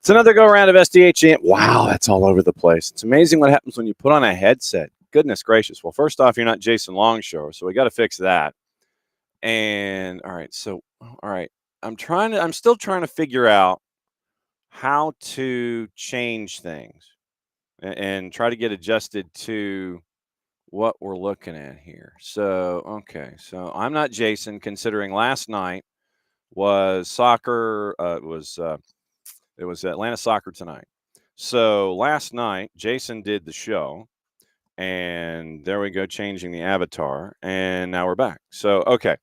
It's another go-around of SDH AM. Wow, that's all over the place. It's amazing what happens when you put on a headset. Goodness gracious. Well, first off, you're not Jason Longshore, so we got to fix that. And, all right. I'm still trying to figure out how to change things and try to get adjusted to what we're looking at here. So, okay. So I'm not Jason, considering last night was soccer. It was Atlanta Soccer tonight. So last night, Jason did the show, and there we go, changing the avatar, and now we're back. So, okay.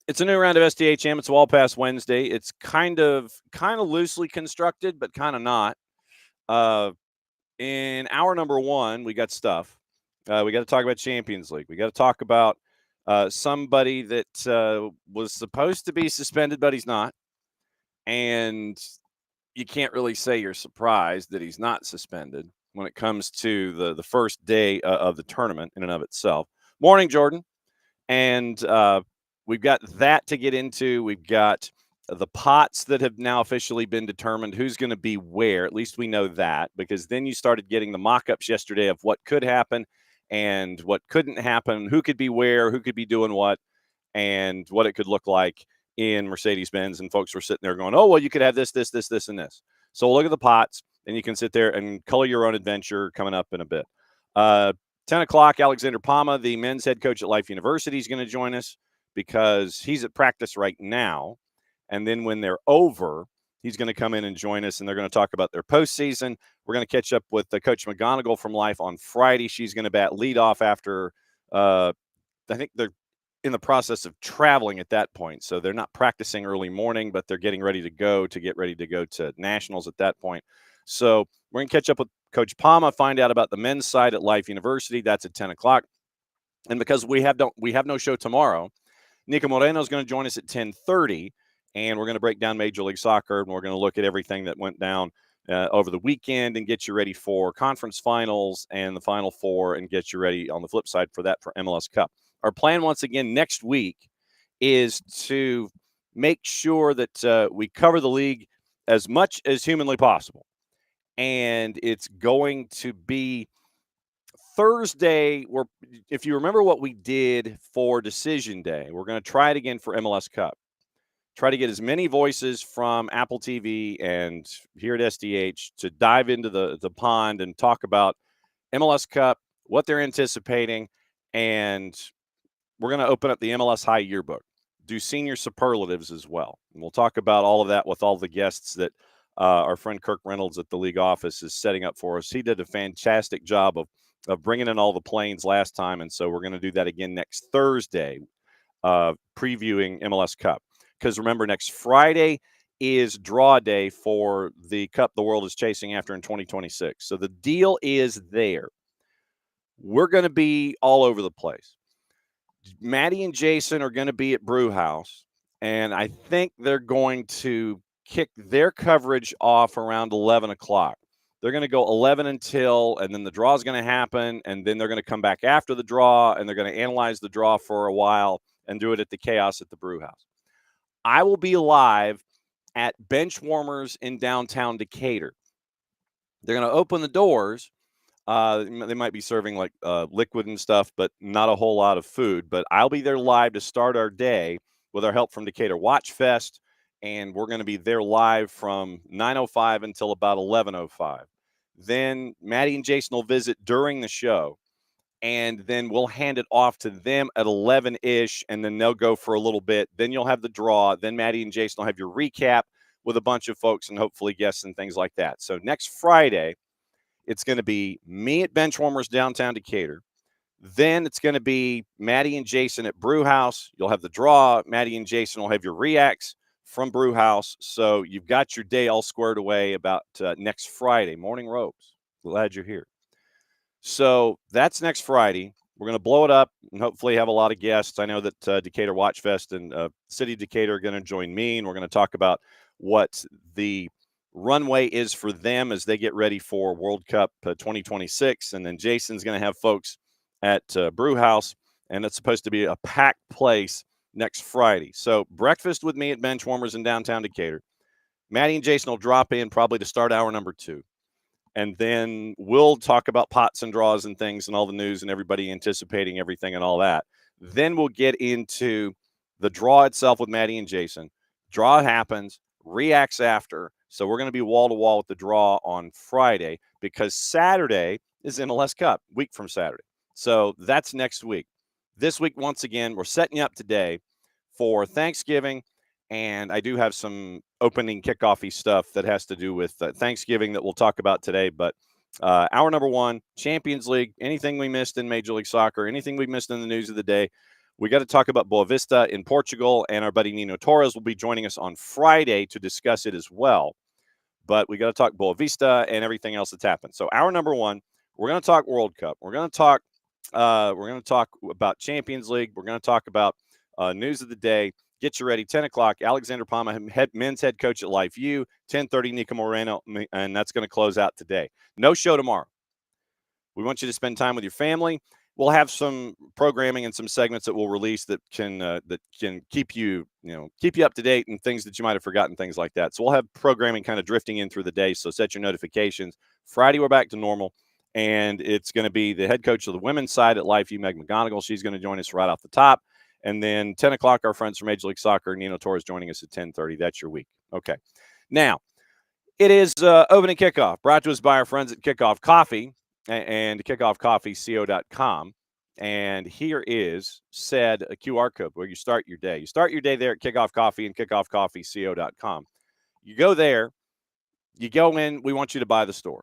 It's a new round of SDHM. It's a Wall Pass Wednesday. It's kind of loosely constructed, but kind of not. In hour number one, we got stuff. We got to talk about Champions League. We got to talk about somebody that was supposed to be suspended, but he's not. And you can't really say you're surprised that he's not suspended when it comes to the first day of the tournament in and of itself. Morning, Jordan. And we've got that to get into. We've got the pots that have now officially been determined who's going to be where. At least we know that, because then you started getting the mock-ups yesterday of what could happen and what couldn't happen, who could be where, who could be doing what, and what it could look like in Mercedes-Benz. And folks were sitting there going, oh, well, you could have this, this, this, this, and this. So we'll look at the pots, and you can sit there and color your own adventure coming up in a bit. 10 o'clock, Alexander Pama, the men's head coach at Life University, is going to join us because he's at practice right now. And then when they're over, he's going to come in and join us, and they're going to talk about their postseason. We're going to catch up with Coach McGonigal from Life on Friday. She's going to bat leadoff after I think they're in the process of traveling at that point. So they're not practicing early morning, but they're getting ready to get ready to go to nationals at that point. So we're going to catch up with Coach Pama, find out about the men's side at Life University. That's at 10 o'clock. And because we have no show tomorrow, Niko Moreno is going to join us at 10:30, and we're going to break down Major League Soccer, and we're going to look at everything that went down over the weekend and get you ready for conference finals and the Final Four, and get you ready on the flip side for that for MLS Cup. Our plan, once again, next week is to make sure that we cover the league as much as humanly possible. And it's going to be Thursday, where, if you remember what we did for Decision Day, we're going to try it again for MLS Cup. Try to get as many voices from Apple TV and here at SDH to dive into the pond and talk about MLS Cup, what they're anticipating, and we're going to open up the MLS High Yearbook, do senior superlatives as well. And we'll talk about all of that with all the guests that our friend Kirk Reynolds at the league office is setting up for us. He did a fantastic job of bringing in all the planes last time, and so we're going to do that again next Thursday, previewing MLS Cup. Because remember, next Friday is draw day for the Cup the world is chasing after in 2026. So the deal is there. We're going to be all over the place. Maddie and Jason are going to be at Brew House, and I think they're going to kick their coverage off around 11 o'clock. They're going to go 11 until, and then the draw is going to happen, and then they're going to come back after the draw, and they're going to analyze the draw for a while and do it at the Chaos at the Brew House. I will be live at Bench Warmers in downtown Decatur. They're going to open the doors. They might be serving like liquid and stuff, but not a whole lot of food. But I'll be there live to start our day with our help from Decatur Watch Fest, and we're going to be there live from 9:05 until about 11:05. Then Maddie and Jason will visit during the show, and then we'll hand it off to them at 11-ish, and then they'll go for a little bit. Then you'll have the draw. Then Maddie and Jason will have your recap with a bunch of folks and hopefully guests and things like that. So next Friday, it's going to be me at Benchwarmers downtown Decatur. Then it's going to be Maddie and Jason at Brew House. You'll have the draw. Maddie and Jason will have your reacts from Brew House. So you've got your day all squared away about next Friday. Morning robes. Glad you're here. So that's next Friday. We're going to blow it up and hopefully have a lot of guests. I know that Decatur Watch Fest and City of Decatur are going to join me, and we're going to talk about what the runway is for them as they get ready for World Cup 2026. And then Jason's going to have folks at Brew House, and it's supposed to be a packed place next Friday. So breakfast with me at Benchwarmers in downtown Decatur. Maddie and Jason will drop in probably to start hour number 2. And then we'll talk about pots and draws and things and all the news and everybody anticipating everything and all that. Then we'll get into the draw itself with Maddie and Jason. Draw happens, reacts after. So we're going to be wall to wall with the draw on Friday because Saturday is MLS Cup, week from Saturday. So that's next week. This week, once again, we're setting you up today for Thanksgiving. And I do have some opening kickoff-y stuff that has to do with Thanksgiving that we'll talk about today. But hour number 1, Champions League, anything we missed in Major League Soccer, anything we missed in the news of the day. We got to talk about Boa Vista in Portugal, and our buddy Nino Torres will be joining us on Friday to discuss it as well. But we got to talk Boa Vista and everything else that's happened. So hour number 1, we're going to talk World Cup. We're going to talk about Champions League. We're going to talk about news of the day. Get you ready. 10 o'clock, Alexander Pama, men's head coach at Life U. 10:30, Niko Moreno, and that's going to close out today. No show tomorrow. We want you to spend time with your family. We'll have some programming and some segments that we'll release that can keep you up to date and things that you might have forgotten, things like that. So we'll have programming kind of drifting in through the day. So set your notifications. Friday, we're back to normal. And it's going to be the head coach of the women's side at Life U, Meg McGonigal. She's going to join us right off the top. And then 10 o'clock, our friends from Major League Soccer, Nino Torres, joining us at 10:30. That's your week. Okay. Now, it is opening kickoff, brought to us by our friends at Kickoff Coffee and kickoffcoffeeco.com. And here is said a QR code where you start your day. You start your day there at Kickoff Coffee and kickoffcoffeeco.com. You go there, you go in, we want you to buy the store.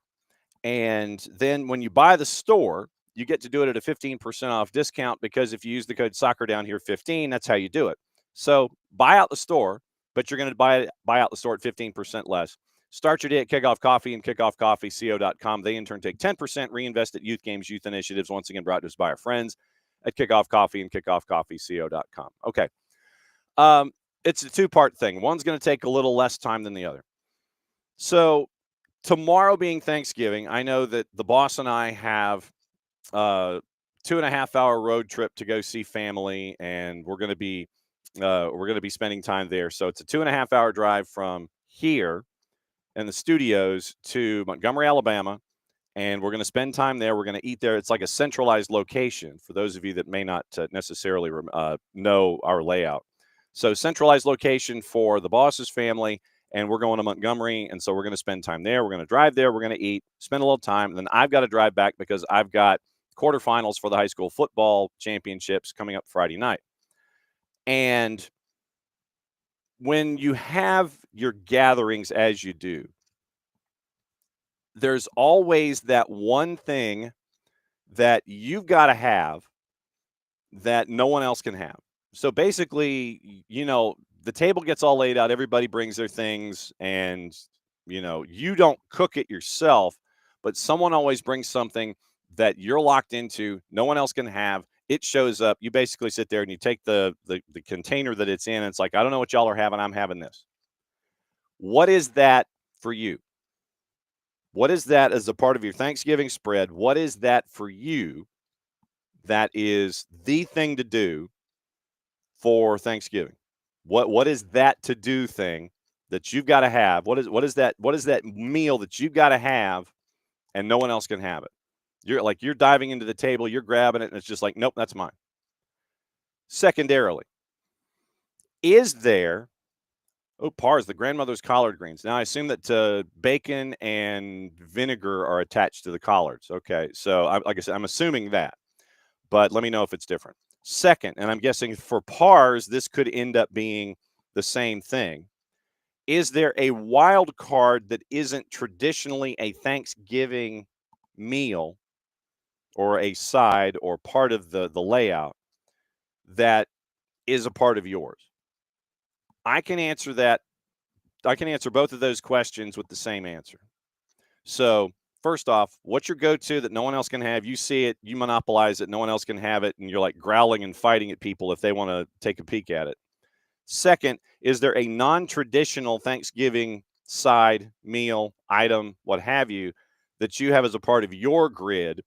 And then when you buy the store, you get to do it at a 15% off discount because if you use the code soccer down here 15, that's how you do it. So buy out the store, but you're going to buy out the store at 15% less. Start your day at Kickoff Coffee and kickoffcoffeeco.com. They in turn take 10%, reinvest at youth games, youth initiatives, once again brought to us by our friends at Kickoff Coffee and kickoffcoffeeco.com. Okay. It's a two-part thing. One's going to take a little less time than the other. So tomorrow being Thanksgiving, I know that the boss and I have 2.5-hour road trip to go see family, and we're going to be spending time there. So it's a 2.5-hour drive from here in the studios to Montgomery, Alabama, and we're going to spend time there. We're going to eat there. It's like a centralized location for those of you that may not necessarily know our layout. So centralized location for the boss's family, and we're going to Montgomery, and so we're going to spend time there. We're going to drive there. We're going to eat, spend a little time, and then I've got to drive back because I've got quarterfinals for the high school football championships coming up Friday night. And when you have your gatherings as you do, there's always that one thing that you've got to have that no one else can have. So basically, the table gets all laid out. Everybody brings their things, and, you don't cook it yourself, but someone always brings something that you're locked into. No one else can have. It shows up. You basically sit there and you take the container that it's in. And it's like, I don't know what y'all are having. I'm having this. What is that for you? What is that as a part of your Thanksgiving spread? What is that for you that is the thing to do for Thanksgiving? What is that to do thing that you've got to have? What is that meal that you've got to have and no one else can have it? You're diving into the table, you're grabbing it, and it's just like, nope, that's mine. Secondarily, is there PARs, the grandmother's collard greens. Now, I assume that bacon and vinegar are attached to the collards. Okay, so like I said, I'm assuming that, but let me know if it's different. Second, and I'm guessing for PARs, this could end up being the same thing. Is there a wild card that isn't traditionally a Thanksgiving meal or a side or part of the layout that is a part of yours? I can answer that. I can answer both of those questions with the same answer. So first off, what's your go-to that no one else can have? You see it, you monopolize it, no one else can have it, and you're like growling and fighting at people if they want to take a peek at it. Second, is there a non-traditional Thanksgiving side, meal, item, what have you, that you have as a part of your grid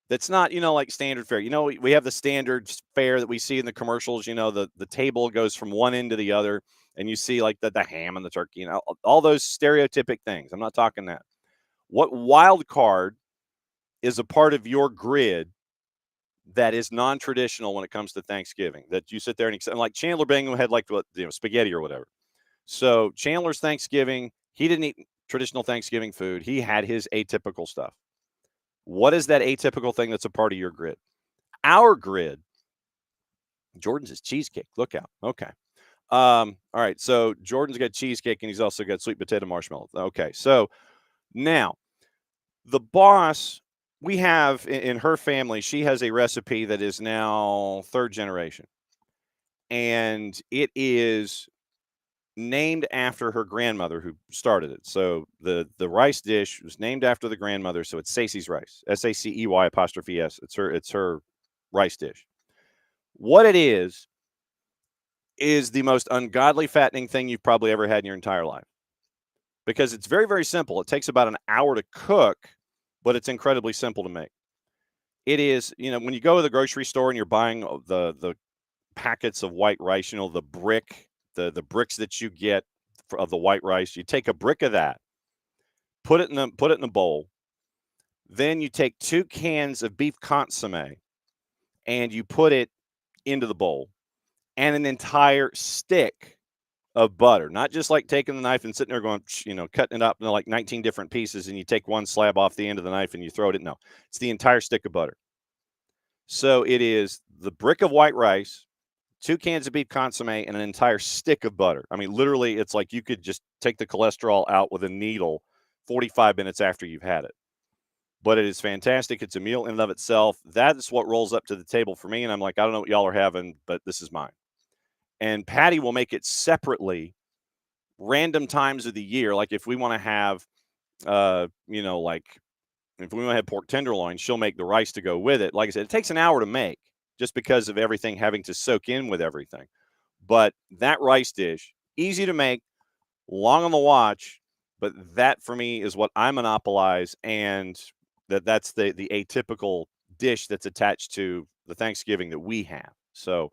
that's not, like standard fare. We have the standard fare that we see in the commercials. The table goes from one end to the other, and you see like the ham and the turkey, all those stereotypic things. I'm not talking that. What wild card is a part of your grid that is non-traditional when it comes to Thanksgiving, that you sit there and like Chandler Bingham had like spaghetti or whatever. So Chandler's Thanksgiving, he didn't eat traditional Thanksgiving food. He had his atypical stuff. What is that atypical thing that's a part of your grid? Our grid, Jordan's is cheesecake. Look out. Okay. All right. So Jordan's got cheesecake and he's also got sweet potato marshmallow. Okay. So now the boss, we have in her family, she has a recipe that is now third generation. And it is named after her grandmother who started it. So the rice dish was named after the grandmother. So it's Sacey's rice, SACEY''S. It's her rice dish. What it is the most ungodly fattening thing you've probably ever had in your entire life. Because it's very, very simple. It takes about an hour to cook, but it's incredibly simple to make. It is, when you go to the grocery store and you're buying the packets of white rice, the brick, the bricks that you get of the white rice, you take a brick of that, put it in a bowl. Then you take 2 cans of beef consomme and you put it into the bowl, and an entire stick of butter, not just like taking the knife and sitting there going, cutting it up into like 19 different pieces and you take one slab off the end of the knife and you throw it in. No, it's the entire stick of butter. So it is the brick of white rice, 2 cans of beef consomme, and an entire stick of butter. I mean, literally, it's like you could just take the cholesterol out with a needle 45 minutes after you've had it. But it is fantastic. It's a meal in and of itself. That is what rolls up to the table for me. And I'm like, I don't know what y'all are having, but this is mine. And Patty will make it separately random times of the year. Like if we want to have, like if we want to have pork tenderloin, she'll make the rice to go with it. Like I said, it takes an hour to make just because of everything having to soak in with everything. But that rice dish, easy to make, long on the watch, but that for me is what I monopolize, and that's the atypical dish that's attached to the Thanksgiving that we have. So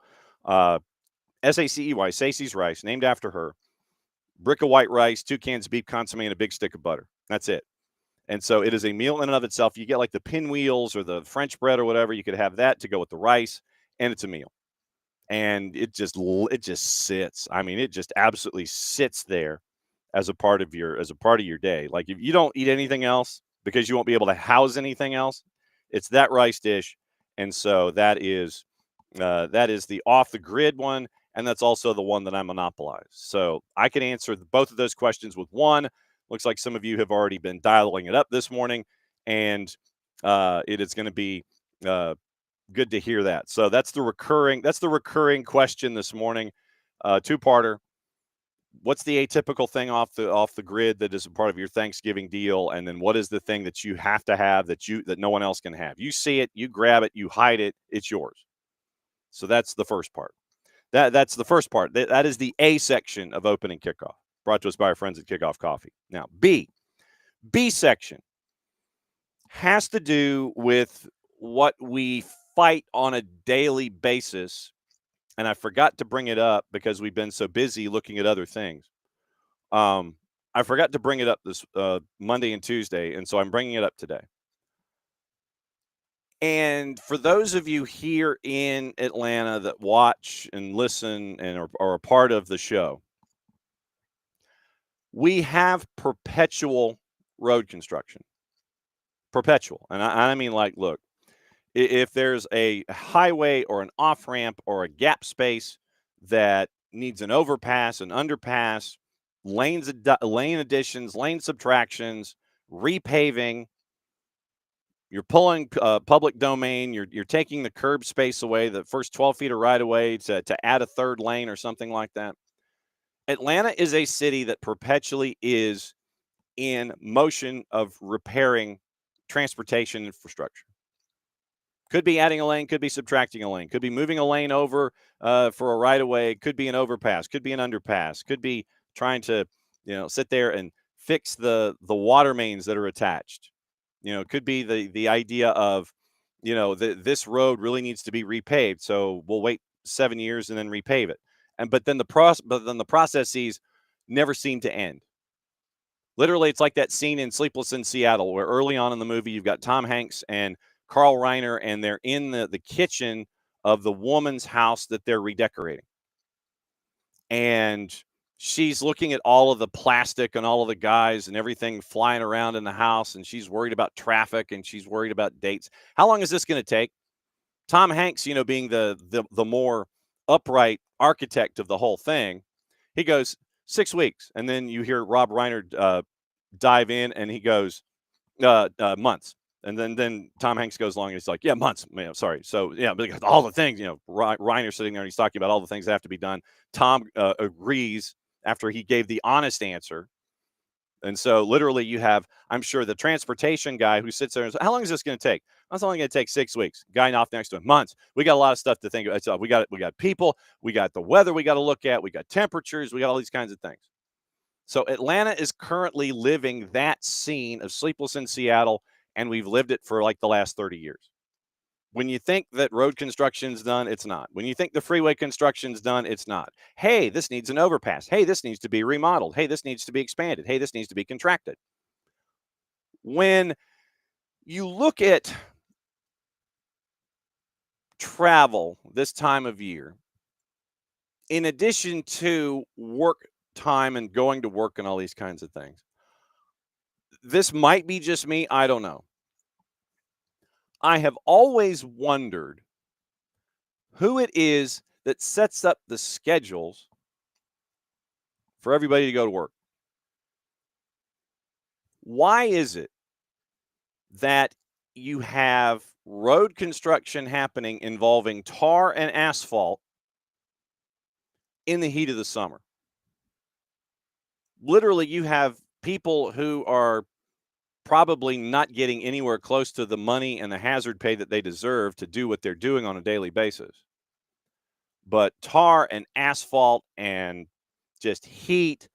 SACEY, Sacey's rice, named after her. Brick of white rice, 2 cans of beef consomme, and a big stick of butter. That's it. And so it is a meal in and of itself. You get like the pinwheels or the French bread or whatever. You could have that to go with the rice, and it's a meal. And it just sits. I mean, it just absolutely sits there as a part of your day. Like if you don't eat anything else because you won't be able to house anything else, it's that rice dish. And so that is the off the grid one, and that's also the one that I monopolize. So I can answer both of those questions with one. Looks like some of you have already been dialing it up this morning, and it is going to be good to hear that. So that's the recurring question this morning, two-parter. What's the atypical thing off the grid that is a part of your Thanksgiving deal, and then what is the thing that you have to have that no one else can have? You see it, you grab it, you hide it, it's yours. So that's the first part. That's the first part. That is the A section of opening kickoff, brought to us by our friends at Kickoff Coffee. Now, B section has to do with what we fight on a daily basis, and I forgot to bring it up because we've been so busy looking at other things. I forgot to bring it up this Monday and Tuesday, and so I'm bringing it up today. And for those of you here in Atlanta that watch and listen and are a part of the show, we have perpetual road construction. Perpetual. And I mean, like, look, if there's a highway or an off-ramp or a gap space that needs an overpass, an underpass, lane additions, lane subtractions, repaving, you're pulling public domain. You're taking the curb space away, the first 12 feet of right of way to add a third lane or something like that. Atlanta is a city that perpetually is in motion of repairing transportation infrastructure. Could be adding a lane, could be subtracting a lane, could be moving a lane over for a right of way, could be an overpass, could be an underpass, could be trying to sit there and fix the water mains that are attached. It could be the idea of this road really needs to be repaved, so we'll wait 7 years and then repave it. But then the processes never seem to end. Literally, it's like that scene in Sleepless in Seattle where early on in the movie you've got Tom Hanks and Carl Reiner, and they're in the kitchen of the woman's house that they're redecorating. And she's looking at all of the plastic and all of the guys and everything flying around in the house, and she's worried about traffic and she's worried about dates. How long is this going to take? Tom Hanks, being the more upright architect of the whole thing, he goes 6 weeks, and then you hear Rob Reiner dive in, and he goes months. And then Tom Hanks goes along and he's like, yeah, months. Sorry. So, yeah, because all the things, Reiner sitting there and he's talking about all the things that have to be done. Tom agrees after he gave the honest answer. And so literally you have, I'm sure, the transportation guy who sits there and says, how long is this going to take? That's only going to take 6 weeks. Guy off next to him, months. We got a lot of stuff to think about. So we got people, we got the weather we got to look at, we got temperatures, we got all these kinds of things. So Atlanta is currently living that scene of Sleepless in Seattle, and we've lived it for like the last 30 years. When you think that road construction's done, it's not. When you think the freeway construction's done, it's not. Hey, this needs an overpass. Hey, this needs to be remodeled. Hey, this needs to be expanded. Hey, this needs to be contracted. When you look at travel this time of year, in addition to work time and going to work and all these kinds of things, this might be just me. I don't know. I have always wondered who it is that sets up the schedules for everybody to go to work. Why is it that you have road construction happening involving tar and asphalt in the heat of the summer? Literally, you have people who are probably not getting anywhere close to the money and the hazard pay that they deserve to do what they're doing on a daily basis. But tar and asphalt and just heat,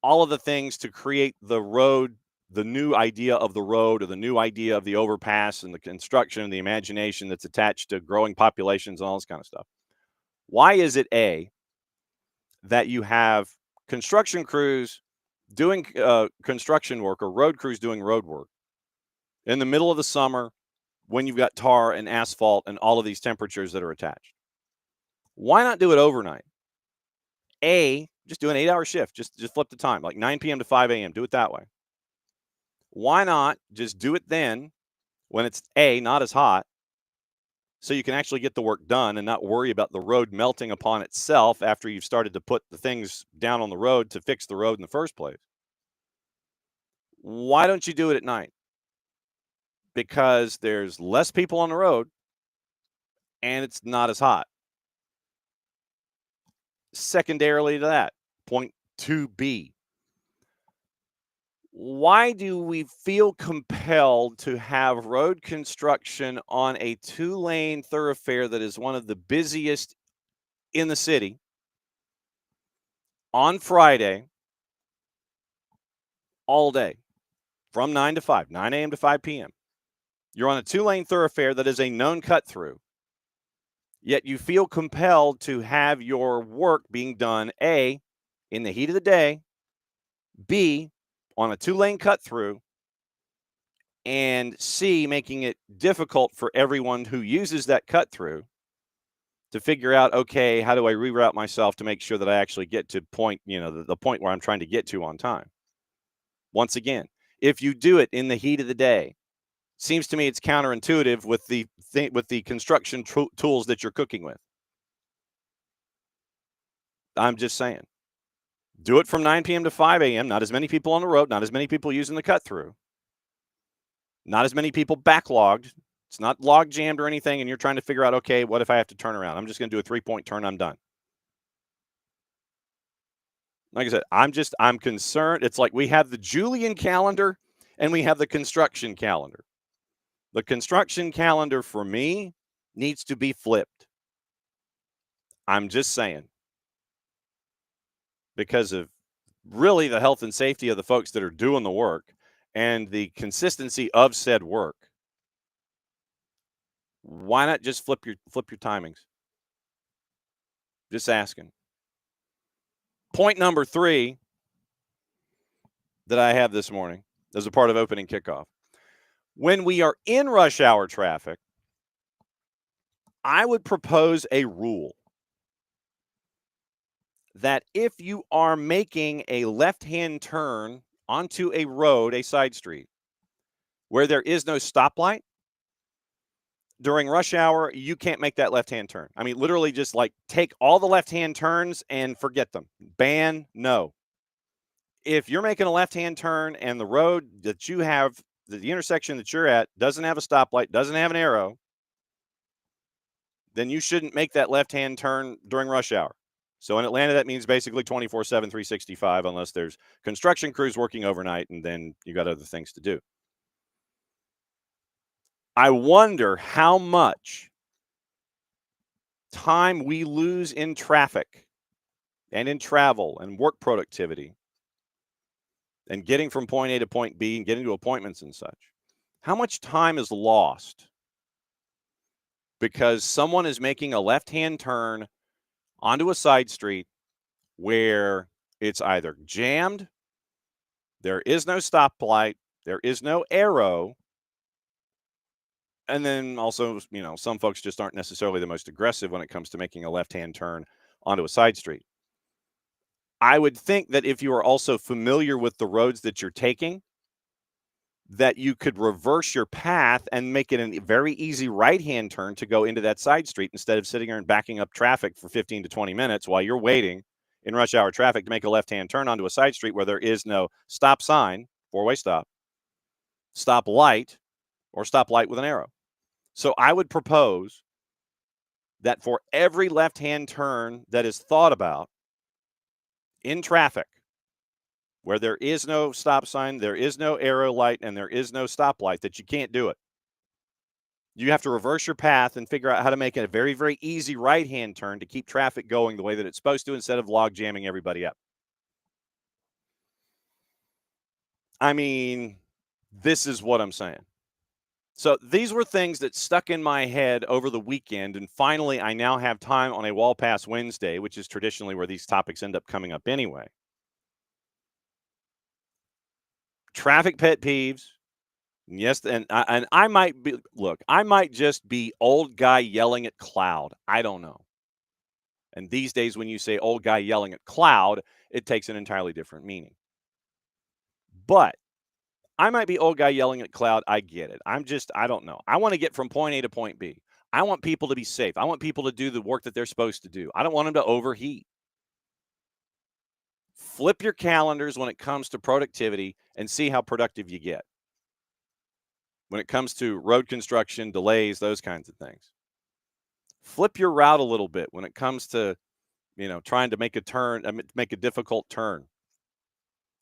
all of the things to create the road, the new idea of the road or the new idea of the overpass and the construction and the imagination that's attached to growing populations and all this kind of stuff. Why is it, A, that you have construction crews doing construction work or road crews doing road work in the middle of the summer when you've got tar and asphalt and all of these temperatures that are attached? Why not do it overnight? A, just do an 8-hour shift. Just flip the time, like 9 p.m. to 5 a.m. Do it that way. Why not just do it then when it's A, not as hot, so you can actually get the work done and not worry about the road melting upon itself after you've started to put the things down on the road to fix the road in the first place? Why don't you do it at night? Because there's less people on the road and it's not as hot. Secondarily to that, point 2B. Why do we feel compelled to have road construction on a 2-lane thoroughfare that is one of the busiest in the city on Friday all day from 9 to 5, 9 a.m. to 5 p.m.? You're on a 2-lane thoroughfare that is a known cut through, yet you feel compelled to have your work being done, A, in the heat of the day, B, on a 2-lane cut through, and C, making it difficult for everyone who uses that cut through to figure out, okay, how do I reroute myself to make sure that I actually get to point, the point where I'm trying to get to on time? Once again, if you do it in the heat of the day, seems to me it's counterintuitive with the construction tools that you're cooking with. I'm just saying. Do it from 9 p.m. to 5 a.m. Not as many people on the road, not as many people using the cut through, not as many people backlogged. It's not log jammed or anything, and you're trying to figure out, okay, what if I have to turn around? I'm just going to do a 3-point turn. I'm done. Like I said, I'm concerned. It's like we have the Julian calendar and we have the construction calendar. The construction calendar for me needs to be flipped. I'm just saying. Because of really the health and safety of the folks that are doing the work and the consistency of said work. Why not just flip your timings? Just asking. Point number 3 that I have this morning as a part of opening kickoff. When we are in rush hour traffic, I would propose a rule that if you are making a left-hand turn onto a road, a side street, where there is no stoplight, during rush hour, you can't make that left-hand turn. I mean, literally just like take all the left-hand turns and forget them. Ban, no. If you're making a left-hand turn and the road that you have, the intersection that you're at, doesn't have a stoplight, doesn't have an arrow, then you shouldn't make that left-hand turn during rush hour. So in Atlanta, that means basically 24/7, 365, unless there's construction crews working overnight, and then you got other things to do. I wonder how much time we lose in traffic and in travel and work productivity and getting from point A to point B and getting to appointments and such. How much time is lost because someone is making a left-hand turn onto a side street where it's either jammed, there is no stoplight, there is no arrow, and then also, some folks just aren't necessarily the most aggressive when it comes to making a left-hand turn onto a side street. I would think that if you are also familiar with the roads that you're taking, that you could reverse your path and make it a very easy right-hand turn to go into that side street instead of sitting there and backing up traffic for 15 to 20 minutes while you're waiting in rush hour traffic to make a left-hand turn onto a side street where there is no stop sign, four-way stop light, or stop light with an arrow. So I would propose that for every left-hand turn that is thought about in traffic, where there is no stop sign, there is no arrow light, and there is no stoplight, that you can't do it. You have to reverse your path and figure out how to make it a very, very easy right-hand turn to keep traffic going the way that it's supposed to instead of log jamming everybody up. I mean, this is what I'm saying. So these were things that stuck in my head over the weekend, and finally I now have time on a Wall Pass Wednesday, which is traditionally where these topics end up coming up anyway. Traffic pet peeves. Yes, and I might be, look, I might just be old guy yelling at cloud. I don't know. And these days when you say old guy yelling at cloud, it takes an entirely different meaning. But I might be old guy yelling at cloud. I get it. I don't know. I want to get from point A to point B. I want people to be safe. I want people to do the work that they're supposed to do. I don't want them to overheat. Flip your calendars when it comes to productivity and see how productive you get. When it comes to road construction, delays, those kinds of things. Flip your route a little bit when it comes to, trying to make a turn, make a difficult turn.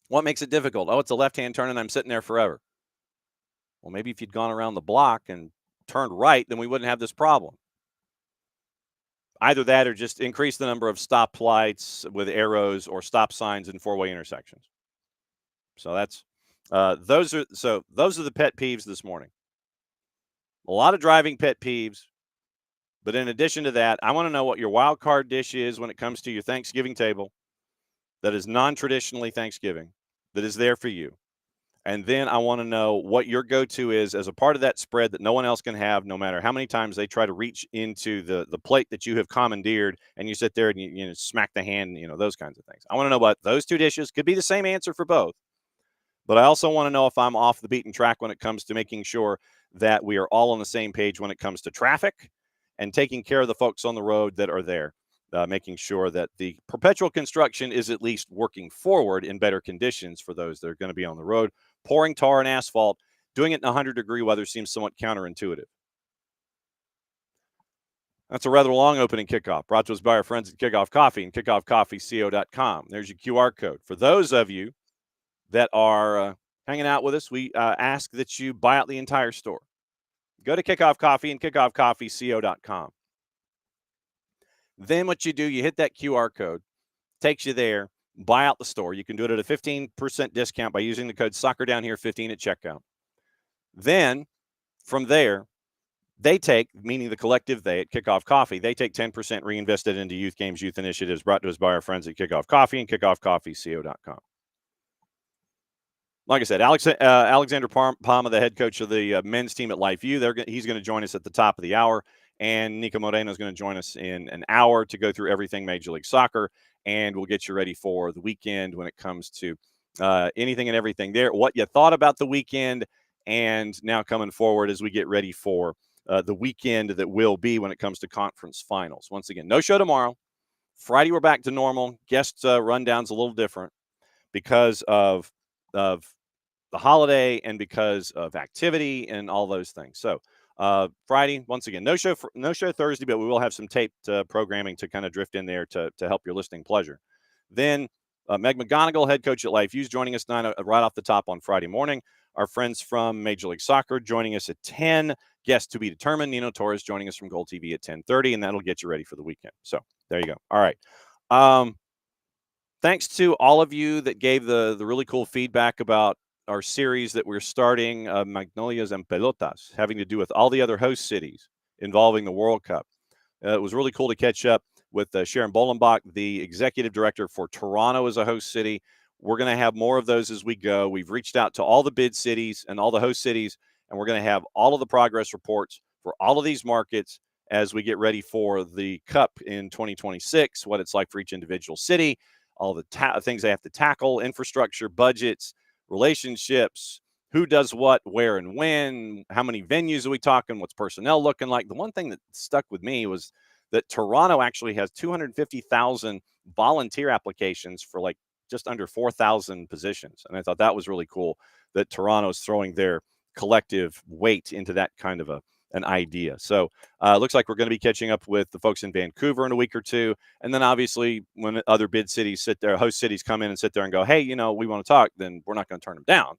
What makes it difficult? Oh, it's a left-hand turn and I'm sitting there forever. Well, maybe if you'd gone around the block and turned right, then we wouldn't have this problem. Either that or just increase the number of stoplights with arrows or stop signs in four-way intersections. So that's those are the pet peeves this morning. A lot of driving pet peeves. But in addition to that, I want to know what your wild card dish is when it comes to your Thanksgiving table that is non-traditionally Thanksgiving, that is there for you. And then I want to know what your go-to is as a part of that spread that no one else can have, no matter how many times they try to reach into the plate that you have commandeered, and you sit there and you smack the hand, those kinds of things. I want to know about those two dishes. Could be the same answer for both. But I also want to know if I'm off the beaten track when it comes to making sure that we are all on the same page when it comes to traffic and taking care of the folks on the road that are there, making sure that the perpetual construction is at least working forward in better conditions for those that are going to be on the road. Pouring tar and asphalt, doing it in 100-degree weather seems somewhat counterintuitive. That's a rather long opening kickoff, brought to us by our friends at Kickoff Coffee and kickoffcoffeeco.com. There's your QR code. For those of you that are hanging out with us, we ask that you buy out the entire store. Go to Kickoff Coffee and kickoffcoffeeco.com. Then what you do, you hit that QR code, takes you there, buy out the store. You can do it at a 15% discount by using the code SoccerDownHere15 at checkout. Then from there, They take, meaning the collective they at Kickoff Coffee, they take 10% reinvested into youth games, youth initiatives brought to us by our friends at Kickoff Coffee and kickoffcoffeeco.com. Like I said, Alexander Pama, the head coach of the men's team at LifeU, he's going to join us at the top of the hour. And Niko Moreno is going to join us in an hour to go through everything Major League Soccer. And we'll get you ready for the weekend when it comes to anything and everything there. What you thought about the weekend, and now coming forward as we get ready for the weekend that will be when it comes to conference finals. Once again, no show tomorrow. Friday, we're back to normal. Guest rundown's a little different because of the holiday and because of activity and all those things. So Friday, once again, no show Thursday, but we will have some taped programming to kind of drift in there to help your listening pleasure. Then Meg McGonigal, head coach at LifeU's, joining us right off the top on Friday morning. Our friends from Major League Soccer joining us at 10. Guest to be determined. Nino Torres joining us from Gold TV at 10:30, and that'll get you ready for the weekend. So there you go. All right. Thanks to all of you that gave the really cool feedback about our series that we're starting, Magnolias and Pelotas, having to do with all the other host cities involving the World Cup. It was really cool to catch up with Sharon Bolenbach, the executive director for Toronto as a host city. We're going to have more of those as we go. We've reached out to all the bid cities and all the host cities, and we're going to have all of the progress reports for all of these markets as we get ready for the Cup in 2026, what it's like for each individual city, all the things they have to tackle, infrastructure, budgets, relationships, who does what, where, and when, how many venues are we talking, what's personnel looking like. The one thing that stuck with me was that Toronto actually has 250,000 volunteer applications for like just under 4,000 positions. And I thought that was really cool that Toronto's throwing their collective weight into that kind of an idea. So it looks like we're going to be catching up with the folks in Vancouver in a week or two. And then obviously when other bid cities sit there, host cities come in and sit there and go, hey, we want to talk, then we're not going to turn them down.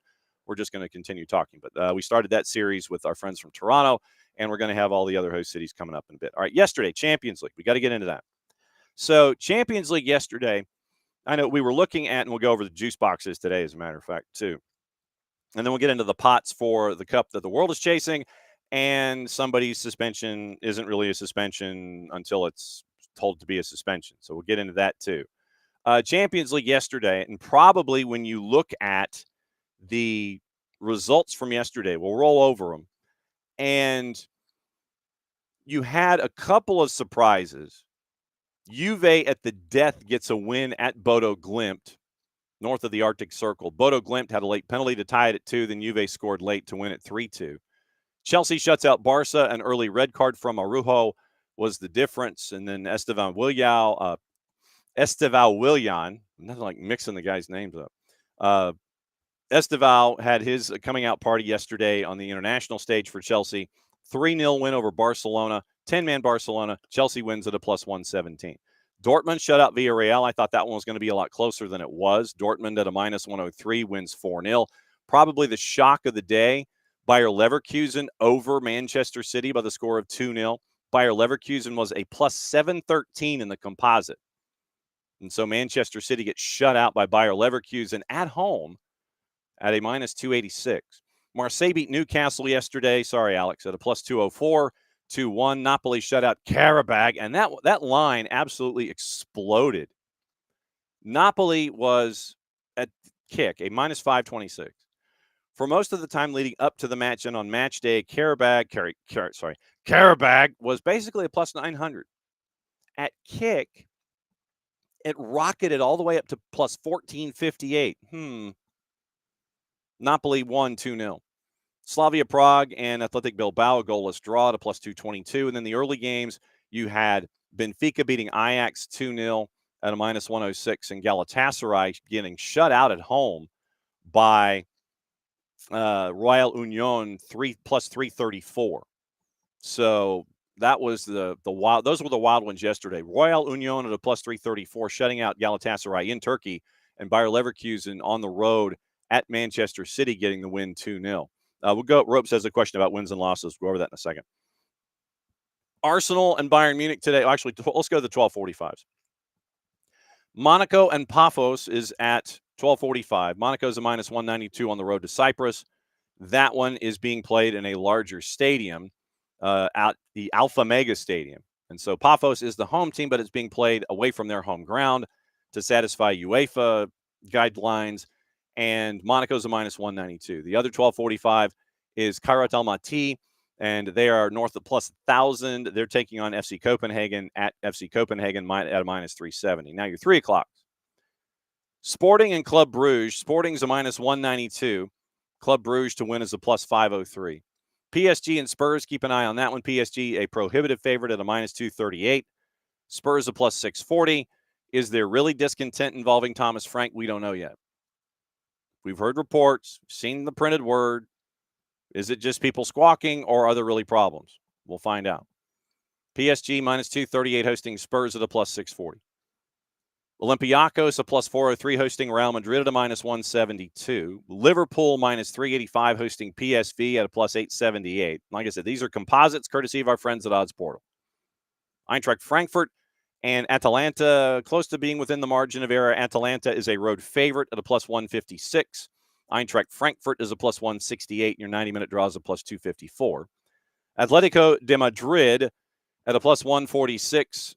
We're just going to continue talking. But we started that series with our friends from Toronto, and we're going to have all the other host cities coming up in a bit. All right, yesterday, Champions League. We got to get into that. So Champions League yesterday, I know we were looking at, and we'll go over the juice boxes today, as a matter of fact, too. And then we'll get into the pots for the cup that the world is chasing. And somebody's suspension isn't really a suspension until it's told to be a suspension. So we'll get into that too. Champions League yesterday, and probably when you look at the results from yesterday, we'll roll over them. And you had a couple of surprises. Juve at the death gets a win at Bodo Glimt, north of the Arctic Circle. Bodo Glimt had a late penalty to tie it at 2. Then Juve scored late to win it 3-2. Chelsea shuts out Barca. An early red card from Araujo was the difference. And then Esteval Willian, nothing like mixing the guys' names up. Esteval had his coming out party yesterday on the international stage for Chelsea. 3-0 win over Barcelona, 10-man Barcelona. Chelsea wins at a +117. Dortmund shut out Villarreal. I thought that one was going to be a lot closer than it was. Dortmund at a -103 wins 4-0. Probably the shock of the day. Bayer Leverkusen over Manchester City by the score of 2-0. Bayer Leverkusen was a +713 in the composite. And so Manchester City gets shut out by Bayer Leverkusen at home at a -286. Marseille beat Newcastle yesterday. Sorry, Alex, at a +204. 2-1. Napoli shut out Karabag, and that line absolutely exploded. Napoli was at kick, a -526. For most of the time leading up to the match and on match day, Karabag was basically a +900. At kick, it rocketed all the way up to +1458. Napoli won 2-0. Slavia Prague and Athletic Bilbao, a goalless draw at a +222. And then the early games, you had Benfica beating Ajax 2-0 at a -106, and Galatasaray getting shut out at home by Royal Union +334. So that was the wild. Those were the wild ones yesterday. Royal Union at a +334, shutting out Galatasaray in Turkey, and Bayer Leverkusen on the road at Manchester City getting the win 2-0. We'll go. Ropes has a question about wins and losses. We'll go over that in a second. Arsenal and Bayern Munich today. Actually, let's go to the 12:45s. Monaco and Paphos is at 12:45. Monaco's a -192 on the road to Cyprus. That one is being played in a larger stadium. at the Alpha Mega Stadium. And so Paphos is the home team, but it's being played away from their home ground to satisfy UEFA guidelines. And Monaco's a minus 192. The other 1245 is Kairat Almaty, and they are north of plus 1,000. They're taking on FC Copenhagen at FC Copenhagen at a minus 370. Now your 3 o'clock. Sporting and Club Brugge. Sporting's a minus 192. Club Brugge to win is a plus 503. PSG and Spurs, keep an eye on that one. PSG, a prohibitive favorite at a minus 238. Spurs, a plus 640. Is there really discontent involving Thomas Frank? We don't know yet. We've heard reports, seen the printed word. Is it just people squawking, or are there really problems? We'll find out. PSG, minus 238, hosting Spurs at a plus 640. Olympiacos, a plus 403, hosting Real Madrid at a minus 172. Liverpool, minus 385, hosting PSV at a plus 878. Like I said, these are composites courtesy of our friends at Odds Portal. Eintracht Frankfurt and Atalanta, close to being within the margin of error. Atalanta is a road favorite at a plus 156. Eintracht Frankfurt is a plus 168. Your 90-minute draw is a plus 254. Atletico de Madrid at a plus 146.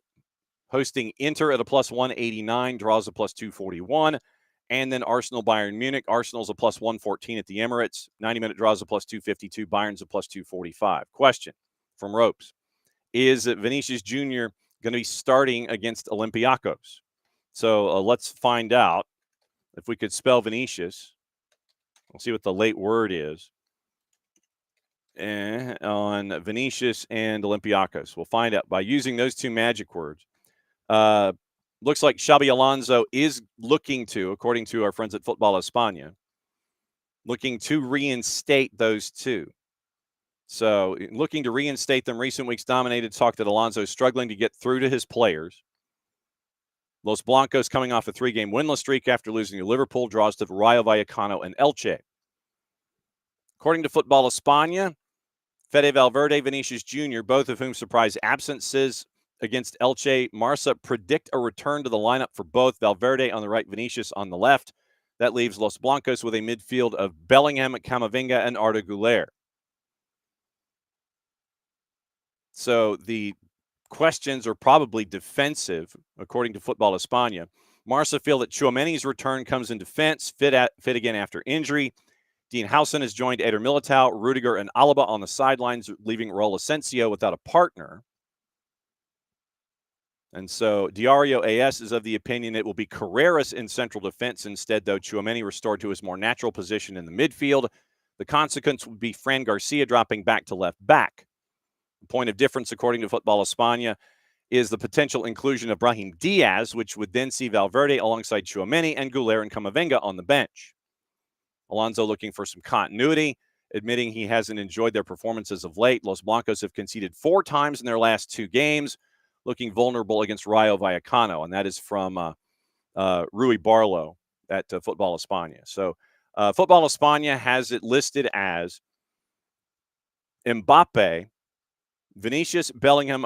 Hosting Inter at a plus 189, draws a plus 241. And then Arsenal, Bayern Munich. Arsenal's a plus 114 at the Emirates. 90-minute draws a plus 252. Bayern's a plus 245. Question from Ropes. Is Vinicius Jr. going to be starting against Olympiacos? So let's find out. If we could spell Vinicius, we'll see what the late word is on Vinicius and Olympiacos. We'll find out by using those two magic words. Looks like Xabi Alonso is looking to, according to our friends at Football España, looking to reinstate those two. So looking to reinstate them. Recent weeks dominated talk that Alonso is struggling to get through to his players. Los Blancos coming off a 3-game winless streak after losing to Liverpool, draws to Rayo Vallecano and Elche. According to Football España, Fede Valverde, Vinicius Jr., both of whom surprise absences against Elche. Marca predict a return to the lineup for both. Valverde on the right, Vinicius on the left. That leaves Los Blancos with a midfield of Bellingham, Camavinga, and Arda Güler. So the questions are probably defensive, according to Football España. Marca feel that Tchouaméni's return comes in defense, fit again after injury. Dean Howson has joined Eder Militao, Rudiger, and Alaba on the sidelines, leaving Raul Asensio without a partner. And so Diario AS is of the opinion it will be Carreras in central defense instead, though Tchouaméni restored to his more natural position in the midfield. The consequence would be Fran Garcia dropping back to left back. The point of difference, according to Football España, is the potential inclusion of Brahim Diaz, which would then see Valverde alongside Tchouaméni and Güler and Camavinga on the bench. Alonso looking for some continuity, admitting he hasn't enjoyed their performances of late. Los Blancos have conceded 4 times in their last 2 games, looking vulnerable against Rayo Vallecano, and that is from Rui Barlow at Football España. So Football España has it listed as Mbappe, Vinicius, Bellingham,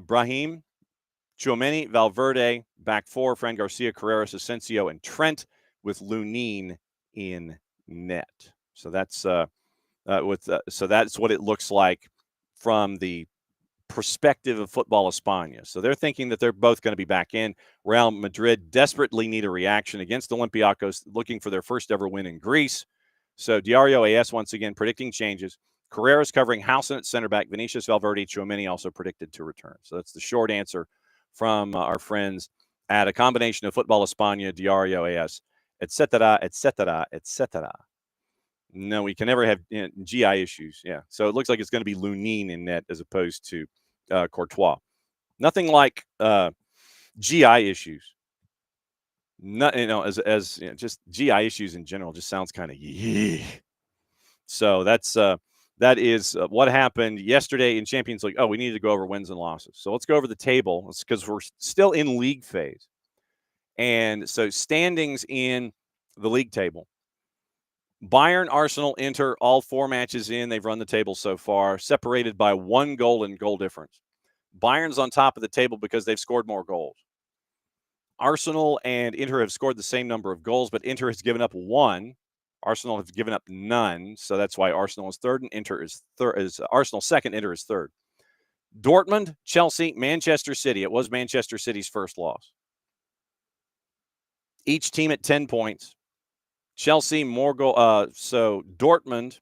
Brahim, Tchouaméni, Valverde, back 4, Fran Garcia, Carreras, Asensio, and Trent, with Lunin in net. So that's so that's what it looks like from the perspective of Football España. So they're thinking that they're both going to be back in. Real Madrid desperately need a reaction against Olympiacos, looking for their first ever win in Greece. So Diario AS once again predicting changes. Carreras covering Howson at center back. Vinicius, Valverde, Tchouaméni also predicted to return. So that's the short answer from our friends at a combination of Football España, Diario AS, etc., etc., etc. No, we can never have GI issues. Yeah. So it looks like it's going to be Lunin in net as opposed to Courtois. Nothing like GI issues. Not, as just GI issues in general just sounds kind of yee. So that is what happened yesterday in Champions League. Oh, we need to go over wins and losses. So let's go over the table because we're still in league phase. And so standings in the league table. Bayern, Arsenal, Inter, all 4 matches in. They've run the table so far, separated by 1 goal in goal difference. Bayern's on top of the table because they've scored more goals. Arsenal and Inter have scored the same number of goals, but Inter has given up 1. Arsenal have given up none, so that's why Arsenal is third and Inter is third. Is Arsenal second, Inter is third. Dortmund, Chelsea, Manchester City. It was Manchester City's first loss. Each team at 10 points. Chelsea more goal. So Dortmund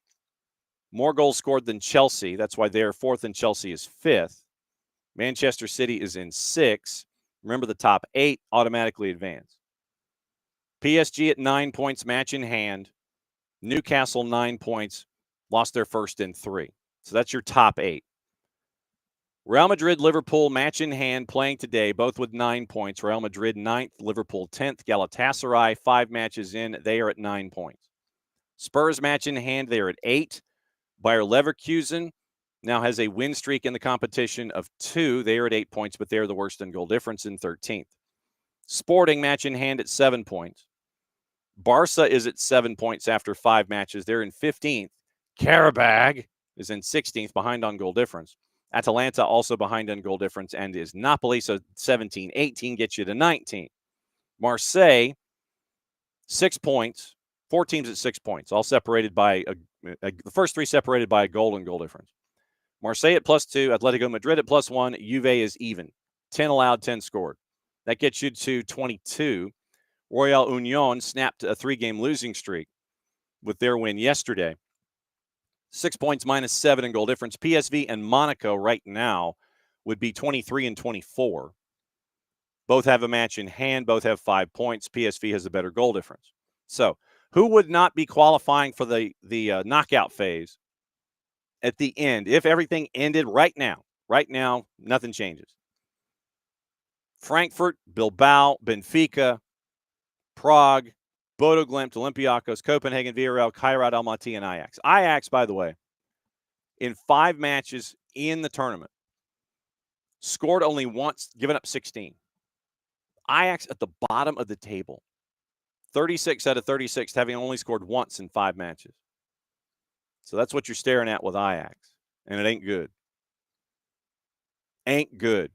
more goals scored than Chelsea. That's why they're fourth and Chelsea is fifth. Manchester City is in sixth. Remember, the top 8 automatically advance. PSG at 9 points, match in hand. Newcastle 9 points, lost their first in 3. So that's your top 8. Real Madrid, Liverpool, match in hand, playing today, both with 9 points. Real Madrid 9th, Liverpool 10th. Galatasaray, 5 matches in, they are at 9 points. Spurs match in hand, they are at 8. Bayer Leverkusen now has a win streak in the competition of 2. They are at 8 points, but they're the worst in goal difference in 13th. Sporting match in hand at 7 points. Barca is at 7 points after 5 matches. They're in 15th. Karabag is in 16th, behind on goal difference. Atalanta also behind on goal difference, and is Napoli. So 17, 18 gets you to 19. Marseille, 6 points. 4 teams at 6 points, all separated by the first 3 separated by a goal and goal difference. Marseille at +2, Atletico Madrid at +1, Juve is even. 10 allowed, 10 scored. That gets you to 22. Royal Union snapped a 3-game losing streak with their win yesterday. 6 points, -7 in goal difference. PSV and Monaco right now would be 23 and 24. Both have a match in hand. Both have 5 points. PSV has a better goal difference. So who would not be qualifying for the knockout phase at the end if everything ended right now? Right now, nothing changes. Frankfurt, Bilbao, Benfica, Prague, Bodo Glimt, Olympiacos, Copenhagen, Villarreal, Kairat Almaty, and Ajax. Ajax, by the way, in 5 matches in the tournament, scored only once, given up 16. Ajax at the bottom of the table. 36 out of 36, having only scored once in 5 matches. So that's what you're staring at with Ajax, and it ain't good. Ain't good.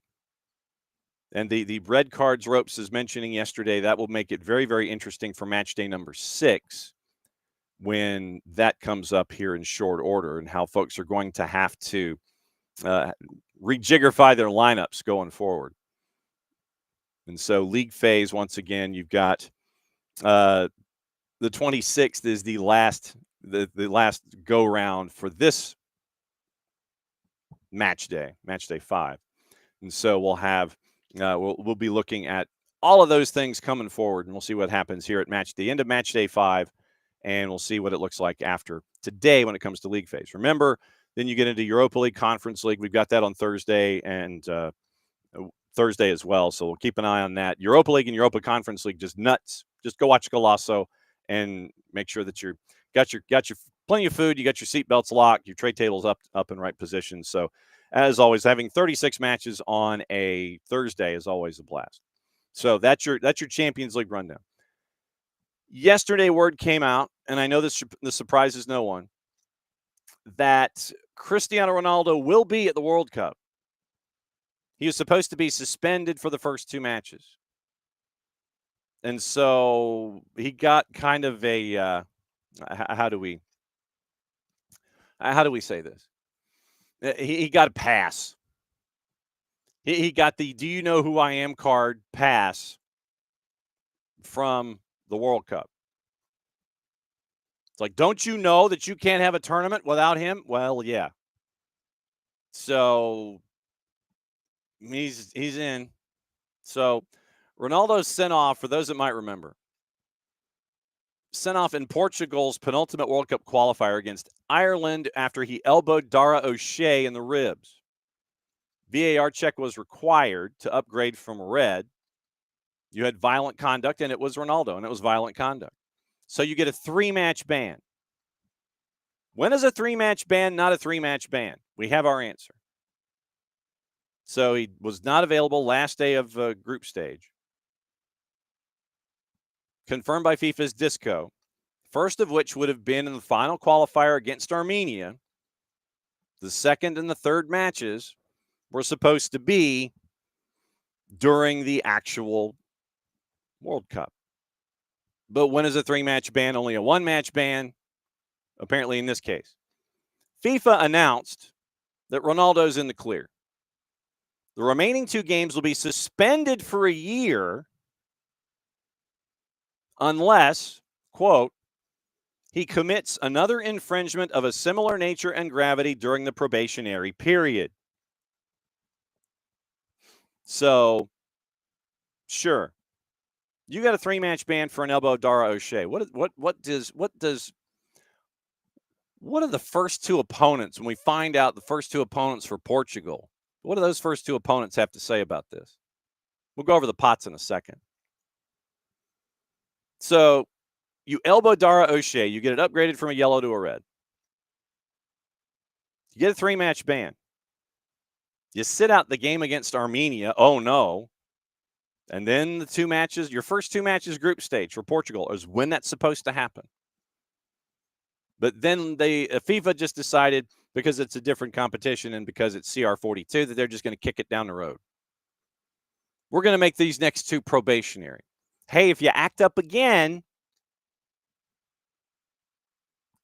And the red cards ropes, as mentioning yesterday, that will make it very, very interesting for match day number 6 when that comes up here in short order, and how folks are going to have to rejiggerify their lineups going forward. And so league phase, once again, you've got the 26th is the last go round for this match day 5. And so we'll have we'll be looking at all of those things coming forward, and we'll see what happens here at the end of match day 5, and we'll see what it looks like after today when it comes to league phase. Remember, then you get into Europa League, Conference League. We've got that on Thursday and Thursday as well, so we'll keep an eye on that. Europa League and Europa Conference League, just nuts. Just go watch Golasso and make sure that you're got your plenty of food, you got your seatbelts locked, your tray tables up in right position. So as always, having 36 matches on a Thursday is always a blast. So that's your Champions League rundown. Yesterday, word came out, and I know this surprises no one, that Cristiano Ronaldo will be at the World Cup. He was supposed to be suspended for the first 2 matches. And so he got kind of a how do we say this? He got a pass. He got the "Do you know who I am" card pass from the World Cup. It's like, don't you know that you can't have a tournament without him? Well, yeah. So he's in. So Ronaldo's sent off, for those that might remember, sent off in Portugal's penultimate World Cup qualifier against Ireland after he elbowed Dara O'Shea in the ribs. VAR check was required to upgrade from red. You had violent conduct, and it was Ronaldo, and it was violent conduct. So you get a 3-match ban. When is a 3-match ban not a 3-match ban? We have our answer. So he was not available last day of group stage. Confirmed by FIFA's Disco. First of which would have been in the final qualifier against Armenia. The second and the third matches were supposed to be during the actual World Cup. But when is a 3-match ban only a 1-match ban? Apparently in this case. FIFA announced that Ronaldo's in the clear. The remaining 2 games will be suspended for a year unless, quote, he commits another infringement of a similar nature and gravity during the probationary period. So, sure, you got a 3-match ban for an elbow Dara O'Shea. What are the first 2 opponents when we find out the first 2 opponents for Portugal? What do those first 2 opponents have to say about this? We'll go over the pots in a second. So, you elbow Dara O'Shea, you get it upgraded from a yellow to a red. You get a 3-match ban. You sit out the game against Armenia. Oh, no. And then the 2 matches, your first 2 matches group stage for Portugal is when that's supposed to happen. But then FIFA just decided, because it's a different competition and because it's CR42, that they're just going to kick it down the road. We're going to make these next 2 probationary. Hey, if you act up again,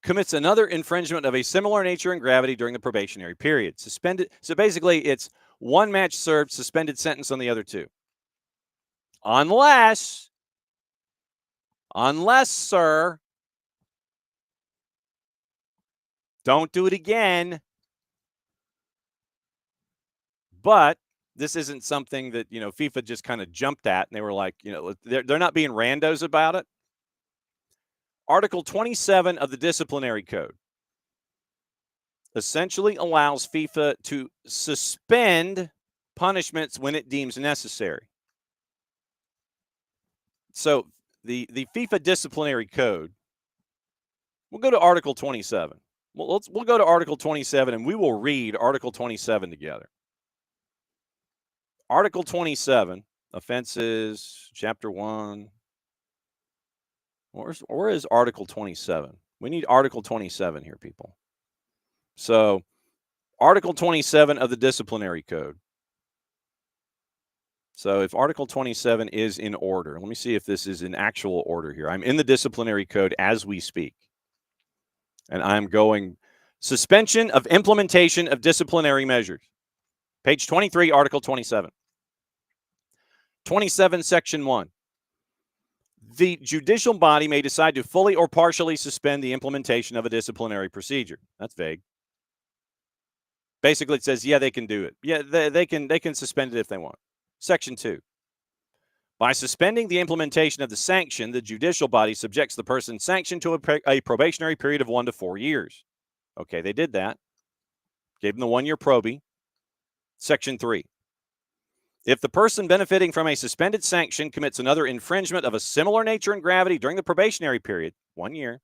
commits another infringement of a similar nature and gravity during the probationary period. Suspended. So basically, it's 1 match served, suspended sentence on the other 2. Unless, sir, don't do it again. But this isn't something that, FIFA just kind of jumped at, and they were like, they're not being randos about it. Article 27 of the disciplinary code essentially allows FIFA to suspend punishments when it deems necessary. So the FIFA disciplinary code, we'll go to Article 27. We'll go to Article 27, and we will read Article 27 together. Article 27, offenses, Chapter 1. Where is Article 27? We need Article 27 here, people. So, Article 27 of the disciplinary code. So, if Article 27 is in order, let me see if this is in actual order here. I'm in the disciplinary code as we speak. And I'm going suspension of implementation of disciplinary measures. Page 23, Article 27. 27, Section 1. The judicial body may decide to fully or partially suspend the implementation of a disciplinary procedure. That's vague. Basically, it says, yeah, they can do it. Yeah, they can suspend it if they want. Section 2. By suspending the implementation of the sanction, the judicial body subjects the person sanctioned to a probationary period of 1 to 4 years. Okay, they did that. Gave them the 1-year probie. Section 3. If the person benefiting from a suspended sanction commits another infringement of a similar nature and gravity during the probationary period, 1 year,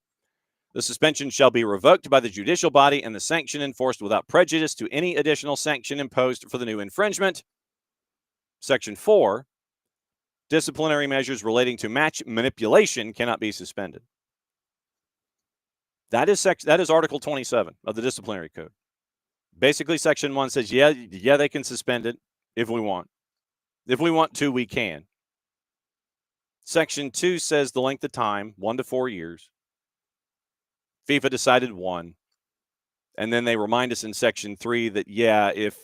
the suspension shall be revoked by the judicial body and the sanction enforced without prejudice to any additional sanction imposed for the new infringement. Section 4, disciplinary measures relating to match manipulation cannot be suspended. That is Article 27 of the disciplinary code. Basically, Section 1 says, yeah, they can suspend it if we want. If we want to, we can. Section 2 says the length of time, 1 to 4 years. FIFA decided 1. And then they remind us in Section 3 that, yeah, if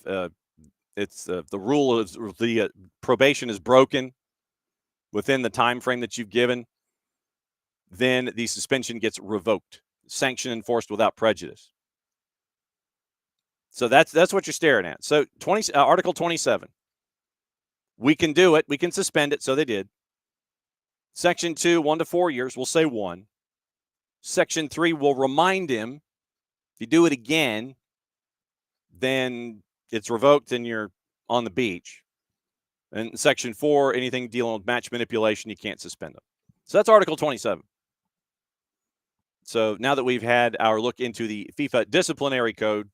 it's the rule of the probation is broken within the time frame that you've given, then the suspension gets revoked. Sanction enforced without prejudice. So that's what you're staring at. So Article 27. We can do it. We can suspend it. So they did. Section 2, 1 to 4 years. We'll say 1. Section 3 will remind him, if you do it again, then it's revoked and you're on the beach. And Section 4, anything dealing with match manipulation, you can't suspend them. So that's Article 27. So now that we've had our look into the FIFA disciplinary code,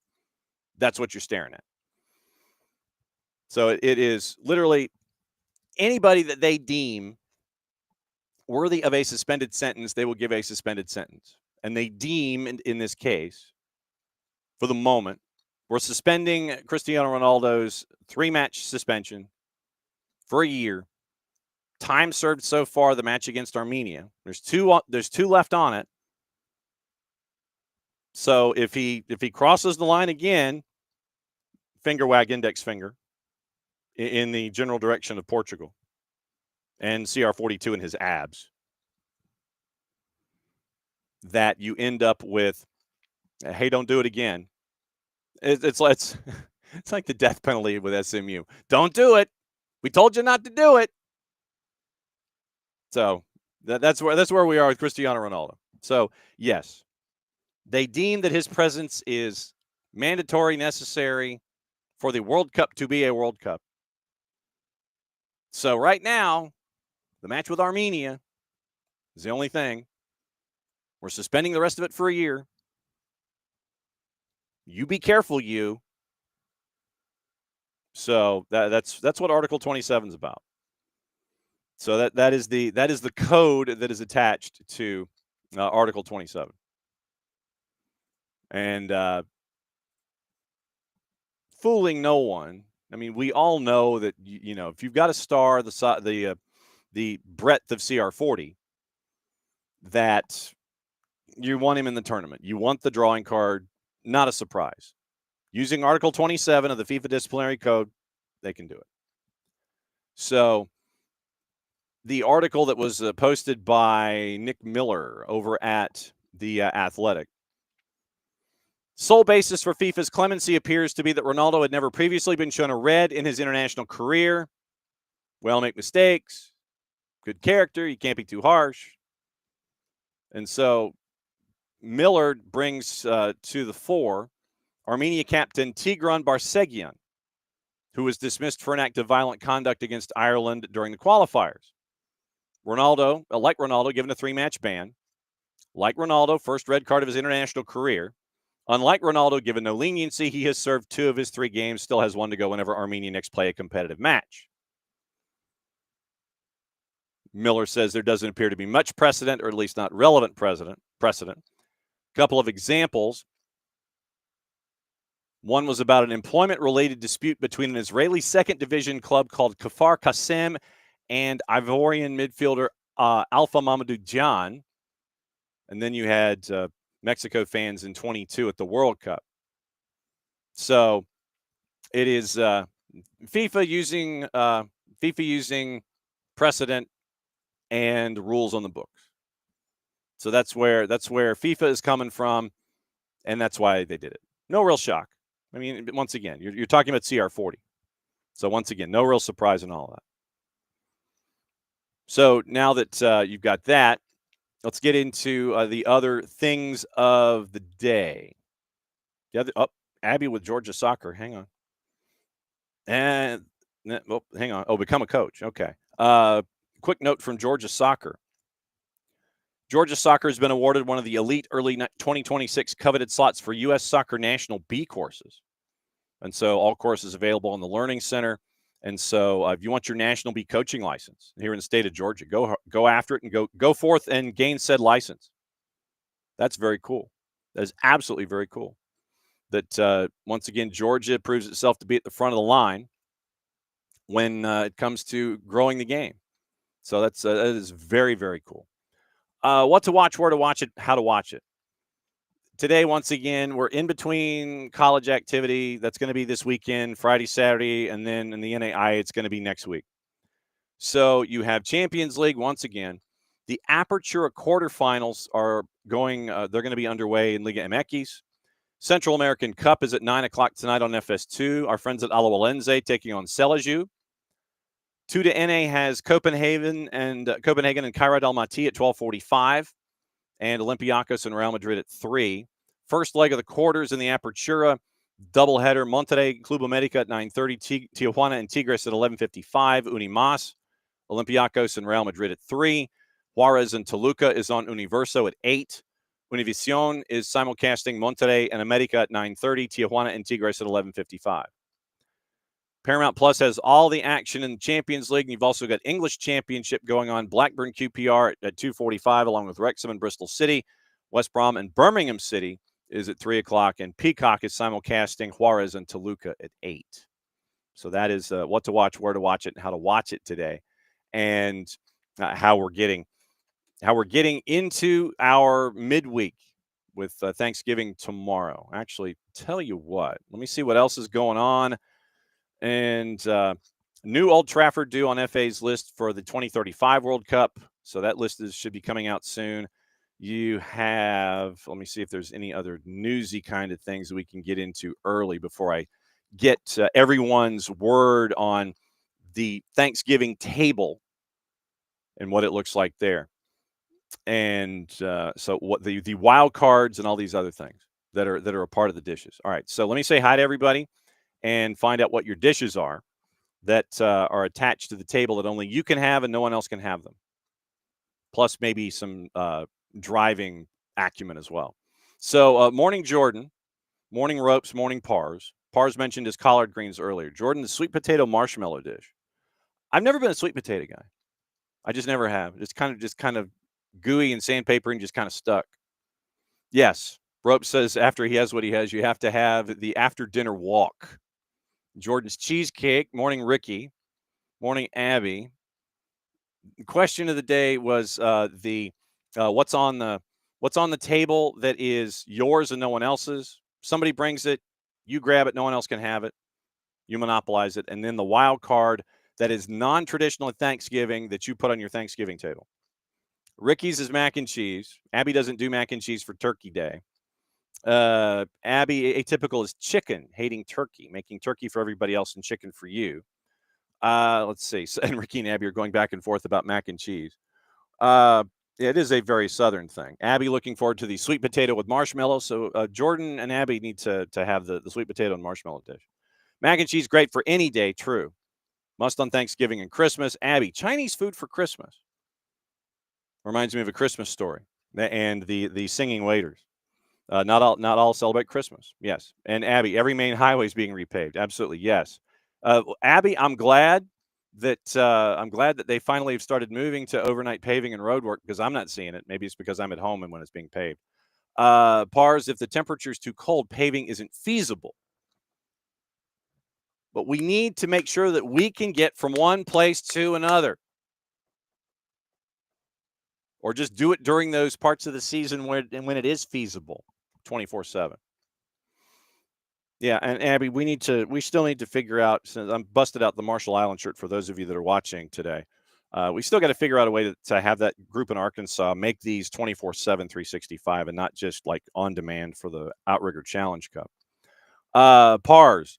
that's what you're staring at. So it is literally anybody that they deem worthy of a suspended sentence, they will give a suspended sentence. And they deem, in this case, for the moment, we're suspending Cristiano Ronaldo's 3-match suspension for a year Time served so far, the match against Armenia. There's two left on it. So if he crosses the line again, finger wag, index finger, in the general direction of Portugal, and CR42 in his abs, that you end up with, hey, don't do it again. It's like the death penalty with SMU. Don't do it. We told you not to do it. So that's where we are with Cristiano Ronaldo. So yes, they deem that his presence is mandatory, necessary for the World Cup to be a World Cup. So right now, the match with Armenia is the only thing. We're suspending the rest of it for a year. You be careful, you. So that's what Article 27 is about. So that is the code that is attached to Article 27. And fooling no one. I mean, we all know that if you've got a star the breadth of CR40, that you want him in the tournament. You want the drawing card, not a surprise. Using Article 27 of the FIFA Disciplinary Code, they can do it. So the article that was posted by Nick Miller over at The Athletic. Sole basis for FIFA's clemency appears to be that Ronaldo had never previously been shown a red in his international career. We all make mistakes. Good character. You can't be too harsh. And so Miller brings to the fore Armenia captain Tigran Barsegyan, who was dismissed for an act of violent conduct against Ireland during the qualifiers. Ronaldo, like Ronaldo, given a 3-match ban. Like Ronaldo, first red card of his international career. Unlike Ronaldo, given no leniency, he has served 2 of his 3 games, still has 1 to go whenever Armenia next play a competitive match. Miller says there doesn't appear to be much precedent, or at least not relevant precedent. A couple of examples. One was about an employment-related dispute between an Israeli second division club called Kfar Qasim and Ivorian midfielder Alpha Mamadou Dian. And then you had Mexico fans in 22 at the World Cup. So it is FIFA using precedent and rules on the books. So that's where FIFA is coming from, and that's why they did it. No real shock. I mean, once again, you're talking about CR40. So once again, no real surprise in all of that. So now that you've got that, let's get into the other things of the day. Abby with Georgia Soccer. Hang on. And hang on. Become a coach. Okay. Quick note from Georgia Soccer. Georgia Soccer has been awarded one of the elite early 2026 coveted slots for U.S. Soccer National B courses. And so all courses available in the Learning Center. And so if you want your National B coaching license here in the state of Georgia, go after it and go forth and gain said license. That's very cool. That is absolutely very cool. That, once again, Georgia proves itself to be at the front of the line when it comes to growing the game. So that is very, very cool. What to watch, where to watch it, how to watch it. Today, once again, we're in between college activity. That's going to be this weekend, Friday, Saturday, and then in the NAIA, it's going to be next week. So you have Champions League once again. The Apertura quarterfinals are going. They're going to be underway in Liga MX. Central American Cup is at 9 o'clock tonight on FS2. Our friends at Alajuelense taking on Selaju. 2 to NA has Copenhagen and Cairo Dalmati at 12:45. And Olympiacos and Real Madrid at 3. First leg of the quarters in the Apertura. Doubleheader, Monterrey, Club America at 9:30. Tijuana and Tigres at 11:55. Unimas, Olympiacos and Real Madrid at 3. Juarez and Toluca is on Universo at 8. Univision is simulcasting Monterrey and America at 9:30. Tijuana and Tigres at 11:55. Paramount Plus has all the action in the Champions League. And you've also got English Championship going on. Blackburn QPR at 2:45, along with Wrexham and Bristol City. West Brom and Birmingham City is at 3 o'clock. And Peacock is simulcasting Juarez and Toluca at 8. So that is what to watch, where to watch it, and how to watch it today. and how we're getting into our midweek with Thanksgiving tomorrow. Actually, tell you what, let me see what else is going on. And new Old Trafford due on FA's list for the 2035 World Cup. So that list should be coming out soon. You have, let me see if there's any other newsy kind of things that we can get into early before I get everyone's word on the Thanksgiving table and what it looks like there. And so what the wild cards and all these other things that are a part of the dishes. All right, so let me say hi to everybody and find out what your dishes are that are attached to the table that only you can have and no one else can have them. Plus maybe some driving acumen as well. So morning Jordan, morning Ropes, morning Pars. Pars mentioned his collard greens earlier. Jordan, the sweet potato marshmallow dish. I've never been a sweet potato guy. I just never have. It's kind of gooey and sandpaper and just kind of stuck. Yes. Ropes says after he has what he has, you have to have the after dinner walk. Jordan's cheesecake. Morning, Ricky. Morning, Abby. The question of the day was what's on the table that is yours and no one else's. Somebody brings it, you grab it, no one else can have it. You monopolize it, and then the wild card that is non-traditional at Thanksgiving that you put on your Thanksgiving table. Ricky's is mac and cheese. Abby doesn't do mac and cheese for Turkey Day. Abby, atypical, is chicken, hating turkey, making turkey for everybody else and chicken for you. Let's see. So, and Ricky and Abby are going back and forth about mac and cheese. It is a very Southern thing. Abby looking forward to the sweet potato with marshmallow. So Jordan and Abby need to have the sweet potato and marshmallow dish. Mac and cheese, great for any day. True. Must on Thanksgiving and Christmas. Abby, Chinese food for Christmas. Reminds me of A Christmas Story and the singing waiters. Not all celebrate Christmas. Yes. And Abby, every main highway is being repaved. Absolutely. Yes. Abby, I'm glad that they finally have started moving to overnight paving and road work because I'm not seeing it. Maybe it's because I'm at home and when it's being paved. Pars, if the temperature is too cold, paving isn't feasible. But we need to make sure that we can get from one place to another. Or just do it during those parts of the season when it is feasible, 24/7. Yeah, and Abby, we still need to figure out, since I'm busted out the Marshall Island shirt for those of you that are watching today. We still got to figure out a way to have that group in Arkansas make these 24/7, 365, and not just like on demand for the Outrigger Challenge Cup. Pars,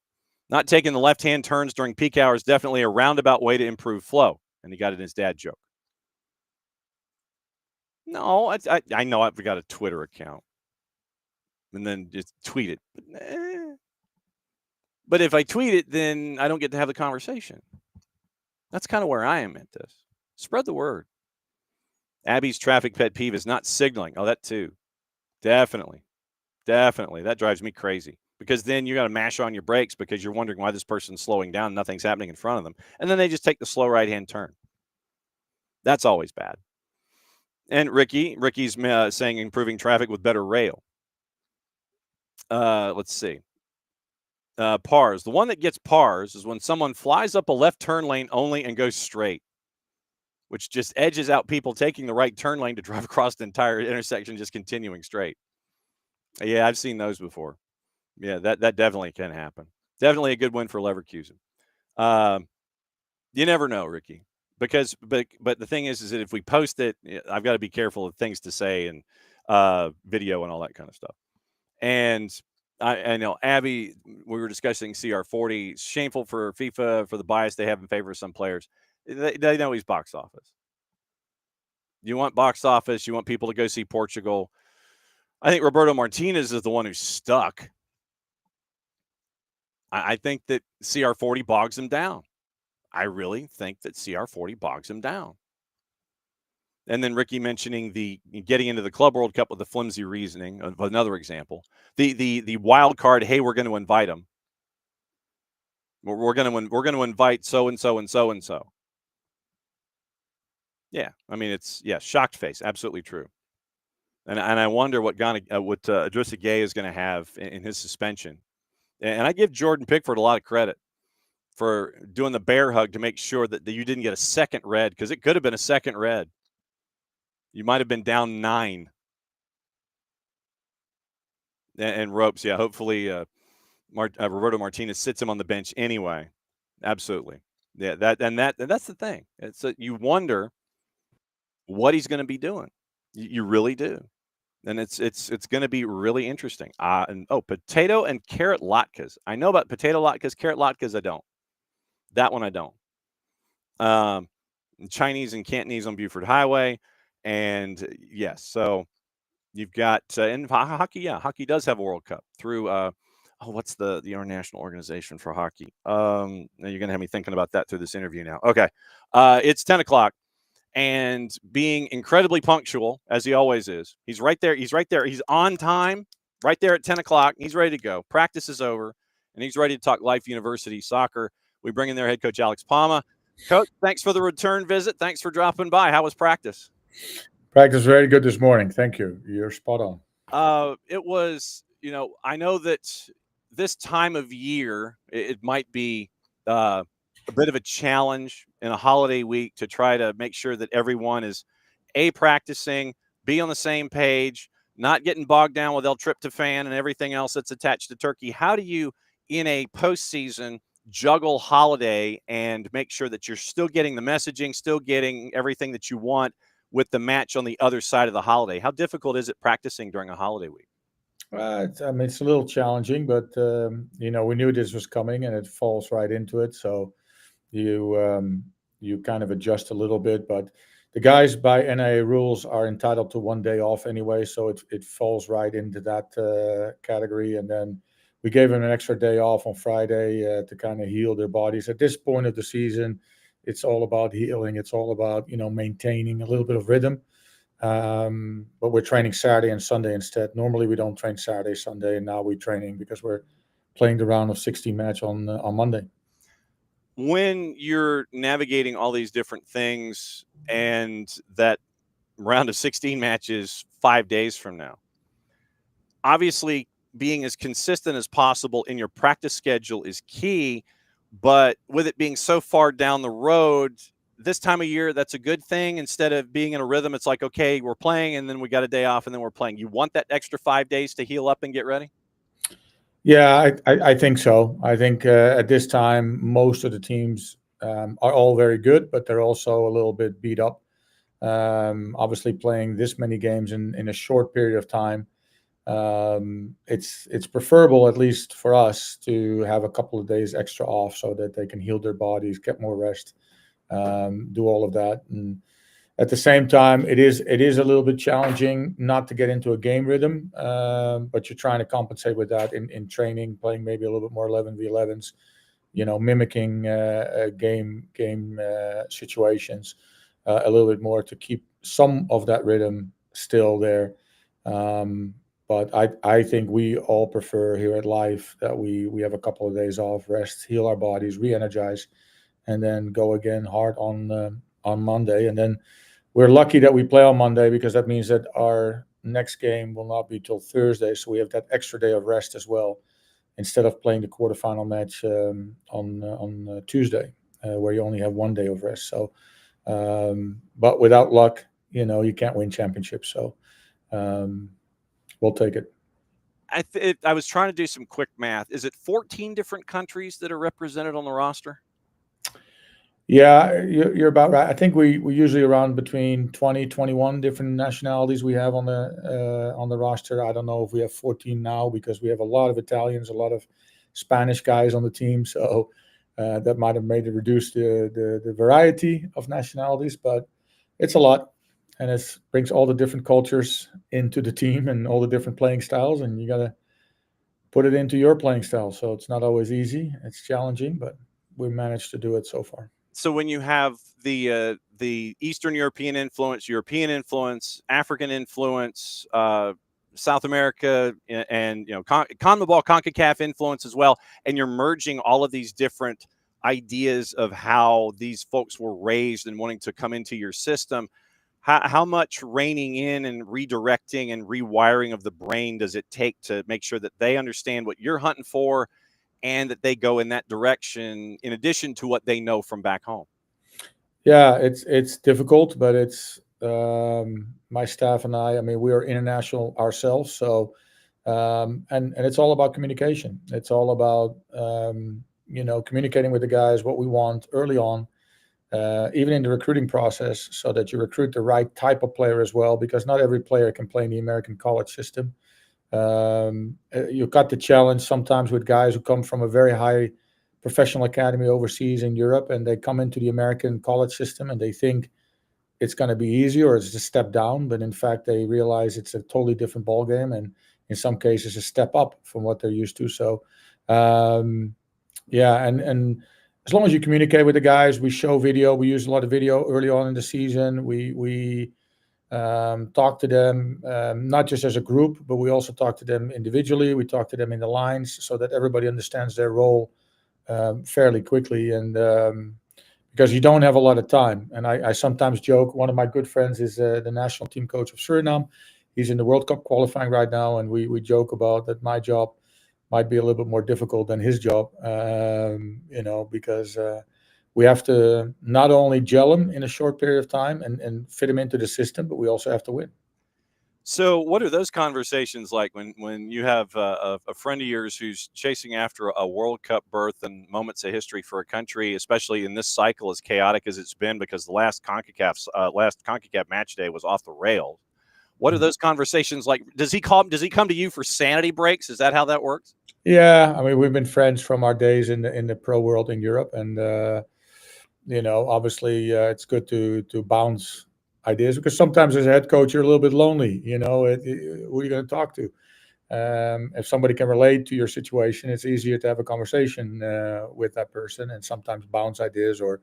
not taking the left-hand turns during peak hours, definitely a roundabout way to improve flow. And he got it in his dad joke. No, I know I've got a Twitter account. And then just tweet it. But if I tweet it, then I don't get to have the conversation. That's kind of where I am at this. Spread the word. Abby's traffic pet peeve is not signaling. Oh, that too. Definitely. That drives me crazy because then you got to mash on your brakes because you're wondering why this person's slowing down. Nothing's happening in front of them. And then they just take the slow right-hand turn. That's always bad. And Ricky's saying improving traffic with better rail. Let's see. Pars. The one that gets pars is when someone flies up a left turn lane only and goes straight, which just edges out people taking the right turn lane to drive across the entire intersection, just continuing straight. Yeah, I've seen those before. Yeah, that definitely can happen. Definitely a good win for Leverkusen. You never know, Ricky, because but the thing is that if we post it, I've got to be careful of things to say and video and all that kind of stuff. And I know, Abby, we were discussing CR40. Shameful for FIFA for the bias they have in favor of some players. They know he's box office. You want box office. You want people to go see Portugal. I think Roberto Martinez is the one who's stuck. I think that CR40 bogs him down. I really think that CR40 bogs him down. And then Ricky mentioning the getting into the Club World Cup with the flimsy reasoning of another example. The wild card. Hey, we're going to invite them. We're going to invite so and so and so and so. Yeah, I mean it's shocked face, absolutely true. And I wonder what Idrissa Gueye is going to have in his suspension. And I give Jordan Pickford a lot of credit for doing the bear hug to make sure that you didn't get a second red, because it could have been a second red. You might have been down 9. And ropes, yeah. Hopefully, Roberto Martinez sits him on the bench anyway. Absolutely, yeah. That's the thing. It's you wonder what he's going to be doing. You really do, and it's going to be really interesting. Potato and carrot latkes. I know about potato latkes, carrot latkes. I don't. That one I don't. Chinese and Cantonese on Buford Highway, and yes, so you've got in hockey. Yeah, hockey does have a World Cup through. What's the international organization for hockey? Now you're going to have me thinking about that through this interview now. Okay, it's 10 o'clock. And being incredibly punctual, as he always is. He's right there. He's right there. He's on time, right there at 10 o'clock. He's ready to go. Practice is over, and he's ready to talk Life University soccer. We bring in their head coach, Alex Pama. Coach, thanks for the return visit. Thanks for dropping by. How was practice? Practice very good this morning. Thank you. You're spot on. It was, I know that this time of year, it might be a bit of a challenge in a holiday week to try to make sure that everyone is practicing, be on the same page, not getting bogged down with L-tryptophan and everything else that's attached to turkey. How do you, in a postseason, juggle holiday and make sure that you're still getting the messaging, still getting everything that you want with the match on the other side of the holiday? How difficult is it practicing during a holiday week? It's a little challenging, but we knew this was coming, and it falls right into it. So you kind of adjust a little bit, but the guys by NAIA rules are entitled to 1 day off anyway, so it falls right into that category. And then we gave them an extra day off on Friday to kind of heal their bodies. At this point of the season, it's all about healing. It's all about maintaining a little bit of rhythm. But we're training Saturday and Sunday instead. Normally we don't train Saturday, Sunday, and now we're training because we're playing the round of 16 match on Monday. When you're navigating all these different things and that round of 16 matches 5 days from now, obviously being as consistent as possible in your practice schedule is key, but with it being so far down the road, this time of year, that's a good thing. Instead of being in a rhythm, it's like, okay, we're playing and then we got a day off and then we're playing. You want that extra 5 days to heal up and get ready? Yeah, I think so. I think at this time, most of the teams are all very good, but they're also a little bit beat up. Obviously, playing this many games in a short period of time, it's preferable, at least for us, to have a couple of days extra off so that they can heal their bodies, get more rest, do all of that. And at the same time, it is a little bit challenging not to get into a game rhythm, but you're trying to compensate with that in training, playing maybe a little bit more 11v11s, mimicking game situations a little bit more to keep some of that rhythm still there. But I think we all prefer here at Life that we have a couple of days off, rest, heal our bodies, re-energize, and then go again hard on Monday. And then we're lucky that we play on Monday because that means that our next game will not be till Thursday. So we have that extra day of rest as well, instead of playing the quarterfinal match on Tuesday, where you only have 1 day of rest. So, but without luck, you can't win championships. So we'll take it. I was trying to do some quick math. Is it 14 different countries that are represented on the roster? Yeah, you're about right. I think we usually around between 20, 21 different nationalities we have on the roster. I don't know if we have 14 now because we have a lot of Italians, a lot of Spanish guys on the team. So that might have made it reduce the variety of nationalities, but it's a lot. And it brings all the different cultures into the team and all the different playing styles, and you got to put it into your playing style. So it's not always easy. It's challenging, but we managed to do it so far. So when you have the Eastern European influence, African influence, South America, and CONMEBOL, CONCACAF influence as well, and you're merging all of these different ideas of how these folks were raised and wanting to come into your system, how much reining in and redirecting and rewiring of the brain does it take to make sure that they understand what you're hunting for and that they go in that direction in addition to what they know from back home? Yeah, it's difficult, but it's my staff and I mean, we are international ourselves, so and it's all about communication. It's all about communicating with the guys what we want early on, even in the recruiting process, so that you recruit the right type of player as well, because not every player can play in the American college system. You've got the challenge sometimes with guys who come from a very high professional academy overseas in Europe, and they come into the American college system and they think it's going to be easy or it's a step down, but in fact they realize it's a totally different ball game, and in some cases a step up from what they're used to. So yeah, and as long as you communicate with the guys, we show video, we use a lot of video early on in the season. We talk to them, not just as a group, but we also talk to them individually. We talk to them in the lines so that everybody understands their role fairly quickly, and because you don't have a lot of time. And I sometimes joke, one of my good friends is the national team coach of Suriname. He's in the World Cup qualifying right now, and we joke about that my job might be a little bit more difficult than his job, because we have to not only gel him in a short period of time and fit him into the system, but we also have to win. So what are those conversations like when you have a friend of yours who's chasing after a World Cup berth and moments of history for a country, especially in this cycle as chaotic as it's been, because the last CONCACAF match day was off the rails? What are those conversations like? Does he come to you for sanity breaks? Is that how that works? Yeah, I mean, we've been friends from our days in the pro world in Europe, and obviously it's good to bounce ideas, because sometimes as a head coach you're a little bit lonely. Who are you going to talk to? If somebody can relate to your situation, it's easier to have a conversation with that person, and sometimes bounce ideas or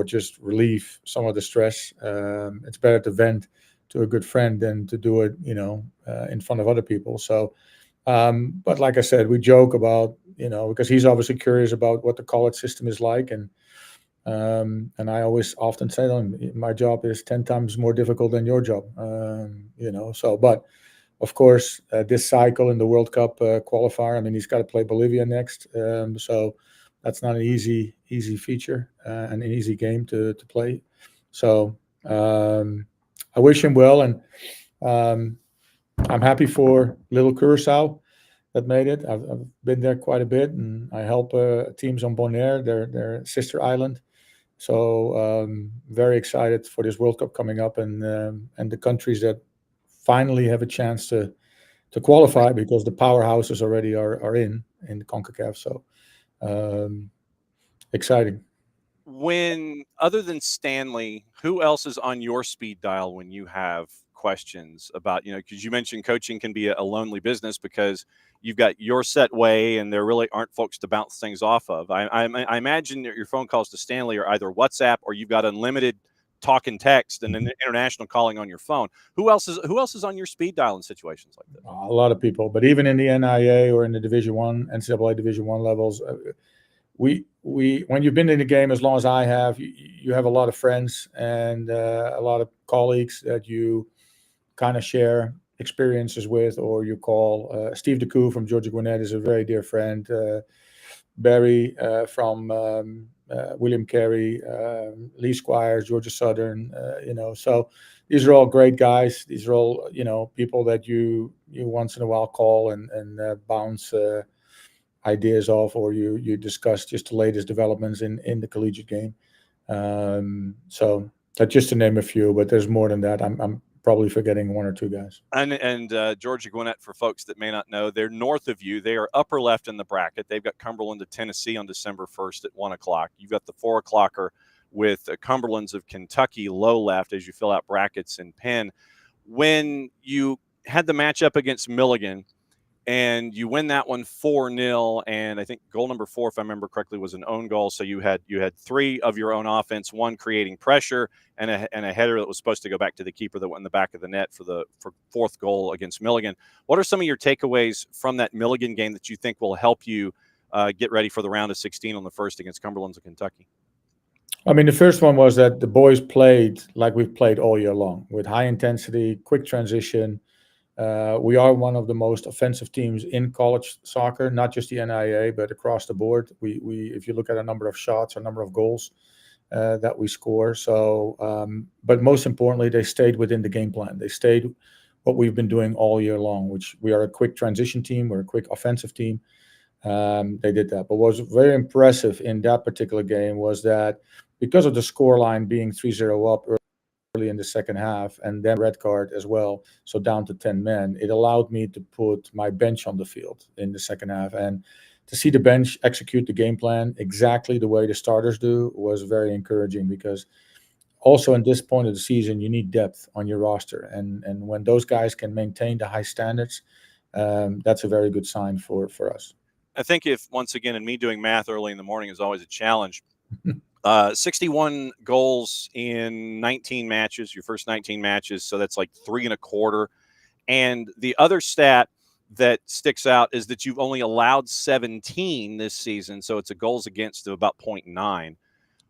just relieve some of the stress. It's better to vent to a good friend than to do it in front of other people. So but like I said, we joke about because he's obviously curious about what the college system is like, and I always often say to him, my job is 10 times more difficult than your job. So, but of course, this cycle in the World Cup qualifier, I mean, he's got to play Bolivia next. So that's not an easy feature and an easy game to play. So I wish him well, and I'm happy for little Curacao that made it. I've been there quite a bit, and I help teams on Bonaire, their sister island. So very excited for this World Cup coming up, and the countries that finally have a chance to qualify, because the powerhouses already are in the CONCACAF. So exciting. When, other than Stanley, who else is on your speed dial when you have questions about, because you mentioned coaching can be a lonely business because you've got your set way and there really aren't folks to bounce things off of. I imagine that your phone calls to Stanley are either WhatsApp or you've got unlimited talk and text and then international calling on your phone. Who else is on your speed dial in situations like this? A lot of people, but even in the NAIA or in the Division One, NCAA Division One levels, we when you've been in the game as long as I have, you have a lot of friends and a lot of colleagues that you kind of share experiences with, or you call. Steve DeCoux from Georgia Gwinnett is a very dear friend. Barry from William Carey, Lee Squires, Georgia Southern. So these are all great guys. These are all people that you once in a while call and bounce ideas off, or you discuss just the latest developments in the collegiate game. So that's just to name a few, but there's more than that. I'm probably forgetting one or two guys. And Georgia Gwinnett, for folks that may not know, they're north of you. They are upper left in the bracket. They've got Cumberland of Tennessee on December 1st at 1 o'clock. You've got the 4 o'clocker with Cumberlands of Kentucky low left as you fill out brackets in Penn. When you had the matchup against Milligan, and you win that one 4-0, and I think goal number 4, if I remember correctly, was an own goal. So you had 3 of your own offense, 1 creating pressure, and a header that was supposed to go back to the keeper that went in the back of the net for 4th goal against Milligan. What are some of your takeaways from that Milligan game that you think will help you get ready for the round of 16 on the 1st against Cumberlands of Kentucky? I mean, the first one was that the boys played like we've played all year long, with high intensity, quick transition. We are one of the most offensive teams in college soccer, not just the NAIA, but across the board. If you look at a number of shots, a number of goals that we score. So, but most importantly, they stayed within the game plan. They stayed what we've been doing all year long, which we are a quick transition team. We're a quick offensive team. They did that. But what was very impressive in that particular game was that because of the scoreline being 3-0 up early in the second half, and then red card as well, so down to 10 men, it allowed me to put my bench on the field in the second half. And to see the bench execute the game plan exactly the way the starters do was very encouraging, because also in this point of the season, you need depth on your roster. And when those guys can maintain the high standards, that's a very good sign for us. I think if, once again, and me doing math early in the morning is always a challenge, 61 goals in 19 matches, your first 19 matches. So that's like 3.25. And the other stat that sticks out is that you've only allowed 17 this season. So it's a goals against of about 0.9.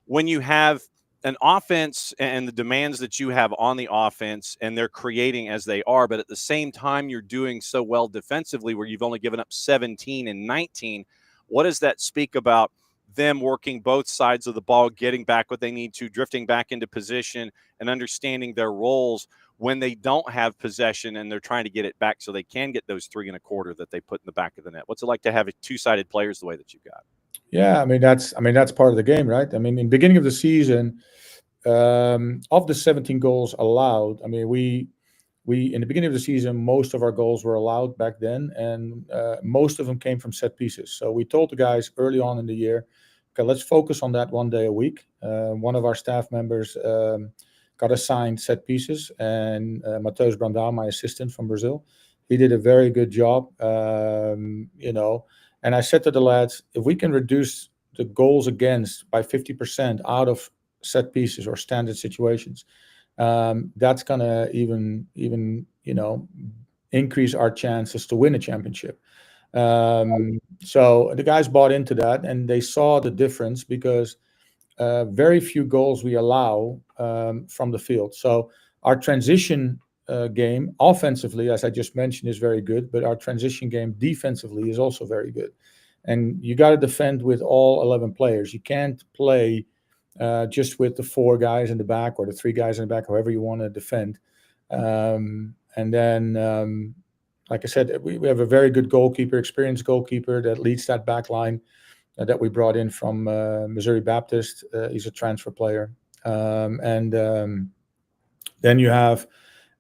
When you have an offense and the demands that you have on the offense, and they're creating as they are, but at the same time, you're doing so well defensively where you've only given up 17 and 19. What does that speak about them working both sides of the ball, getting back what they need to, drifting back into position, and understanding their roles when they don't have possession and they're trying to get it back so they can get those 3.25 that they put in the back of the net? What's it like to have two-sided players the way that you've got? Yeah, I mean that's part of the game, right? I mean, in the beginning of the season, of the 17 goals allowed, I mean we in the beginning of the season, most of our goals were allowed back then, and most of them came from set pieces. So we told the guys early on in the year, okay, let's focus on that one day a week. One of our staff members got assigned set pieces, and Matheus Brandão, my assistant from Brazil, he did a very good job. And I said to the lads, if we can reduce the goals against by 50% out of set pieces or standard situations, that's going to even increase our chances to win a championship. So the guys bought into that, and they saw the difference, because very few goals we allow from the field. So our transition game offensively, as I just mentioned, is very good, but our transition game defensively is also very good. And you got to defend with all 11 players. You can't play just with the 4 guys in the back or the 3 guys in the back, however you want to defend. And then, like I said, we have a very good goalkeeper, experienced goalkeeper that leads that back line that we brought in from Missouri Baptist. He's a transfer player. Then you have,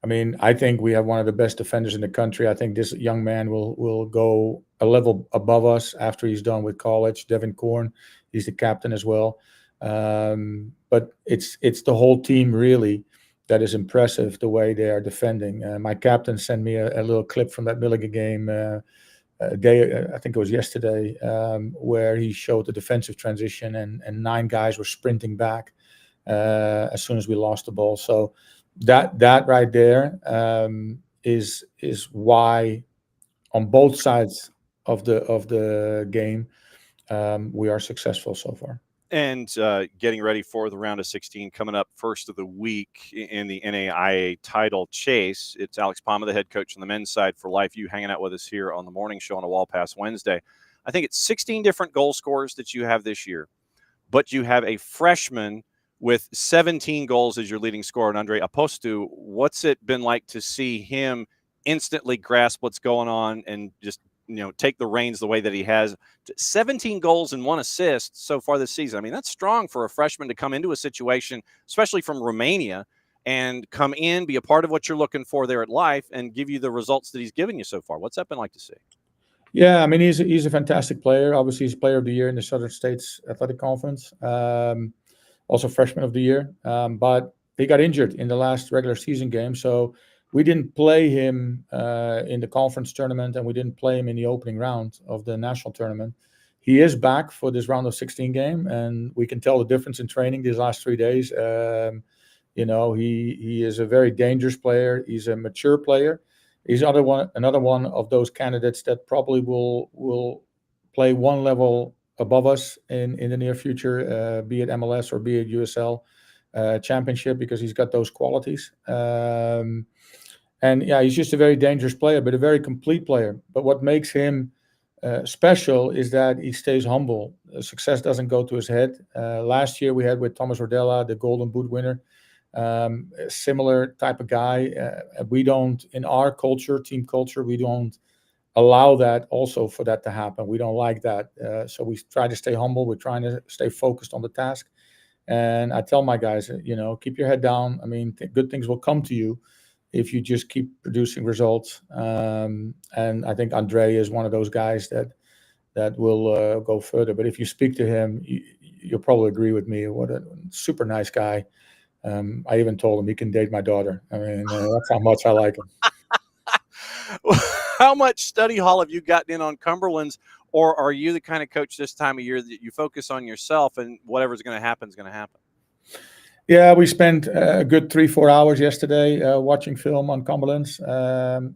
I mean, I think we have one of the best defenders in the country. I think this young man will go a level above us after he's done with college. Devin Korn, he's the captain as well. But it's the whole team really that is impressive, the way they are defending. My captain sent me a little clip from that Milligan game a day, I think it was yesterday, where he showed the defensive transition, and 9 guys were sprinting back as soon as we lost the ball. So that right there is why on both sides of the game we are successful so far. And getting ready for the round of 16 coming up first of the week in the NAIA title chase. It's Alex Pama, the head coach on the men's side for Life. You hanging out with us here on the morning show on a Wall Pass Wednesday. I think it's 16 different goal scorers that you have this year, but you have a freshman with 17 goals as your leading scorer, Andre Apostu. What's it been like to see him instantly grasp what's going on and just take the reins the way that he has? 17 goals and 1 assist so far this season. I mean, that's strong for a freshman to come into a situation, especially from Romania, and come in, be a part of what you're looking for there at Life, and give you the results that he's given you so far. What's that been like to see? Yeah, I mean, he's a fantastic player. Obviously, he's Player of the Year in the Southern States Athletic Conference. Also Freshman of the Year. But he got injured in the last regular season game, so we didn't play him in the conference tournament, and we didn't play him in the opening round of the national tournament. He is back for this round of 16 game, and we can tell the difference in training these last 3 days. He is a very dangerous player. He's a mature player. He's another one of those candidates that probably will play one level above us in the near future, be it MLS or be it USL championship, because he's got those qualities. And yeah, he's just a very dangerous player, but a very complete player. But what makes him special is that he stays humble. Success doesn't go to his head. Last year we had with Thomas Rodella, the Golden Boot winner, a similar type of guy. We don't, in our culture, team culture, we don't allow that also for that to happen. We don't like that. So we try to stay humble. We're trying to stay focused on the task. And I tell my guys, keep your head down. I mean, good things will come to you if you just keep producing results. And I think Andre is one of those guys that will go further. But if you speak to him, you'll probably agree with me. What a super nice guy. I even told him he can date my daughter. I mean, that's how much I like him. How much study hall have you gotten in on Cumberland's, or are you the kind of coach this time of year that you focus on yourself and whatever's going to happen is going to happen? Yeah, we spent a good 3-4 hours yesterday watching film on Cumberland's.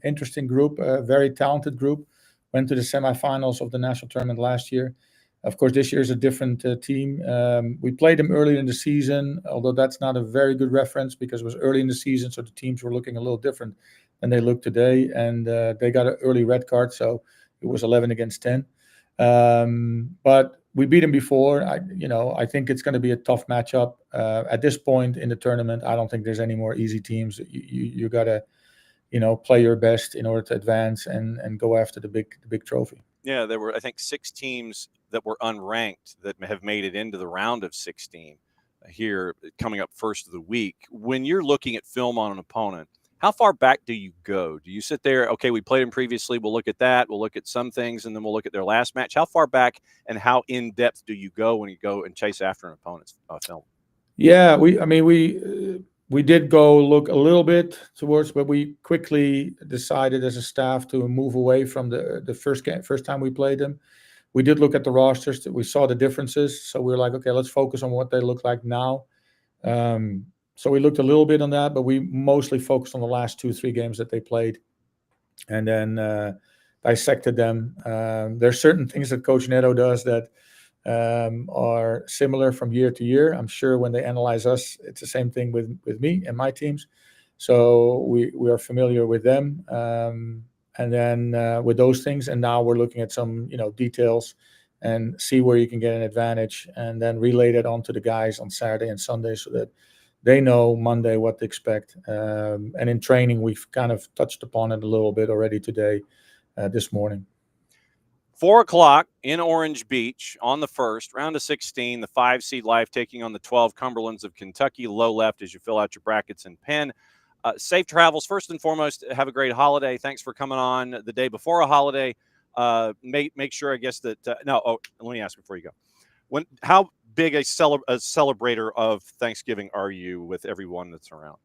Interesting group, a very talented group. Went to the semifinals of the national tournament last year. Of course, this year is a different team. We played them early in the season, although that's not a very good reference because it was early in the season, so the teams were looking a little different than they look today. And they got an early red card, so it was 11 against 10. But we beat them before. I think it's going to be a tough matchup. At this point in the tournament, I don't think there's any more easy teams. You got to, play your best in order to advance and go after the big trophy. Yeah, there were, I think, 6 teams that were unranked that have made it into the round of 16 here coming up first of the week. When you're looking at film on an opponent, how far back do you go? Do you sit there, okay, we played them previously, we'll look at that, we'll look at some things, and then we'll look at their last match? How far back and how in-depth do you go when you go and chase after an opponent's film? Yeah, we did go look a little bit towards, but we quickly decided as a staff to move away from the first time we played them. We did look at the rosters. We saw the differences, so we were like, okay, let's focus on what they look like now. So we looked a little bit on that, but we mostly focused on the last 2-3 games that they played, and then dissected them. There's certain things that Coach Neto does that are similar from year to year. I'm sure when they analyze us, it's the same thing with me and my teams. So we are familiar with them, and then with those things. And now we're looking at some details and see where you can get an advantage, and then relay that onto the guys on Saturday and Sunday so that they know Monday what to expect. And in training, we've kind of touched upon it a little bit already today, this morning. 4 o'clock in Orange Beach on the first, round of 16, the 5-seed Life taking on the 12 Cumberlands of Kentucky. Low left as you fill out your brackets and pen. Safe travels. First and foremost, have a great holaday. Thanks for coming on the day before a holiday. Make sure, I guess, that let me ask before you go. How big a celebrator of Thanksgiving are you with everyone that's around?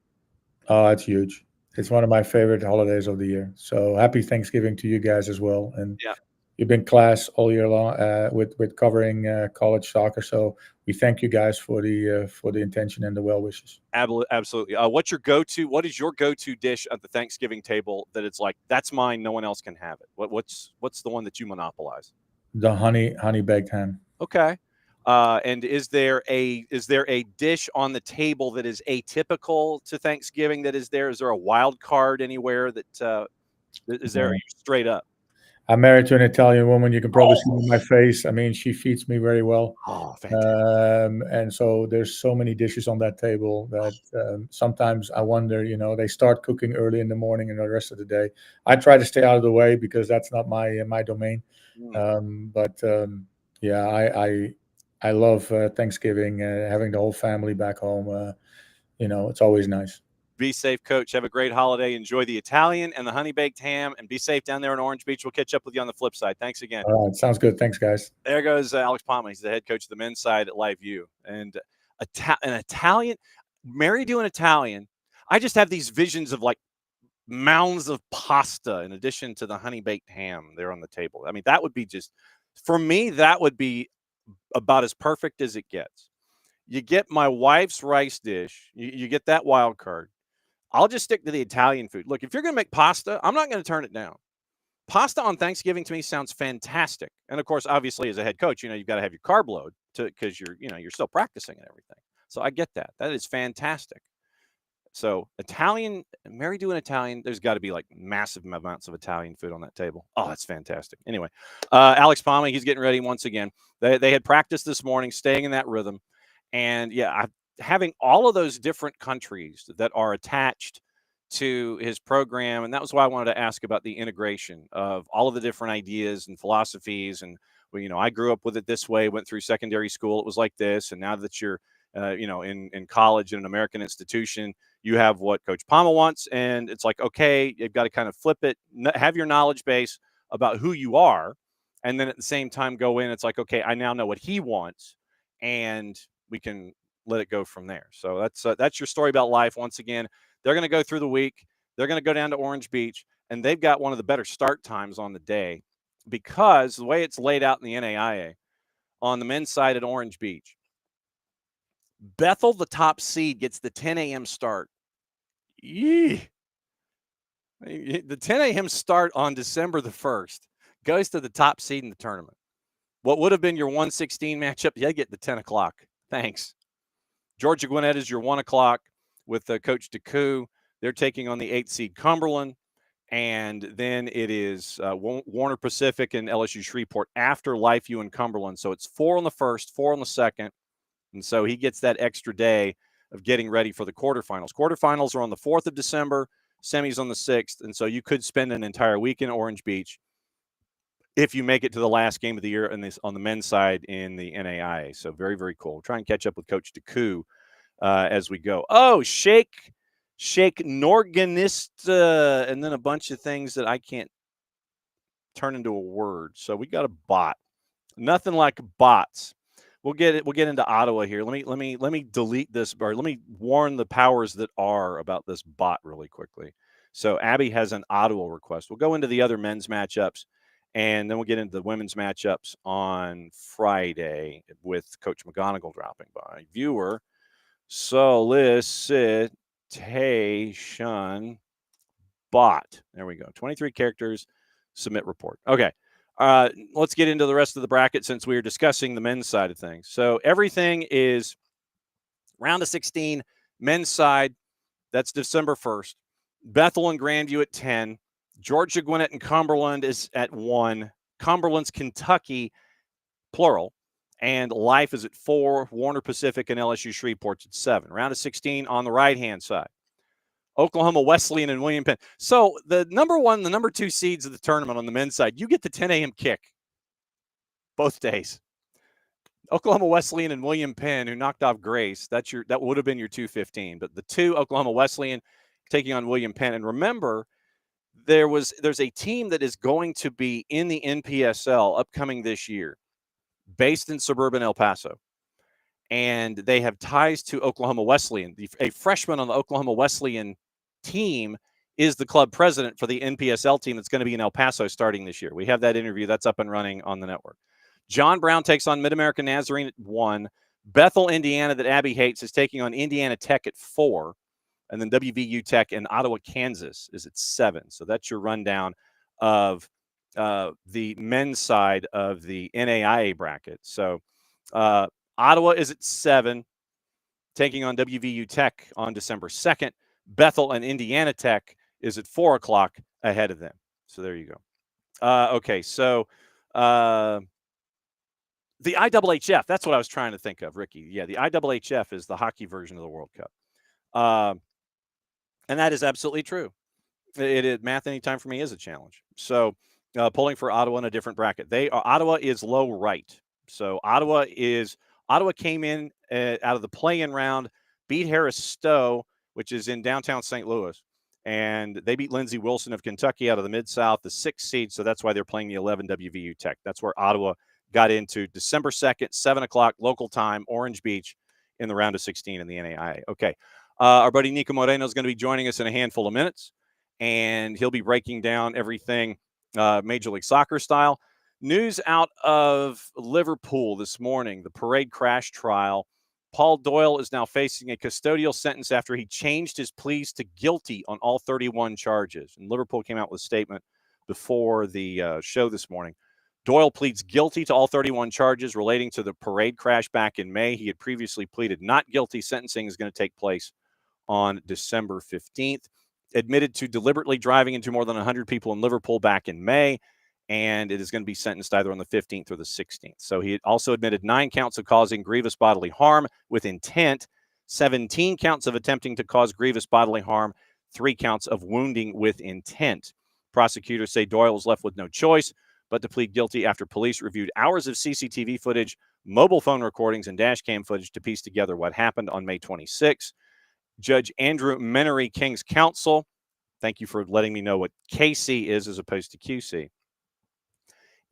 Oh, it's huge. It's one of my favorite holidays of the year. So happy Thanksgiving to you guys as well. And yeah, you've been class all year long with covering college soccer. So we thank you guys for the intention and the well wishes. Absolutely. What is your go-to dish at the Thanksgiving table that it's like, that's mine, no one else can have it? What's the one that you monopolize? The honey baked ham. Okay. And is there a dish on the table that is atypical to Thanksgiving that is there? Is there a wild card anywhere that is there? Are you straight up? I'm married to an Italian woman. You can probably see in my face. I mean, she feeds me very well. Oh, fantastic. And so there's so many dishes on that table that sometimes I wonder, they start cooking early in the morning and the rest of the day. I try to stay out of the way because that's not my domain. Yeah, I love Thanksgiving, having the whole family back home. It's always nice. Be safe, Coach. Have a great holiday. Enjoy the Italian and the honey-baked ham, and be safe down there in Orange Beach. We'll catch up with you on the flip side. Thanks again. All right. Sounds good. Thanks, guys. There goes Alex Pama. He's the head coach of the men's side at Live View. And an Italian, married to an Italian, I just have these visions of like mounds of pasta in addition to the honey-baked ham there on the table. I mean, that would be just, for me, that would be about as perfect as it gets. You get my wife's rice dish. You get that wild card. I'll just stick to the Italian food. Look, if you're going to make pasta, I'm not going to turn it down. Pasta on Thanksgiving to me sounds fantastic. And of course, obviously, as a head coach, you've got to have your carb load because you're still practicing and everything. So I get that. That is fantastic. So Italian, married to an Italian, there's got to be like massive amounts of Italian food on that table. Oh, that's fantastic. Anyway, Alex Pama, he's getting ready once again. They had practice this morning, staying in that rhythm. And yeah, having all of those different countries that are attached to his program. And that was why I wanted to ask about the integration of all of the different ideas and philosophies. And, well, I grew up with it this way, went through secondary school, it was like this. And now that you're, in college in an American institution, you have what Coach Pama wants. And it's like, okay, you've got to kind of flip it, have your knowledge base about who you are. And then at the same time go in, it's like, okay, I now know what he wants. And we can let it go from there. So that's your story about life. Once again, they're going to go through the week. They're going to go down to Orange Beach, and they've got one of the better start times on the day because the way it's laid out in the NAIA on the men's side at Orange Beach, Bethel, the top seed, gets the 10 a.m. start. Yee. The 10 a.m. start on December the 1st goes to the top seed in the tournament. What would have been your 116 matchup, you get the 10 o'clock. Thanks. Georgia Gwinnett is your 1 o'clock with Coach DeCou. They're taking on the 8th seed Cumberland. And then it is Warner Pacific and LSU Shreveport after LifeU and Cumberland. So it's 4 on the 1st, 4 on the 2nd. And so he gets that extra day of getting ready for the quarterfinals. Quarterfinals are on the 4th of December, semis on the 6th. And so you could spend an entire week in Orange Beach if you make it to the last game of the year on the men's side in the NAIA. So very, very cool. We'll try and catch up with Coach DeCou as we go. Oh, Shake Norganista, and then a bunch of things that I can't turn into a word. So we got a bot. Nothing like bots. We'll get into Ottawa here. Let me delete this, or let me warn the powers that are about this bot really quickly. So Abby has an Ottawa request. We'll go into the other men's matchups, and then we'll get into the women's matchups on Friday with Coach McGonigal dropping by. Viewer solicitation bot. There we go. 23 characters. Submit report. Okay. Let's get into the rest of the bracket since we were discussing the men's side of things. So everything is round of 16, men's side. That's December 1st. Bethel and Grandview at 10. Georgia Gwinnett and Cumberland is at 1. Cumberland's Kentucky, plural, and Life is at 4. Warner Pacific and LSU Shreveport's at 7. Round of 16 on the right-hand side. Oklahoma Wesleyan and William Penn. So the number 1, the number 2 seeds of the tournament on the men's side, you get the 10 a.m. kick both days. Oklahoma Wesleyan and William Penn, who knocked off Grace, that would have been your 2:15. But the 2, Oklahoma Wesleyan taking on William Penn. And remember, there's a team that is going to be in the NPSL upcoming this year, based in suburban El Paso. And they have ties to Oklahoma Wesleyan. A freshman on the Oklahoma Wesleyan team is the club president for the NPSL team that's going to be in El Paso starting this year. We have that interview. That's up and running on the network. John Brown takes on Mid-American Nazarene at 1. Bethel, Indiana, that Abby hates, is taking on Indiana Tech at 4. And then WVU Tech and Ottawa, Kansas is at 7. So that's your rundown of the men's side of the NAIA bracket. So Ottawa is at 7, taking on WVU Tech on December 2nd. Bethel and Indiana Tech is at 4 o'clock ahead of them. So there you go. Okay, so the IHHF, that's what I was trying to think of, Ricky. Yeah, the IHHF is the hockey version of the World Cup. And that is absolutely true. Math anytime for me is a challenge. So pulling for Ottawa in a different bracket. Ottawa is low right. So Ottawa came in out of the play-in round, beat Harris Stowe, which is in downtown St. Louis. And they beat Lindsey Wilson of Kentucky out of the Mid-South, the 6th seed. So that's why they're playing the 11 WVU Tech. That's where Ottawa got into December 2nd, 7 o'clock local time, Orange Beach in the round of 16 in the NAIA. Okay. Our buddy Niko Moreno is going to be joining us in a handful of minutes, and he'll be breaking down everything Major League Soccer style. News out of Liverpool this morning, the parade crash trial. Paul Doyle is now facing a custodial sentence after he changed his pleas to guilty on all 31 charges. And Liverpool came out with a statement before the show this morning. Doyle pleads guilty to all 31 charges relating to the parade crash back in May. He had previously pleaded not guilty. Sentencing is going to take place on December 15th. Admitted to deliberately driving into more than 100 people in Liverpool back in May, and it is going to be sentenced either on the 15th or the 16th. So he also admitted 9 counts of causing grievous bodily harm with intent, 17 counts of attempting to cause grievous bodily harm, 3 counts of wounding with intent. Prosecutors say Doyle was left with no choice but to plead guilty after police reviewed hours of CCTV footage, mobile phone recordings, and dash cam footage to piece together what happened on May 26. Judge Andrew Menery, King's counsel, thank you for letting me know what KC is as opposed to QC.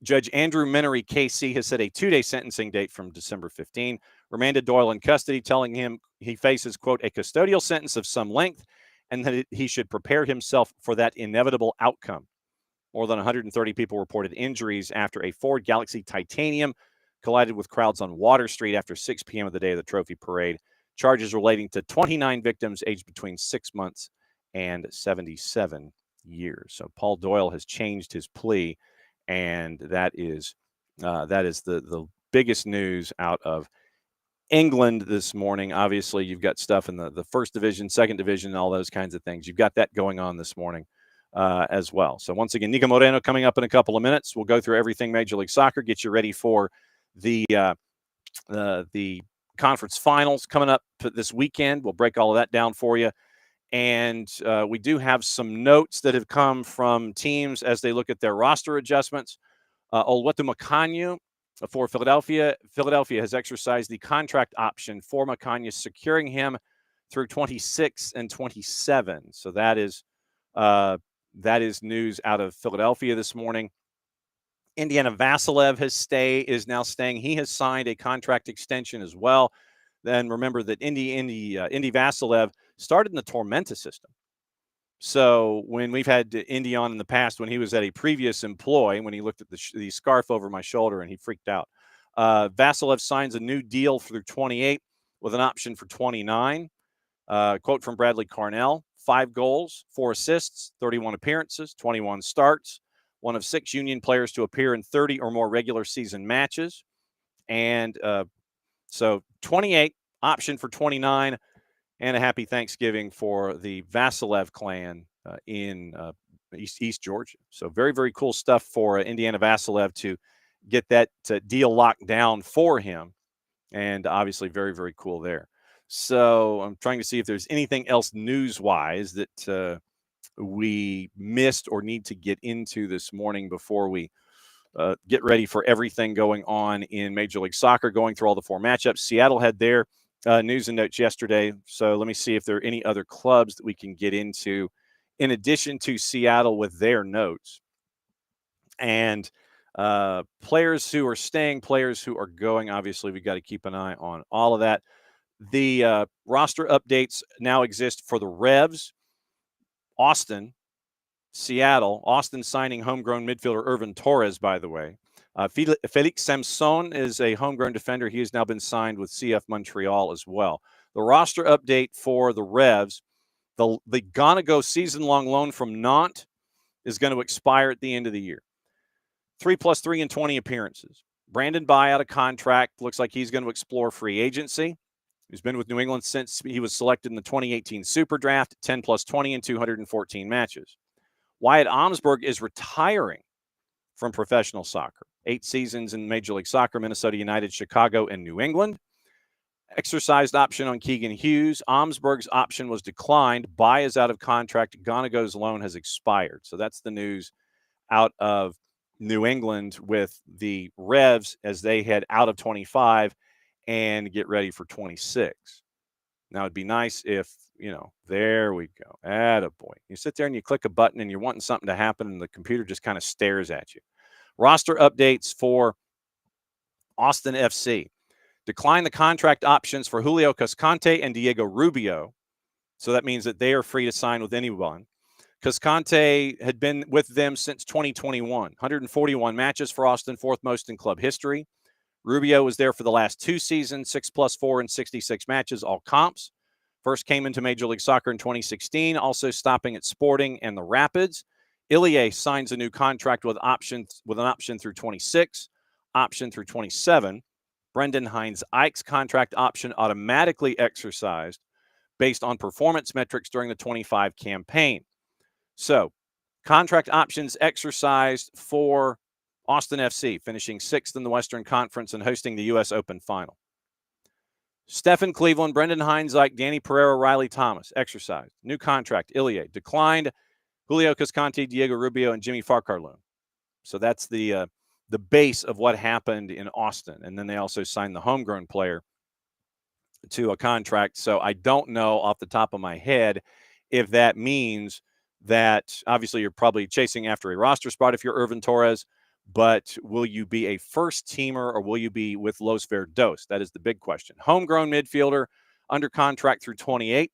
Judge Andrew Menery, KC, has set a 2-day sentencing date from December 15, remanded Doyle in custody, telling him he faces, quote, a custodial sentence of some length and that he should prepare himself for that inevitable outcome. More than 130 people reported injuries after a Ford Galaxy Titanium collided with crowds on Water Street after 6 p.m. of the day of the trophy parade. Charges relating to 29 victims aged between 6 months and 77 years. So Paul Doyle has changed his plea, and that is the biggest news out of England this morning. Obviously, you've got stuff in the first division, second division, all those kinds of things. You've got that going on this morning as well. So once again, Niko Moreno coming up in a couple of minutes. We'll go through everything Major League Soccer, get you ready for the conference finals coming up this weekend. We'll break all of that down for you. And we do have some notes that have come from teams as they look at their roster adjustments. Oluwetu Makanyu for Philadelphia. Philadelphia has exercised the contract option for Makanyu, securing him through 26 and 27. So that is news out of Philadelphia this morning. Indiana Vassilev is now staying. He has signed a contract extension as well. Then remember that Indy Vassilev started in the Tormenta system. So when we've had Indy on in the past, when he was at a previous employ, when he looked at the scarf over my shoulder and he freaked out, Vassilev signs a new deal through 28 with an option for 29. Quote from Bradley Carnell: 5 goals, 4 assists, 31 appearances, 21 starts, one of 6 Union players to appear in 30 or more regular season matches. And so 28, option for 29, and a happy Thanksgiving for the Vassilev clan in East Georgia. So very, very cool stuff for Indiana Vassilev to get that deal locked down for him. And obviously very, very cool there. So I'm trying to see if there's anything else news-wise that we missed or need to get into this morning before we get ready for everything going on in Major League Soccer, going through all the 4 matchups. Seattle had their news and notes yesterday. So let me see if there are any other clubs that we can get into in addition to Seattle with their notes. And players who are staying, players who are going, obviously we've got to keep an eye on all of that. The roster updates now exist for the Revs, Austin, Seattle. Austin signing homegrown midfielder Irvin Torres, by the way. Felix Samson is a homegrown defender. He has now been signed with CF Montreal as well. The roster update for the Revs: the Gonago season-long loan from Nantes is going to expire at the end of the year. 3 + 3 and 20 appearances. Brandon Bye out of contract. Looks like he's going to explore free agency. He's been with New England since he was selected in the 2018 Super Draft, 10 + 20 in 214 matches. Wyatt Omsberg is retiring from professional soccer. 8 seasons in Major League Soccer, Minnesota United, Chicago, and New England. Exercised option on Keegan Hughes. Omsberg's option was declined. Bye is out of contract. Gonago's loan has expired. So that's the news out of New England with the Revs as they head out of 25 and get ready for 26. Now, it'd be nice if, there we go. Attaboy. You sit there and you click a button and you're wanting something to happen and the computer just kind of stares at you. Roster updates for Austin FC. Decline the contract options for Julio Cascante and Diego Rubio. So that means that they are free to sign with anyone. Cascante had been with them since 2021. 141 matches for Austin, 4th most in club history. Rubio was there for the last 2 seasons, 6 + 4 and 66 matches, all comps. First came into Major League Soccer in 2016, also stopping at Sporting and the Rapids. Ilie signs a new contract with an option through 26, option through 27. Brendan Hines-Ike's contract option automatically exercised. based on performance metrics during the 25 campaign. So, contract options exercised for Austin FC, finishing 6th in the Western Conference and hosting the U.S. Open final. Stephen Cleveland, Brendan Heinzike, Danny Pereira, Riley Thomas, exercised. New contract, Ilie. Declined, Julio Cascante, Diego Rubio, and Jimmy Farcarloon. So that's the base of what happened in Austin. And then they also signed the homegrown player to a contract. So I don't know off the top of my head if that means that obviously you're probably chasing after a roster spot if you're Irvin Torres, but will you be a first teamer or will you be with Los Verdos? That is the big question. Homegrown midfielder under contract through 28,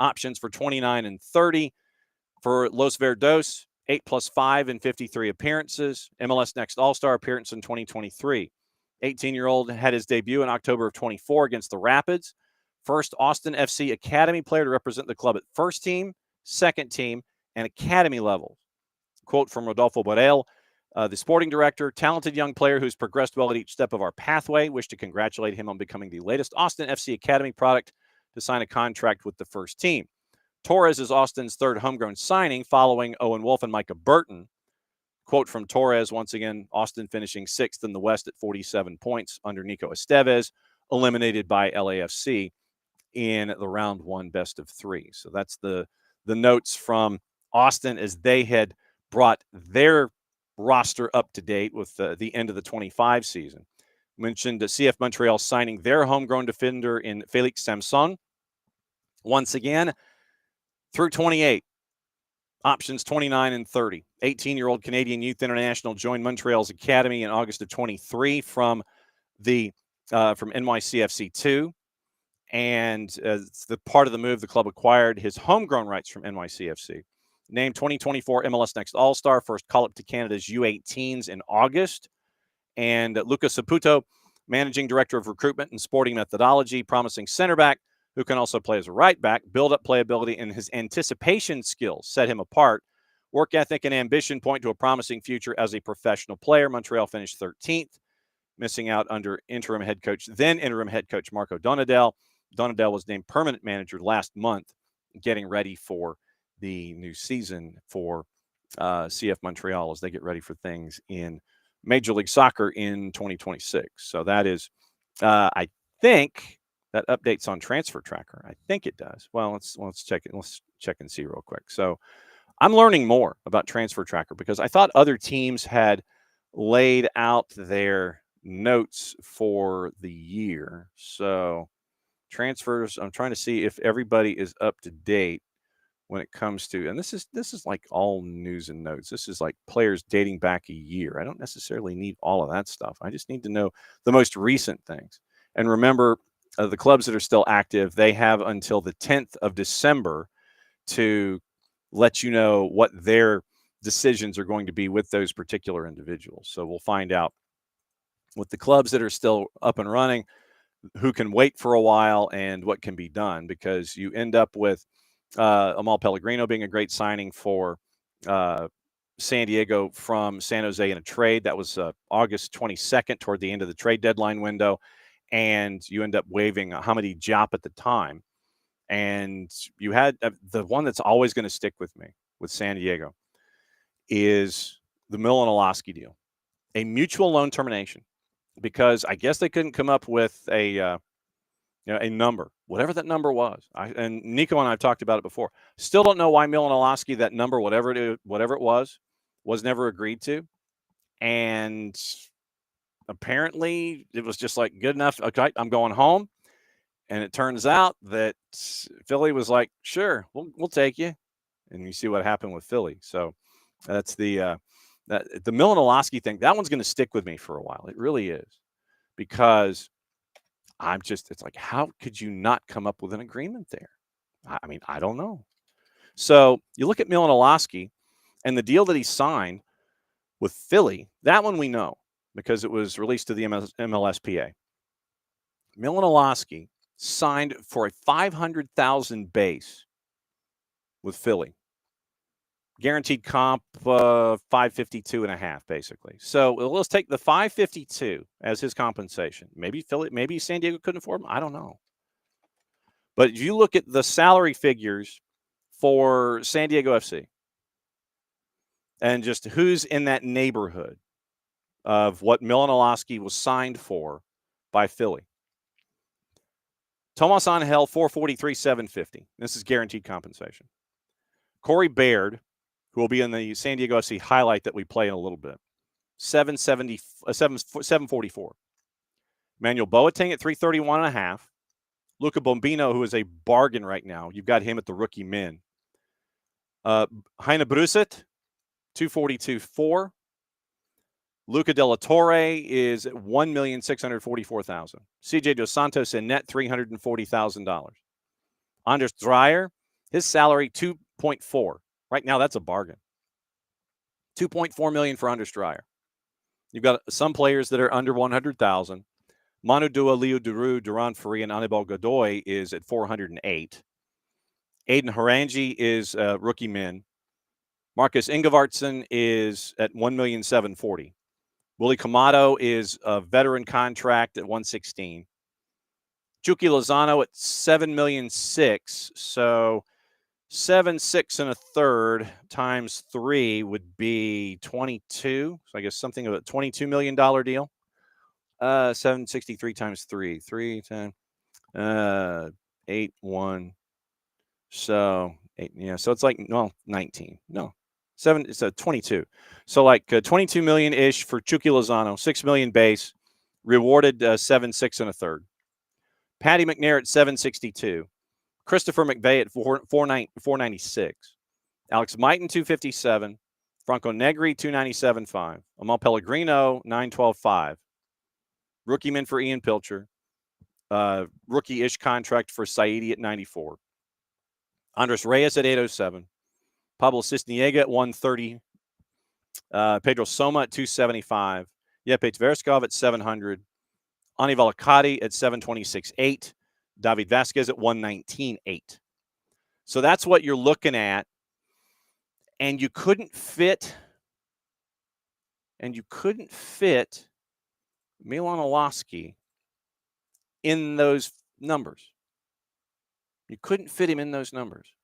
options for 29 and 30. For Los Verdos, 8+5 in 53 appearances. MLS Next All-Star appearance in 2023. 18-year-old had his debut in October of 24 against the Rapids. First Austin FC Academy player to represent the club at first team, second team, and academy level. Quote from Rodolfo Borrell, the sporting director, talented young player who's progressed well at each step of our pathway. Wish to congratulate him on becoming the latest Austin FC Academy product to sign a contract with the first team. Torres is Austin's third homegrown signing following Owen Wolf and Micah Burton. Quote from Torres, once again, Austin finishing 6th in the West at 47 points under Niko Estevez, eliminated by LAFC in the round 1 best of 3. So that's the notes from Austin as they had brought their roster up to date with the end of the 25 season. Mentioned CF Montreal signing their homegrown defender in Felix Samson. Once again, through 28, options 29 and 30. 18-year-old Canadian Youth International joined Montreal's academy in August of 23 from NYCFC2. And it's the part of the move, the club acquired his homegrown rights from NYCFC. Named 2024 MLS Next All-Star, first call-up to Canada's U18s in August. And Lucas Saputo, managing director of recruitment and sporting methodology, promising center back, who can also play as a right back, build up playability, and his anticipation skills set him apart. Work ethic and ambition point to a promising future as a professional player. Montreal finished 13th, missing out under then interim head coach Marco Donadel. Donadel was named permanent manager last month, getting ready for the new season for CF Montreal as they get ready for things in Major League Soccer in 2026. So that is, I think, that updates on Transfer Tracker. I think it does. Well, let's check it. Let's check and see real quick. So I'm learning more about Transfer Tracker because I thought other teams had laid out their notes for the year. So transfers, I'm trying to see if everybody is up to date when it comes to, and this is like all news and notes. This is like players dating back a year. I don't necessarily need all of that stuff. I just need to know the most recent things. And remember, the clubs that are still active, they have until the 10th of December to let you know what their decisions are going to be with those particular individuals. So we'll find out with the clubs that are still up and running, who can wait for a while and what can be done, because you end up with Amal Pellegrino being a great signing for San Diego from San Jose in a trade. That was August 22nd, toward the end of the trade deadline window. And you end up waiving Hamidi Diop at the time. And you had the one that's always going to stick with me with San Diego is the Milan Olaski deal, a mutual loan termination, because I guess they couldn't come up with a number, whatever that number was. And Niko and I have talked about it before. Still don't know why Milan Olaski, that number, whatever it was never agreed to. And apparently it was just like, good enough. Okay, I'm going home. And it turns out that Philly was like, sure, we'll take you. And you see what happened with Philly. So that's the Milan Olaski thing. That one's going to stick with me for a while. It really is, because it's like, how could you not come up with an agreement there? I mean, I don't know. So you look at Milan Olaski and the deal that he signed with Philly. That one we know because it was released to the MLSPA. Milan Olaski signed for a $500,000 base with Philly. Guaranteed comp 552.5, basically. So let's take the 552 as his compensation. Maybe San Diego couldn't afford him. I don't know. But if you look at the salary figures for San Diego FC and just who's in that neighborhood of what Milan Olaski was signed for by Philly. Tomas Angel, 443, 750. This is guaranteed compensation. Corey Baird, who will be in the San Diego FC highlight that we play in a little bit, 744. Manuel Boateng at 331.5. Luca Bombino, who is a bargain right now. You've got him at the rookie min. Heine Bruset, 242.4. Luca De La Torre is at $1,644,000. CJ Dos Santos in net $340,000. Anders Dreyer, his salary $2.4. Right now, that's a bargain. $2.4 million for Anders Dreyer. You've got some players that are under $100,000. Manu Dua, Leo Duru, Duran Ferri, and Anibal Godoy is at $408. Aiden Harangi is rookie min. Marcus Ingevartsen is at $1,740,000. Willie Camado is a veteran contract at $116. Chucky Lozano at $7,600,000. So 7.6 1/3 times 3 would be 22. So I guess something of a $22 million deal. 763 times 3, 10, 8, 1. So 8, yeah. So it's like 19. No, 7. It's a 22. So like 22 million ish for Chucky Lozano, 6 million base, rewarded 7.6 1/3. Patty McNair at 762. Christopher McVeigh at 496. Alex Mighton 257. Franco Negri 297.5. Amal Pellegrino 912.5. Rookie min for Ian Pilcher. Rookie-ish contract for Saidi at 94. Andres Reyes at 807. Pablo Cisniega at 130. Pedro Soma at 275. Jeppe Tverskov at 700. Ani Valakati at 726.8. David Vasquez at 119.8. So that's what you're looking at. And you couldn't fit Milan Olaski in those numbers. You couldn't fit him in those numbers.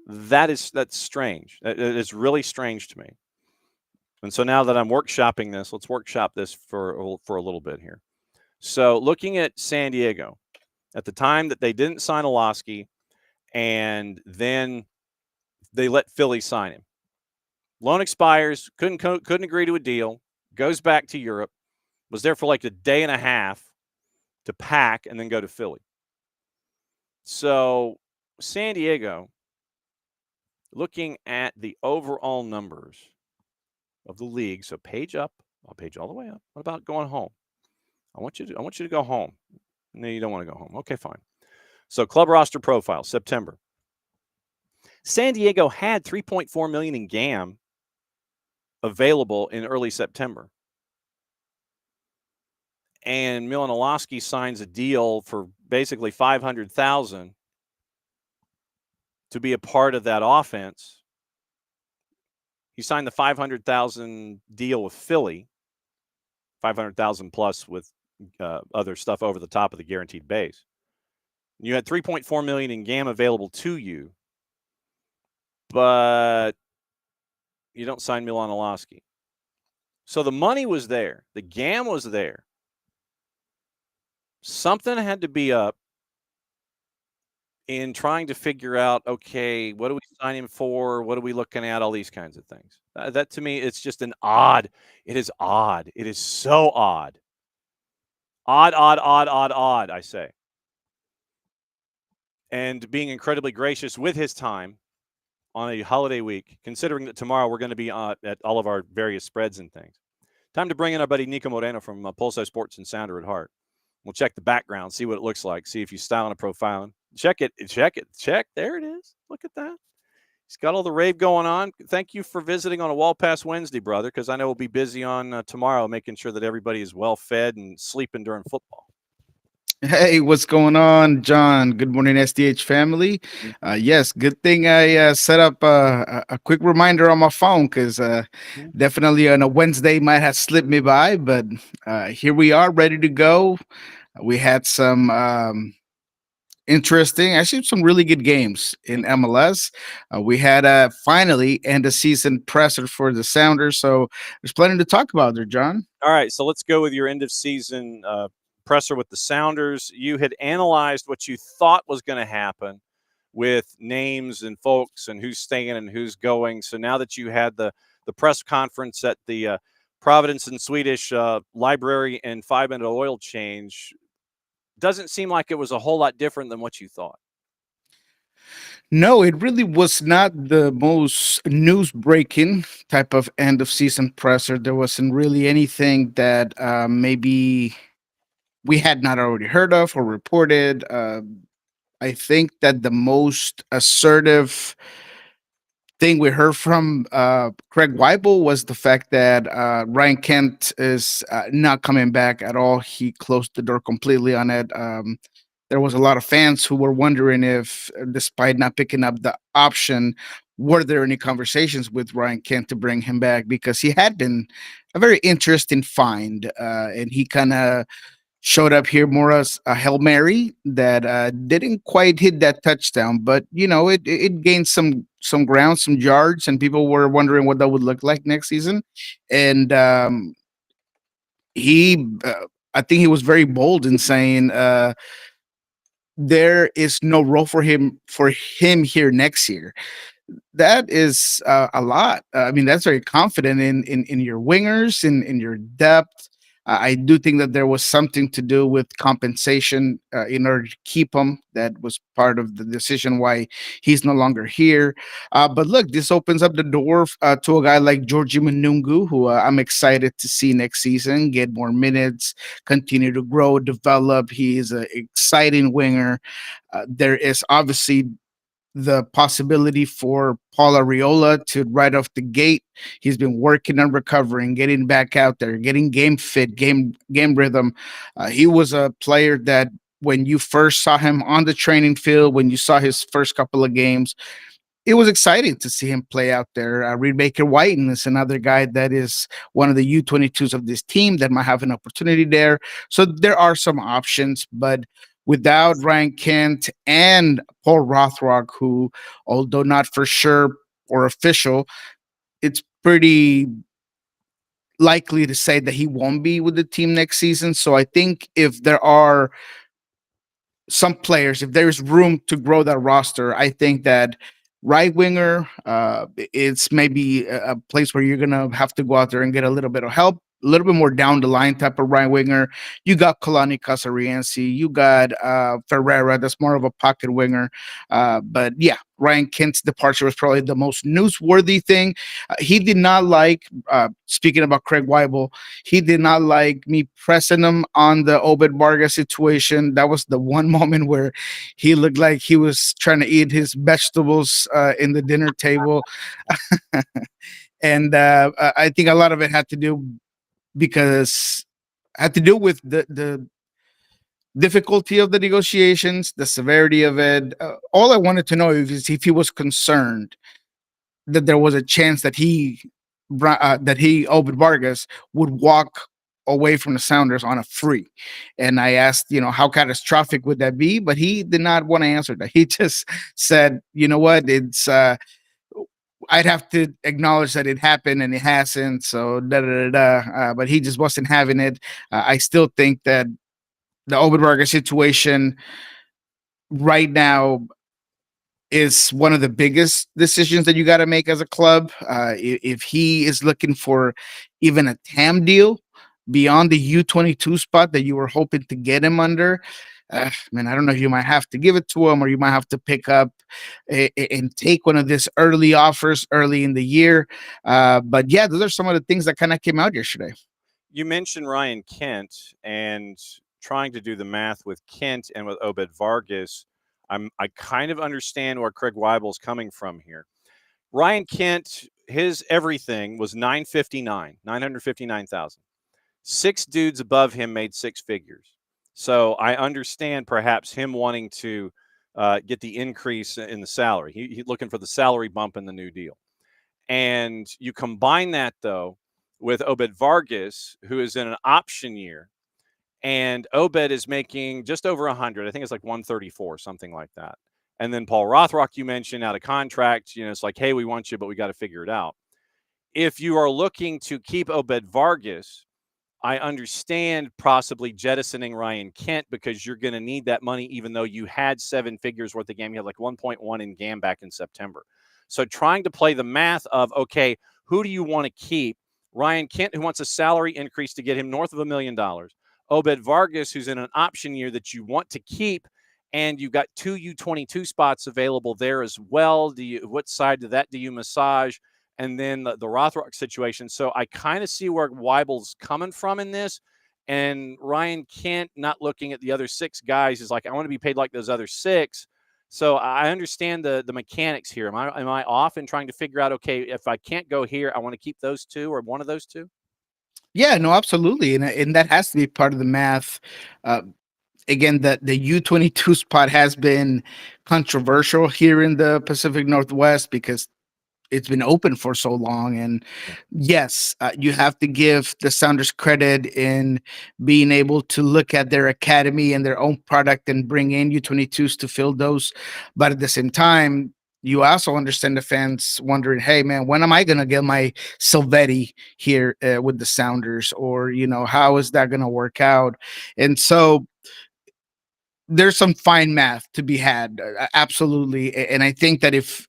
That's strange. It's really strange to me. And so now that I'm workshopping this, let's workshop this for a little bit here. So looking at San Diego, at the time that they didn't sign Olaski, and then they let Philly sign him. Loan expires, couldn't agree to a deal, goes back to Europe, was there for like a day and a half to pack and then go to Philly. So San Diego, looking at the overall numbers of the league, so page up, I'll page all the way up. What about going home? I want you to go home. No, you don't want to go home. Okay, fine. So club roster profile, September. San Diego had $3.4 million in GAM available in early September. And Milan Olaski signs a deal for basically $500,000 to be a part of that offense. He signed the $500,000 deal with Philly, $500,000 plus with other stuff over the top of the guaranteed base. You had $3.4 million in GAM available to you, but you don't sign Milan Olaski. So the money was there. The GAM was there. Something had to be up in trying to figure out, okay, what do we sign him for? What are we looking at? All these kinds of things. That to me, it's just it is odd. It is so odd. Odd, I say. And being incredibly gracious with his time on a holiday week, considering that tomorrow we're going to be at all of our various spreads and things. Time to bring in our buddy Niko Moreno from Pulso Sports and Sounder at Heart. We'll check the background, see what it looks like, see if you style and profiling. Check it. There it is. Look at that. He's got all the rave going on. Thank you for visiting on a Wall Pass Wednesday, brother, because I know we'll be busy on tomorrow making sure that everybody is well fed and sleeping during football. Hey, what's going on, John? Good morning, SDH family. Yes, good thing I set up a quick reminder on my phone because definitely on a Wednesday might have slipped me by, but here we are ready to go. We had some interesting. Actually, some really good games in MLS. We had a finally end of season presser for the Sounders, so there's plenty to talk about there, John. All right, so let's go with your end of season presser with the Sounders. You had analyzed what you thought was going to happen with names and folks and who's staying and who's going. So now that you had the press conference at the Providence and Swedish Library and 5-minute oil change, doesn't seem like it was a whole lot different than what you thought. No, it really was not the most news breaking type of end of season presser. There wasn't really anything that maybe we had not already heard of or reported. I think that the most assertive thing we heard from Craig Weibel was the fact that Ryan Kent is not coming back at all. He closed the door completely on it. There was a lot of fans who were wondering if, despite not picking up the option, were there any conversations with Ryan Kent to bring him back? Because he had been a very interesting find, and he kind of showed up here more as a Hail Mary that didn't quite hit that touchdown, but it gained some ground, some yards, and people were wondering what that would look like next season. And I think he was very bold in saying there is no role for him here next year. That is a lot. I mean, that's very confident in your wingers, in your depth. I do think that there was something to do with compensation in order to keep him. That was part of the decision why he's no longer here. But look, this opens up the door to a guy like Georgie Manungu, who I'm excited to see next season get more minutes, continue to grow, develop. He is an exciting winger. There is obviously the possibility for Paul Arriola to right off the gate. He's been working on recovering, getting back out there, getting game fit, game rhythm. He was a player that when you first saw him on the training field, when you saw his first couple of games, it was exciting to see him play out there. Reed Baker Whiten is another guy that is one of the U22s of this team that might have an opportunity there. So there are some options, but without Ryan Kent and Paul Rothrock, who, although not for sure or official, it's pretty likely to say that he won't be with the team next season. So I think if there are some players, if there's room to grow that roster, I think that right winger, it's maybe a place where you're gonna have to go out there and get a little bit of help, a little bit more down the line type of right winger. You got Kalani Casariensi, you got Ferreira, that's more of a pocket winger. But yeah, Ryan Kent's departure was probably the most newsworthy thing. He did not like, speaking about Craig Weibel, he did not like me pressing him on the Obed Vargas situation. That was the one moment where he looked like he was trying to eat his vegetables in the dinner table. And I think a lot of it had to do with the difficulty of the negotiations, the severity of it. All I wanted to know is if he was concerned that there was a chance that Obed Vargas would walk away from the Sounders on a free. And I asked, how catastrophic would that be? But he did not want to answer that. He just said, you know what, it's I'd have to acknowledge that it happened and it hasn't. So but he just wasn't having it. I still think that the Obed Vargas situation right now is one of the biggest decisions that you got to make as a club. If he is looking for even a TAM deal beyond the U22 spot that you were hoping to get him under, man, I don't know if you might have to give it to him or you might have to pick up and take one of these early offers early in the year. But yeah, those are some of the things that kind of came out yesterday. You mentioned Ryan Kent and trying to do the math with Kent and with Obed Vargas. I kind of understand where Craig Weibel's coming from here. Ryan Kent, his everything was 959,000. 6 dudes above him made 6 figures. So I understand perhaps him wanting to get the increase in the salary. He's looking for the salary bump in the new deal. And you combine that, though, with Obed Vargas, who is in an option year. And Obed is making just over 100. I think it's like 134, something like that. And then Paul Rothrock, you mentioned, out of contract. It's like, hey, we want you, but we got to figure it out. If you are looking to keep Obed Vargas, I understand possibly jettisoning Ryan Kent because you're going to need that money, even though you had 7 figures worth of GAM. You had like 1.1 in GAM back in September. So trying to play the math of, okay, who do you want to keep? Ryan Kent, who wants a salary increase to get him north of $1 million. Obed Vargas, who's in an option year that you want to keep. And you've got 2 U22 spots available there as well. What side of that do you massage? And then the Rothrock situation. So I kind of see where Weibel's coming from in this. And Ryan Kent not looking at the other 6 guys is like, I want to be paid like those other 6. So I understand the mechanics here. Am I off in trying to figure out, okay, if I can't go here, I want to keep those 2 or one of those 2? Yeah, no, absolutely. And that has to be part of the math. Again, the U22 spot has been controversial here in the Pacific Northwest because it's been open for so long. And yes, you have to give the Sounders credit in being able to look at their academy and their own product and bring in U22s to fill those. But at the same time, you also understand the fans wondering, hey, man, when am I going to get my Silvetti here with the Sounders? Or, how is that going to work out? And so there's some fine math to be had. Absolutely. And I think that if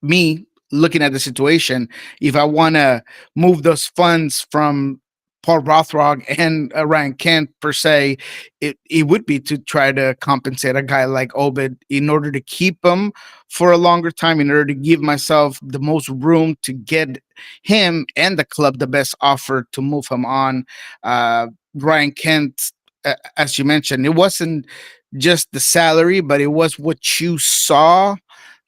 me looking at the situation, if I want to move those funds from Paul Rothrock and Ryan Kent per se, it would be to try to compensate a guy like Obed in order to keep him for a longer time, in order to give myself the most room to get him and the club the best offer to move him on. Ryan Kent, as you mentioned, it wasn't just the salary, but it was what you saw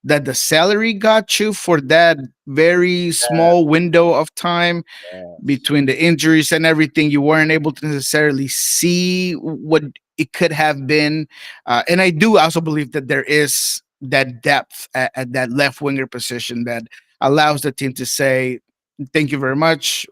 that the salary got you for that very small window of time between the injuries and everything. You weren't able to necessarily see what it could have been. And I do also believe that there is that depth at that left winger position that allows the team to say, thank you very much.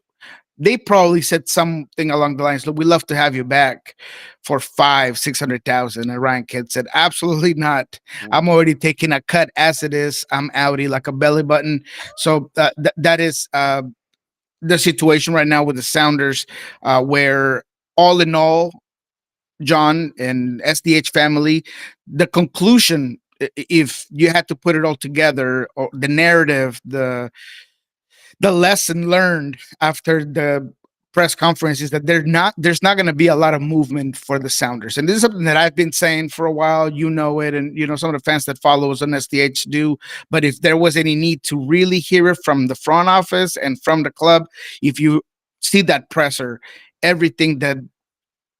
They probably said something along the lines, look, we love to have you back for 500,000-600,000. And Ryan Kent said, absolutely not. I'm already taking a cut as it is. I'm outie like a belly button. So that is the situation right now with the Sounders, where all in all, John and SDH family, the conclusion, if you had to put it all together, or the narrative, the lesson learned after the press conference is that there's not going to be a lot of movement for the Sounders. And this is something that I've been saying for a while, it, and some of the fans that follow us on SDH do. But if there was any need to really hear it from the front office and from the club, if you see that presser, everything that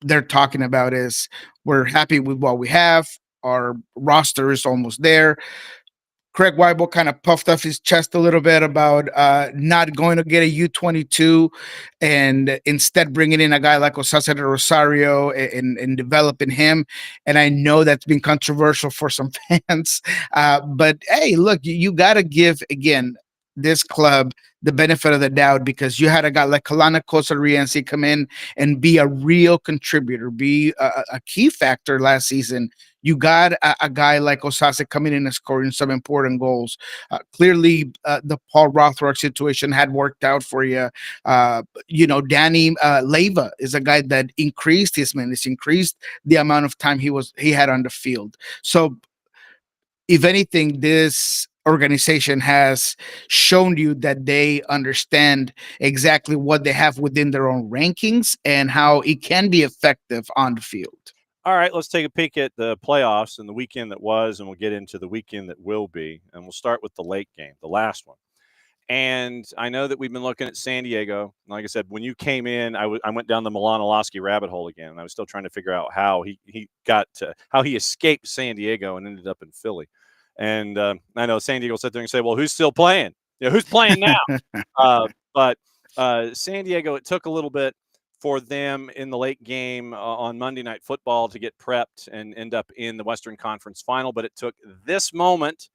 they're talking about is, we're happy with what we have. Our roster is almost there. Craig Weibel kind of puffed off his chest a little bit about not going to get a U22 and instead bringing in a guy like Osasa de Rosario and developing him. And I know that's been controversial for some fans. But hey, look, you got to give, again, this club the benefit of the doubt, because you had a guy like Kalana Kosariense come in and be a real contributor, be a key factor last season. You got a guy like Osasa coming in and scoring some important goals. Clearly, the Paul Rothrock situation had worked out for you. Danny Leyva is a guy that increased his minutes, increased the amount of time he had on the field. So, if anything, this organization has shown you that they understand exactly what they have within their own rankings and how it can be effective on the field. All right, let's take a peek at the playoffs and the weekend that was, and we'll get into the weekend that will be. And we'll start with the late game, the last one. And I know that we've been looking at San Diego. Like I said, when you came in, I went down the Milan-Olowski rabbit hole again. And I was still trying to figure out how he escaped San Diego and ended up in Philly. And I know San Diego sat there and say, well, who's still playing? Who's playing now? But San Diego, it took a little bit for them in the late game on Monday Night Football to get prepped and end up in the Western Conference Final. But it took this moment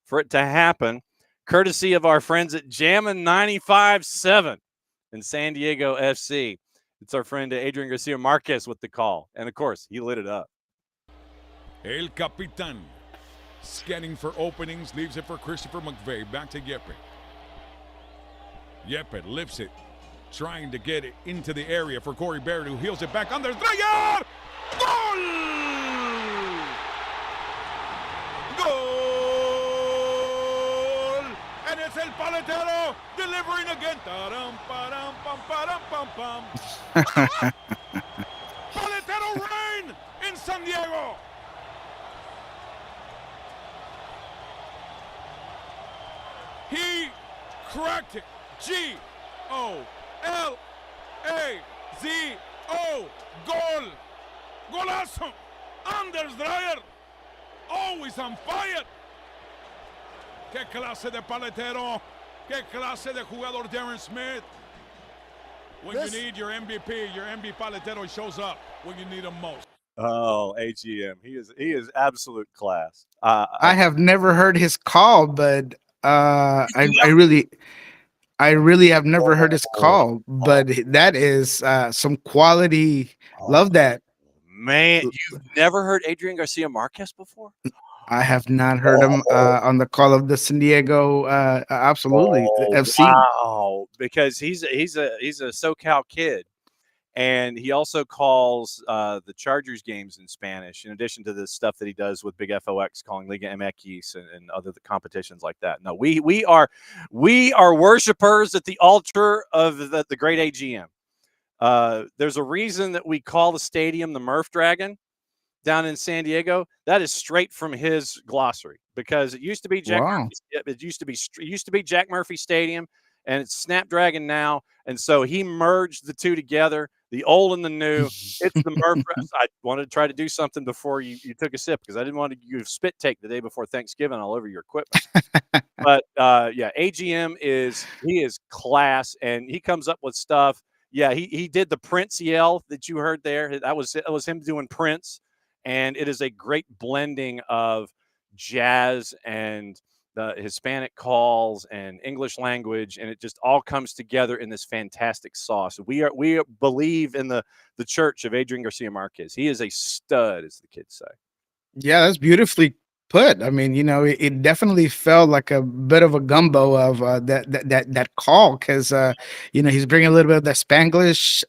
for it to happen, courtesy of our friends at Jammin' 95.7 and San Diego FC. It's our friend Adrian Garcia Marquez with the call. And, of course, he lit it up. El Capitan scanning for openings, leaves it for Christopher McVeigh. Back to Yepe. Yepe lifts it, trying to get it into the area for Corey Barrett, who heels it back under Dreyer. Goal! Goal! And it's El Paletero delivering again. Ta-dum, pa-dum, pum, pa-dum, pum, pum. Paletero rain in San Diego. He cracked it. G-O-L-A-Z-O. Goal. Golazo. Anders Dreyer. Always on fire. Qué clase de paletero. Qué clase de jugador Darren Smith. When you need your MVP paletero shows up when you need him most. Oh, AGM. He is absolute class. I have never heard his call, but I really have never heard his call, but that is some quality. Love that. Man, you've never heard Adrian Garcia Marquez before? I have not heard him on the call of the San Diego. Absolutely, FC. Wow, because he's a SoCal kid, and he also calls the Chargers games in Spanish, in addition to the stuff that he does with Big FOX, calling Liga MX and other competitions like that. No, we are worshipers at the altar of the great AGM. There's a reason that we call the stadium the Murph Dragon down in San Diego. That is straight from his glossary, because it used to be Jack. Wow. It used to be Jack Murphy Stadium, and it's Snapdragon now. And so he merged the two together, the old and the new. It's the Murph. I wanted to try to do something before you took a sip, because I didn't want to use spit take the day before Thanksgiving all over your equipment. But yeah, AGM is class, and he comes up with stuff. Yeah, he did the Prince yell that you heard there. That was him doing Prince. And it is a great blending of jazz and the Hispanic calls and English language, and it just all comes together in this fantastic sauce. We believe in the church of Adrian Garcia Marquez. He is a stud, as the kids say. Yeah, that's beautifully put. I mean, it definitely felt like a bit of a gumbo of that call, because he's bringing a little bit of the Spanglish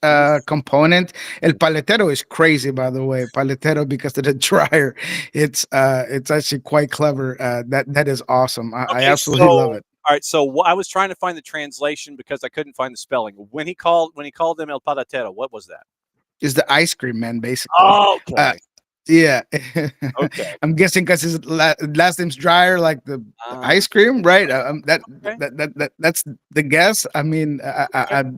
component. El paletero is crazy, by the way. Paletero, because of the dryer. It's actually quite clever. That is awesome. I absolutely love it. All right, so I was trying to find the translation because I couldn't find the spelling. When he called them El Paletero, what was that? Is the ice cream man, basically. Oh, okay. Yeah. Okay. I'm guessing because his last name's Dryer, like the ice cream, right? That's the guess. I mean, I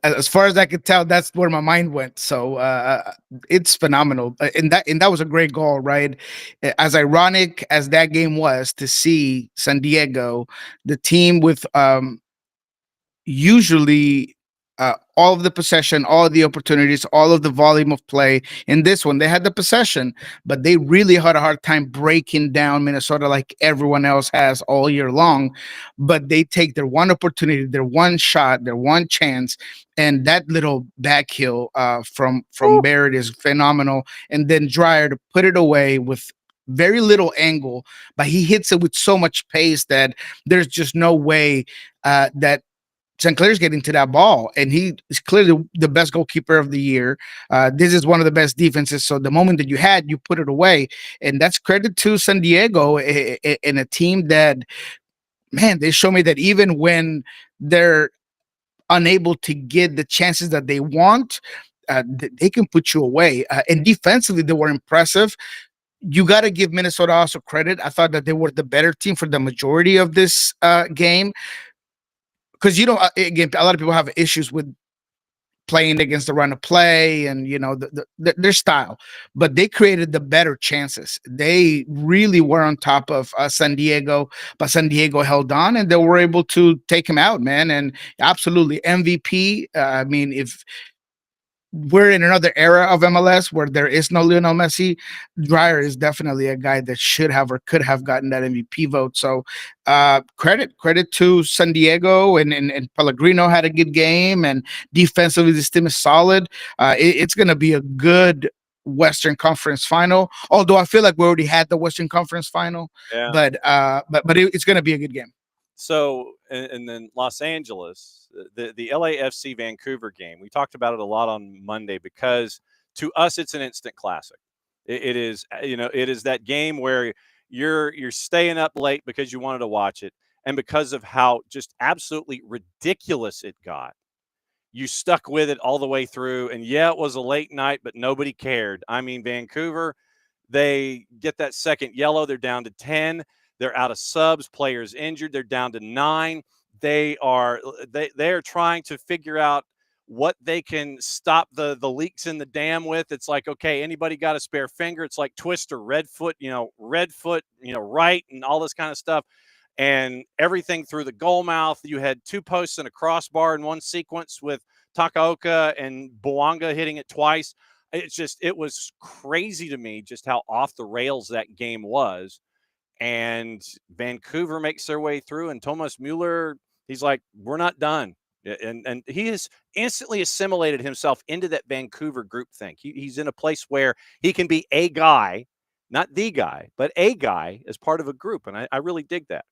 as far as I could tell, that's where my mind went. So it's phenomenal, and that was a great goal, right? As ironic as that game was, to see San Diego, the team with usually all of the possession, all of the opportunities, all of the volume of play. In this one, they had the possession, but they really had a hard time breaking down Minnesota like everyone else has all year long. But they take their one opportunity, their one shot, their one chance, and that little back heel from Barrett is phenomenal. And then Dreyer to put it away with very little angle, but he hits it with so much pace that there's just no way that St. Clair's getting to that ball, and he is clearly the best goalkeeper of the year. This is one of the best defenses. So the moment that you put it away, and that's credit to San Diego and a team that, man, they show me that even when they're unable to get the chances that they want, they can put you away. And defensively, they were impressive. You got to give Minnesota also credit. I thought that they were the better team for the majority of this game. Because again, a lot of people have issues with playing against the run of play and their style, but they created the better chances. They really were on top of San Diego, but San Diego held on and they were able to take him out, man. And absolutely MVP. I mean, if we're in another era of MLS where there is no Lionel Messi. Dreyer is definitely a guy that should have or could have gotten that MVP vote. So credit to San Diego, and Pellegrino had a good game, and defensively this team is solid. It's going to be a good Western Conference final. Although I feel like we already had the Western Conference final, Yeah. but it's going to be a good game. So, and then Los Angeles, the LAFC Vancouver game, we talked about it a lot on Monday because to us it's an instant classic. It is, it is that game where you're staying up late because you wanted to watch it, and because of how just absolutely ridiculous it got, you stuck with it all the way through. And yeah, it was a late night, but nobody cared. I mean, Vancouver, they get that second yellow, they're down to 10. They're out of subs, players injured. They're down to 9. They are trying to figure out what they can stop the leaks in the dam with. It's like, okay, anybody got a spare finger? It's like Twister, red foot, right, and all this kind of stuff. And everything through the goal mouth. You had 2 posts and a crossbar in one sequence with Takaoka and Bouanga hitting it twice. It was crazy to me just how off the rails that game was. And Vancouver makes their way through, and Thomas Mueller, he's like, we're not done. And he has instantly assimilated himself into that Vancouver group thing. He's in a place where he can be a guy, not the guy, but a guy as part of a group. And I really dig that.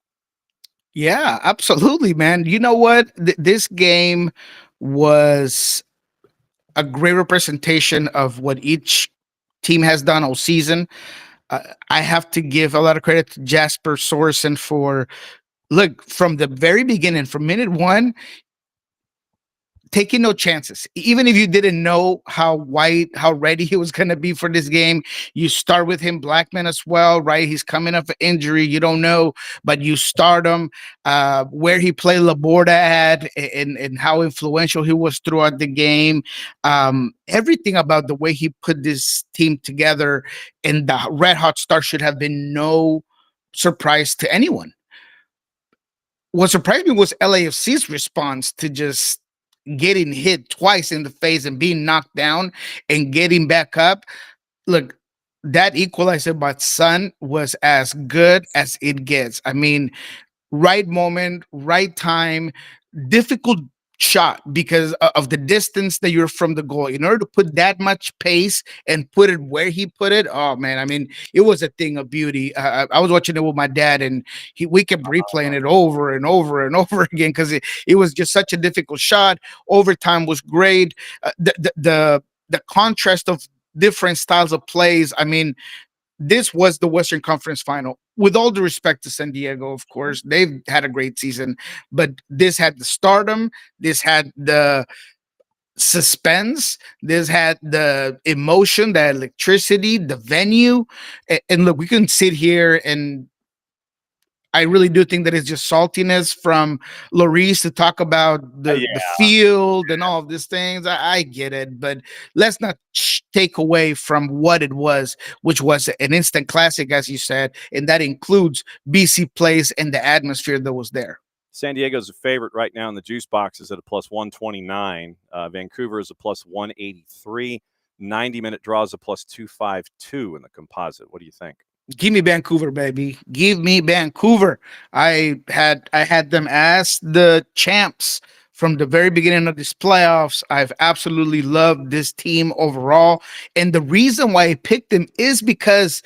Yeah, absolutely, man. You know what? This game was a great representation of what each team has done all season. I have to give a lot of credit to Jasper Sorensen for, look, from the very beginning, from minute 1, taking no chances. Even if you didn't know how ready he was going to be for this game, you start with him, Blackman as well, right? He's coming off an injury. You don't know, but you start him. Where he played Laborda at, and how influential he was throughout the game. Everything about the way he put this team together and the red hot start should have been no surprise to anyone. What surprised me was LAFC's response to just getting hit twice in the face and being knocked down and getting back up. Look, that equalizer by Son was as good as it gets. I mean, right moment, right time, difficult shot because of the distance that you're from the goal. In order to put that much pace and put it where he put it, oh man, I mean, it was a thing of beauty. I was watching it with my dad, and we kept replaying it over and over and over again because it was just such a difficult shot. Overtime was great. The contrast of different styles of plays. I mean, this was the Western Conference final. With all due respect to San Diego, of course, they've had a great season, but this had the stardom, this had the suspense, this had the emotion, the electricity, the venue. And look, we can sit here, and I really do think that it's just saltiness from Lloris to talk about the field and all of these things. I get it, but let's not take away from what it was, which was an instant classic, as you said, and that includes BC plays and the atmosphere that was there. San Diego's a favorite right now in the juice boxes at a plus 129. Vancouver is a plus 183. 90-minute draw is a plus 252 in the composite. What do you think? Give me Vancouver, baby. Give me Vancouver. I had them as the champs from the very beginning of these playoffs. I've absolutely loved this team overall. And the reason why I picked them is because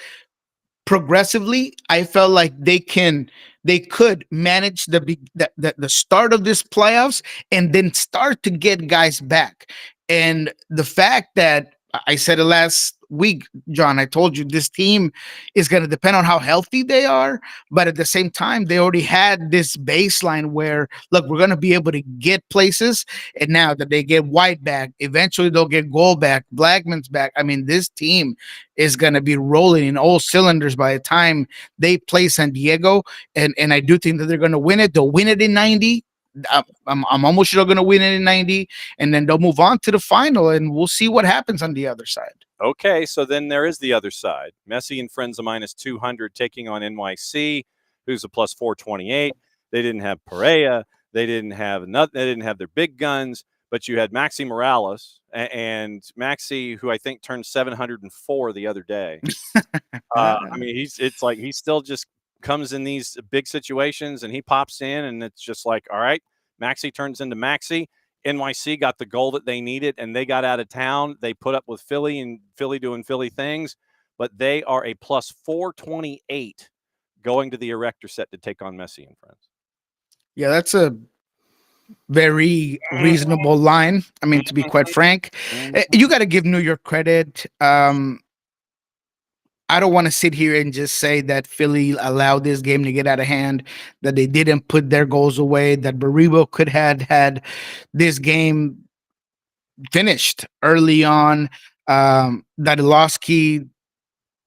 progressively, I felt like they could manage the start of this playoffs and then start to get guys back. And the fact that I said it last week, John, I told you this team is going to depend on how healthy they are. But at the same time, they already had this baseline where, look, we're going to be able to get places. And now that they get White back, eventually they'll get Gold back, Blackman's back. I mean, this team is going to be rolling in all cylinders by the time they play San Diego. And I do think that they're going to win it. They'll win it in 90. I'm almost sure they're going to win it in 90, and then they'll move on to the final, and we'll see what happens on the other side. Okay, so then there is the other side. Messi and friends of minus 200 taking on NYC, who's a plus 428. They didn't have Pereira. They didn't have their big guns, but you had Maxi Morales and Maxi, who I think turned 704 the other day. I mean, it's like he still just comes in these big situations and he pops in, and it's just like, all right, Maxi turns into Maxi. NYC got the goal that they needed, and they got out of town. They put up with Philly, and Philly doing Philly things, but they are a plus 428 going to the Erector set to take on Messi and friends. Yeah, that's a very reasonable line. I mean, to be quite frank, you got to give New York credit. I don't want to sit here and just say that Philly allowed this game to get out of hand, that they didn't put their goals away, that Baribo could have had this game finished early on, that Ilosky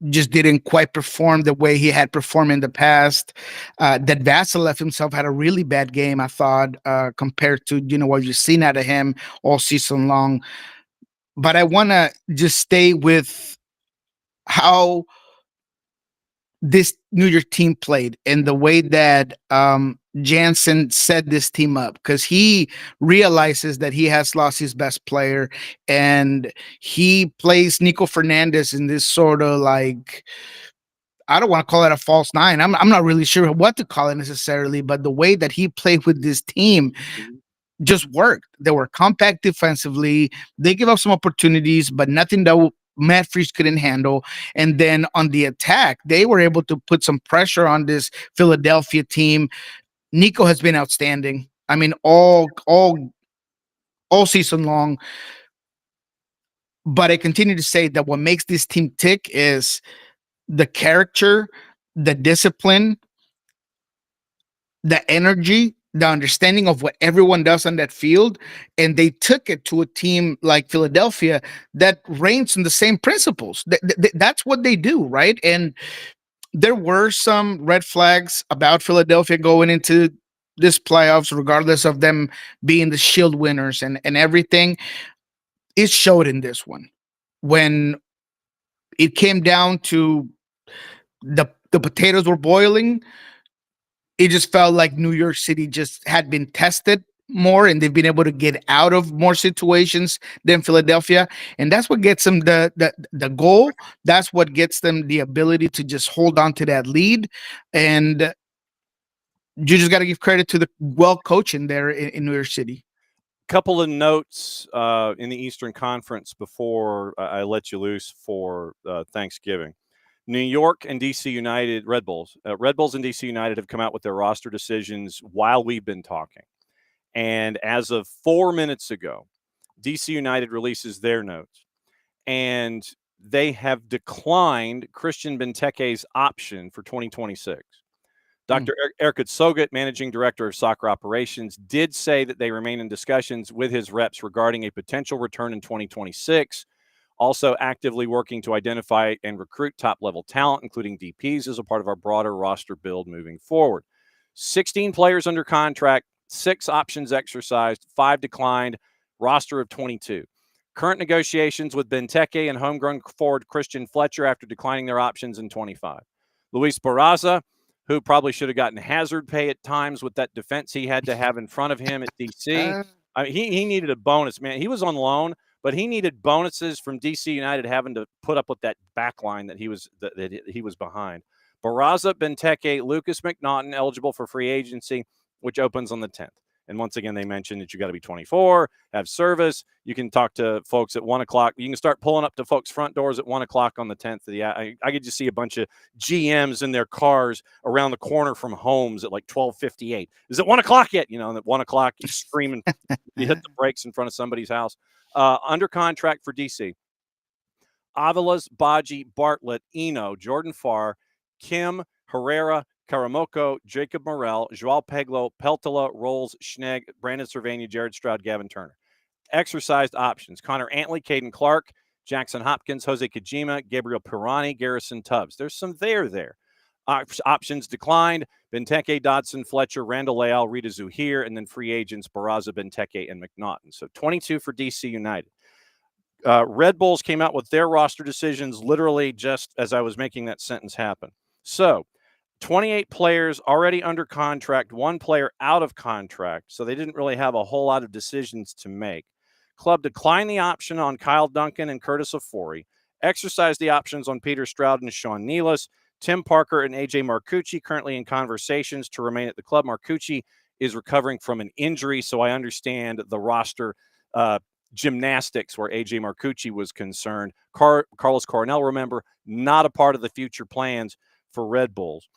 just didn't quite perform the way he had performed in the past, that Vasilev himself had a really bad game, I thought, compared to, what you've seen out of him all season long. But I want to just stay with how this New York team played and the way that Jansen set this team up, because he realizes that he has lost his best player, and he plays Niko Fernandez in this sort of like, I don't want to call it a false nine. I'm not really sure what to call it necessarily, but the way that he played with this team just worked. They were compact defensively. They give up some opportunities, but nothing that Matt Freese couldn't handle. And then on the attack, they were able to put some pressure on this Philadelphia team. Niko has been outstanding. I mean, all season long. But I continue to say that what makes this team tick is the character, the discipline, the energy, the understanding of what everyone does on that field. And they took it to a team like Philadelphia that reigns in the same principles. That's what they do, right? And there were some red flags about Philadelphia going into this playoffs, regardless of them being the Shield winners and everything. It showed in this one. When it came down to the potatoes were boiling, it just felt like New York City just had been tested more, and they've been able to get out of more situations than Philadelphia. And that's what gets them the goal. That's what gets them the ability to just hold on to that lead. And you just got to give credit to the well coaching there in New York City. Couple of notes in the Eastern Conference before I let you loose for Thanksgiving. New York and DC United, Red Bulls and DC United have come out with their roster decisions while we've been talking. And as of 4 minutes ago, DC United releases their notes. And they have declined Christian Benteke's option for 2026. Dr. Erkut Sogut, Managing Director of Soccer Operations, did say that they remain in discussions with his reps regarding a potential return in 2026. Also actively working to identify and recruit top-level talent, including DPs, as a part of our broader roster build moving forward. 16 players under contract, 6 options exercised, 5 declined, roster of 22. Current negotiations with Benteke and homegrown forward Christian Fletcher after declining their options in 25. Luis Barraza, who probably should have gotten hazard pay at times with that defense he had to have in front of him at DC. I mean, he needed a bonus, man. He was on loan, but he needed bonuses from DC United having to put up with that back line that he was behind. Barraza, Benteke, Lucas McNaughton eligible for free agency, which opens on the 10th. And once again, they mentioned that you got to be 24, have service. You can talk to folks at 1 o'clock. You can start pulling up to folks' front doors at 1 o'clock on the 10th. I could just see a bunch of GMs in their cars around the corner from homes at like 12:58. Is it 1 o'clock yet? And at 1 o'clock, you're screaming. You hit the brakes in front of somebody's house. Under contract for DC. Avilas, Baji, Bartlett, Eno, Jordan Farr, Kim, Herrera, Karamoko, Jacob Morel, Joao Peglo, Peltola, Rolls, Schnegg, Brandon Cervania, Jared Stroud, Gavin Turner. Exercised options: Connor Antley, Caden Clark, Jackson Hopkins, Jose Kajima, Gabriel Pirani, Garrison Tubbs. There's some there. Options declined: Benteke, Dodson, Fletcher, Randall Leal, Rita Zuhir, and then free agents Barraza, Benteke, and McNaughton. So 22 for DC United. Red Bulls came out with their roster decisions literally just as I was making that sentence happen. So 28 players already under contract, 1 player out of contract. So they didn't really have a whole lot of decisions to make. Club declined the option on Kyle Duncan and Curtis Ofori, exercised the options on Peter Stroud and Sean Nealis. Tim Parker and AJ Marcucci currently in conversations to remain at the club. Marcucci is recovering from an injury, so I understand the roster gymnastics where AJ Marcucci was concerned. Carlos Coronel, remember, not a part of the future plans for Red Bulls.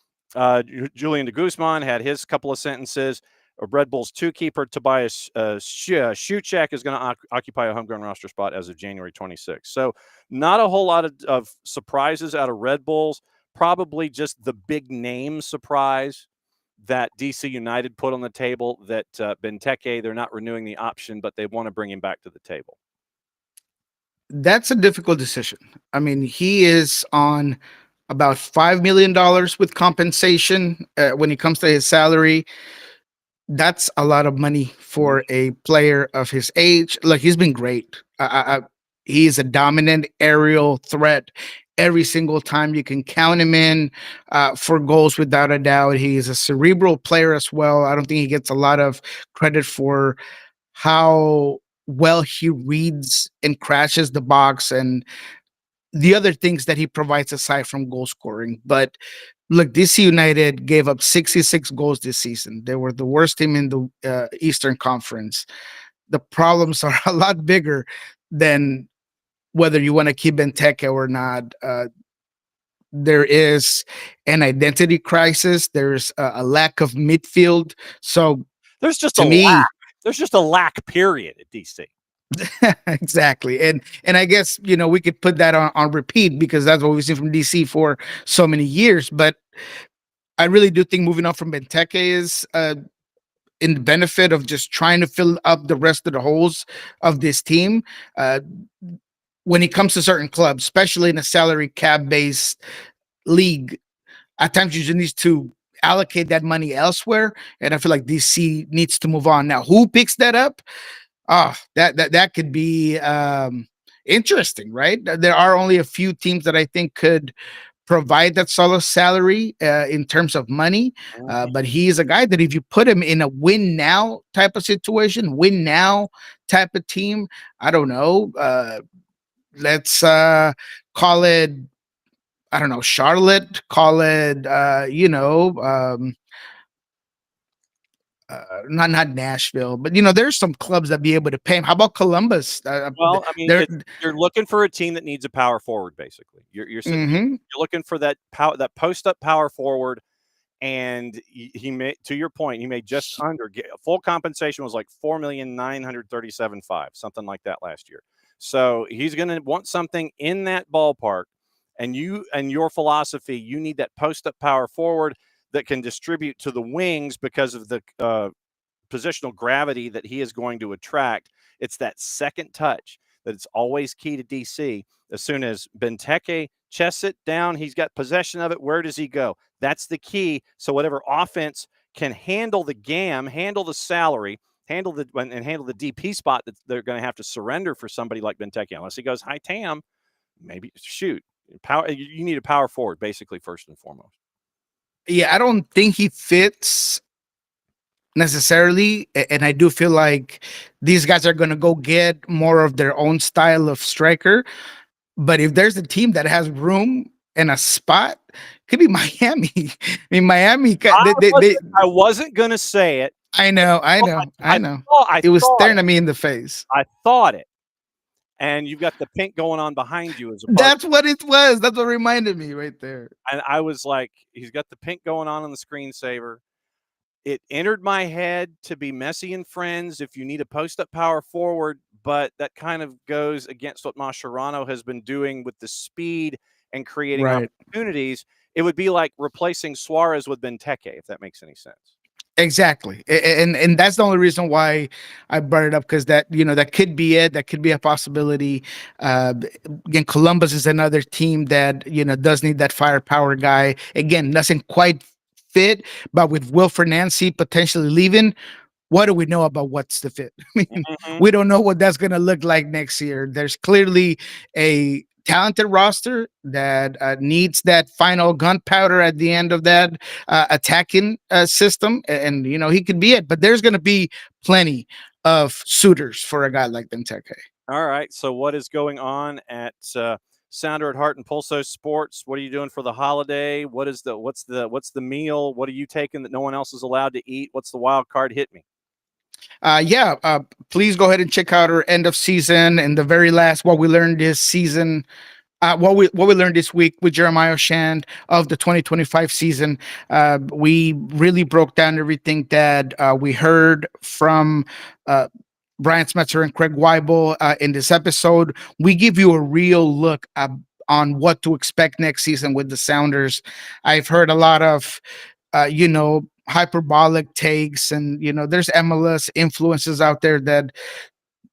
Julian de Guzman had his couple of sentences. Red Bulls 2 keeper Tobias Shuchek is going to occupy a homegrown roster spot as of January 26th. So not a whole lot of surprises out of Red Bulls. Probably just the big name surprise that DC United put on the table, that Benteke, they're not renewing the option, but they want to bring him back to the table. That's a difficult decision. I mean, he is on about $5 million with compensation when it comes to his salary. That's a lot of money for a player of his age. Like, he's been great. He's a dominant aerial threat every single time. You can count him in for goals without a doubt. He's a cerebral player as well. I don't think he gets a lot of credit for how well he reads and crashes the box and the other things that he provides aside from goal scoring. But look, DC United gave up 66 goals this season. They were the worst team in the Eastern Conference. The problems are a lot bigger than whether you want to keep Benteke or not. There is an identity crisis. There's a lack of midfield. So there's just lack. There's just a lack, period, at DC. Exactly. And I guess, we could put that on repeat because that's what we've seen from DC for so many years. But I really do think moving on from Benteke is in the benefit of just trying to fill up the rest of the holes of this team. When it comes to certain clubs, especially in a salary cap based league, at times you just need to allocate that money elsewhere. And I feel like DC needs to move on. Now, who picks that up? That could be interesting, right? There are only a few teams that I think could provide that solid salary in terms of money. But he is a guy that if you put him in a win now type of situation, win now type of team, I don't know. Let's call it, I don't know, Charlotte, call it, not Nashville, but there's some clubs that be able to pay him. How about Columbus? Well, I mean, you're looking for a team that needs a power forward, basically. You're looking for that post up power forward, and he made, to your point, he made just under full compensation was like $4,937,500, something like that last year. So he's going to want something in that ballpark, and your philosophy, you need that post up power forward that can distribute to the wings because of the positional gravity that he is going to attract. It's that second touch that it's always key to DC. As soon as Benteke chests it down, he's got possession of it. Where does he go? That's the key. So whatever offense can handle the GAM, handle the salary, handle the DP spot that they're going to have to surrender for somebody like Benteke. Unless he goes high TAM, maybe shoot. You need a power forward, basically, first and foremost. Yeah, I don't think he fits necessarily, and I do feel like these guys are going to go get more of their own style of striker. But if there's a team that has room and a spot, it could be Miami. I mean, Miami. I wasn't going to say it. I know. It was staring at me in the face. I thought it. And you've got the pink going on behind you as a That's what it was. That's what reminded me right there. And I was like, he's got the pink going on the screensaver. It entered my head to be Messi and friends if you need a post-up power forward, but that kind of goes against what Mascherano has been doing with the speed and creating opportunities. It would be like replacing Suarez with Benteke, if that makes any sense. Exactly. And that's the only reason why I brought it up, because that could be it. That could be a possibility. Again, Columbus is another team that, does need that firepower guy. Again, doesn't quite fit, but with Wilfred Nancy potentially leaving, what do we know about what's the fit? I mean, we don't know what that's going to look like next year. There's clearly a talented roster that needs that final gunpowder at the end of that attacking system, and he could be it. But there's going to be plenty of suitors for a guy like Benteke. All right. So what is going on at Sounder at Heart and Pulso Sports? What are you doing for the holiday? What's the meal? What are you taking that no one else is allowed to eat? What's the wild card? Hit me. Please go ahead and check out our end of season and the very last what we learned this season. What we learned this week with Jeremiah Shand of the 2025 season. We really broke down everything that we heard from Brian Smetzer and Craig Weibel in this episode. We give you a real look on what to expect next season with the Sounders. I've heard a lot of, hyperbolic takes, and there's MLS influences out there that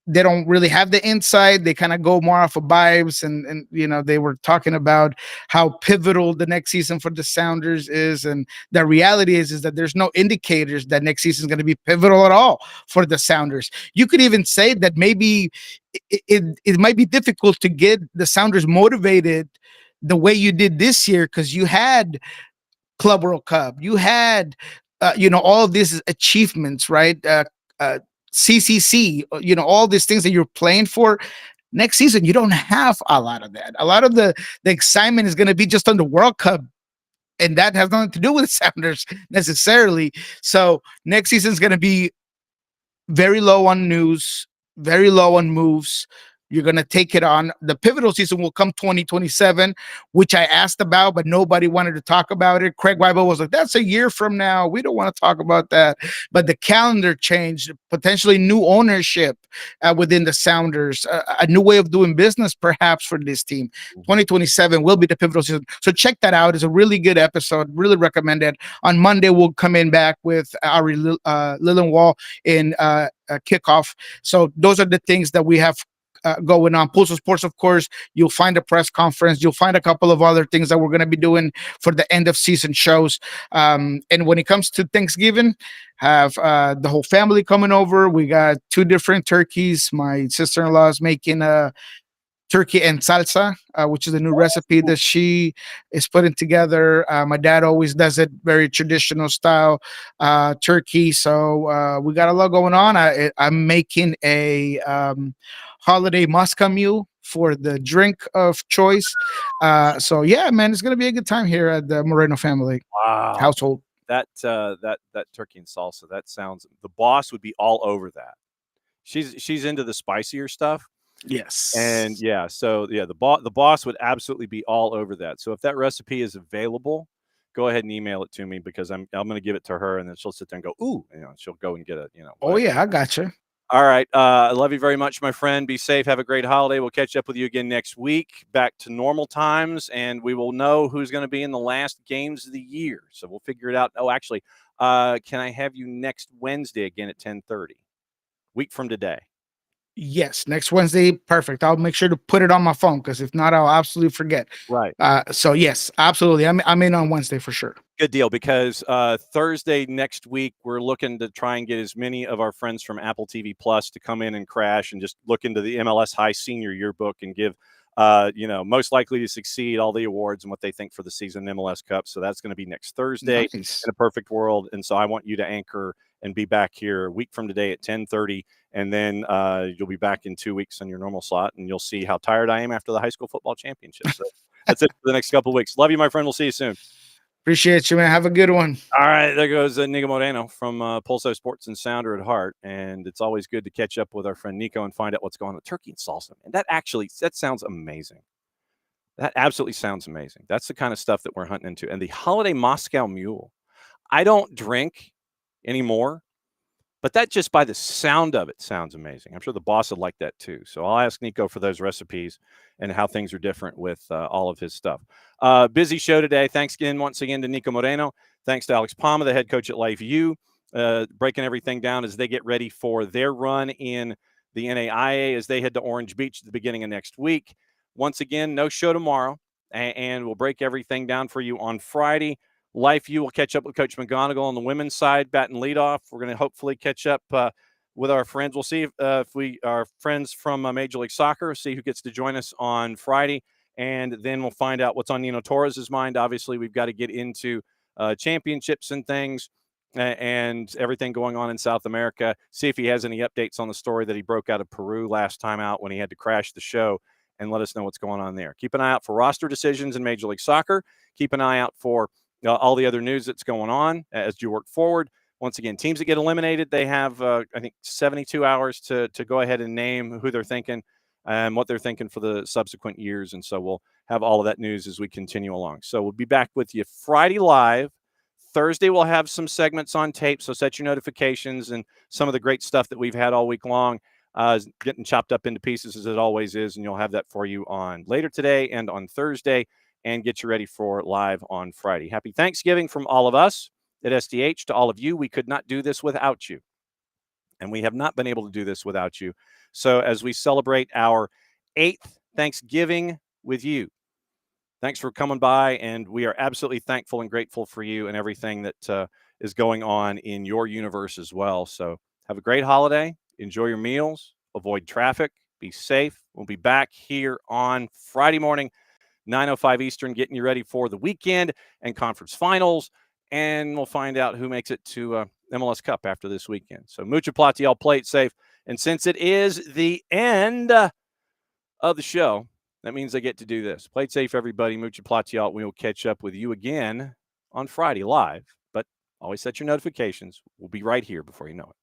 they don't really have the insight. They kind of go more off of vibes, and they were talking about how pivotal the next season for the Sounders is, and the reality is that there's no indicators that next season is going to be pivotal at all for the Sounders. You could even say that maybe it might be difficult to get the Sounders motivated the way you did this year, because you had Club World Cup, you had all of these achievements, right? CCC, all these things that you're playing for. Next season, you don't have a lot of that. A lot of the excitement is going to be just on the World Cup, and that has nothing to do with Sounders necessarily. So next season is going to be very low on news, very low on moves. You're going to take it on. The pivotal season will come 2027, which I asked about, but nobody wanted to talk about it. Craig Weibel was like, that's a year from now. We don't want to talk about that. But the calendar changed, potentially new ownership within the Sounders, a new way of doing business perhaps for this team. 2027 will be the pivotal season. So check that out. It's a really good episode. Really recommend it. On Monday, we'll come in back with Ari Lillenwall in kickoff. So those are the things that we have going on. Pulso Sports, of course, you'll find a press conference. You'll find a couple of other things that we're going to be doing for the end of season shows. And when it comes to Thanksgiving, have the whole family coming over. We got 2 different turkeys. My sister-in-law is making a turkey and salsa, which is a new recipe that she is putting together. My dad always does it very traditional style turkey. So we got a lot going on. I'm making a holiday Moscow Mule for the drink of choice. So yeah, man, it's gonna be a good time here at the Moreno family household. That turkey and salsa, that sounds, the boss would be all over that. She's into the spicier stuff. Yes. And yeah, so yeah, the boss would absolutely be all over that. So if that recipe is available, go ahead and email it to me, because I'm going to give it to her, and then she'll sit there and go, ooh, she'll go and get it, whatever. Oh yeah, I gotcha. All right. I love you very much, my friend. Be safe. Have a great holiday. We'll catch up with you again next week, back to normal times, and we will know who's going to be in the last games of the year. So we'll figure it out. Oh, actually, can I have you next Wednesday again at 10:30, week from today? Yes, next Wednesday. Perfect. I'll make sure to put it on my phone, because if not, I'll absolutely forget. Right. So yes, absolutely. I'm in on Wednesday for sure. Good deal, because Thursday next week, we're looking to try and get as many of our friends from Apple TV Plus to come in and crash and just look into the MLS High Senior Yearbook and give, most likely to succeed, all the awards and what they think for the season MLS Cup. So that's going to be next Thursday. Nice. In a perfect world. And so I want you to anchor and be back here a week from today at 10:30. And then you'll be back in 2 weeks on your normal slot, and you'll see how tired I am after the high school football championship. So that's it for the next couple of weeks. Love you, my friend. We'll see you soon. Appreciate you, man. Have a good one. All right, there goes Niko Moreno from Pulso Sports and Sounder at Heart. And it's always good to catch up with our friend Niko and find out what's going on with turkey and salsa. And that sounds amazing. That absolutely sounds amazing. That's the kind of stuff that we're hunting into. And the holiday Moscow Mule. I don't drink anymore, but that, just by the sound of it, sounds amazing. I'm sure the boss would like that too. So I'll ask Niko for those recipes and how things are different with all of his stuff. Busy show today. Thanks again, once again, to Niko Moreno. Thanks to Alex Pama, the head coach at Life U, breaking everything down as they get ready for their run in the NAIA as they head to Orange Beach at the beginning of next week. Once again, no show tomorrow, and we'll break everything down for you on Friday. Life U will catch up with Coach McGonigal on the women's side, batting leadoff. We're going to hopefully catch up with our friends. We'll see if we are friends from Major League Soccer, see who gets to join us on Friday, and then we'll find out what's on Nino Torres' mind. Obviously, we've got to get into championships and things and everything going on in South America. See if he has any updates on the story that he broke out of Peru last time out when he had to crash the show, and let us know what's going on there. Keep an eye out for roster decisions in Major League Soccer. Keep an eye out for all the other news that's going on as you work forward. Once again, teams that get eliminated, they have, I think, 72 hours to go ahead and name who they're thinking and what they're thinking for the subsequent years. And so we'll have all of that news as we continue along. So we'll be back with you Friday live. Thursday, we'll have some segments on tape, so set your notifications, and some of the great stuff that we've had all week long is getting chopped up into pieces, as it always is, and you'll have that for you on later today and on Thursday, and get you ready for live on Friday. Happy Thanksgiving from all of us at SDH to all of you. We could not do this without you, and we have not been able to do this without you. So as we celebrate our 8th Thanksgiving with you, thanks for coming by, and we are absolutely thankful and grateful for you and everything that is going on in your universe as well. So have a great holiday. Enjoy your meals. Avoid traffic. Be safe. We'll be back here on Friday morning, 9:05 Eastern, getting you ready for the weekend and conference finals, and we'll find out who makes it to MLS Cup after this weekend. So mucha plati, y'all. Play it safe. And since it is the end of the show, that means I get to do this. Play it safe, everybody. Mucha platial. We will catch up with you again on Friday live. But always set your notifications. We'll be right here before you know it.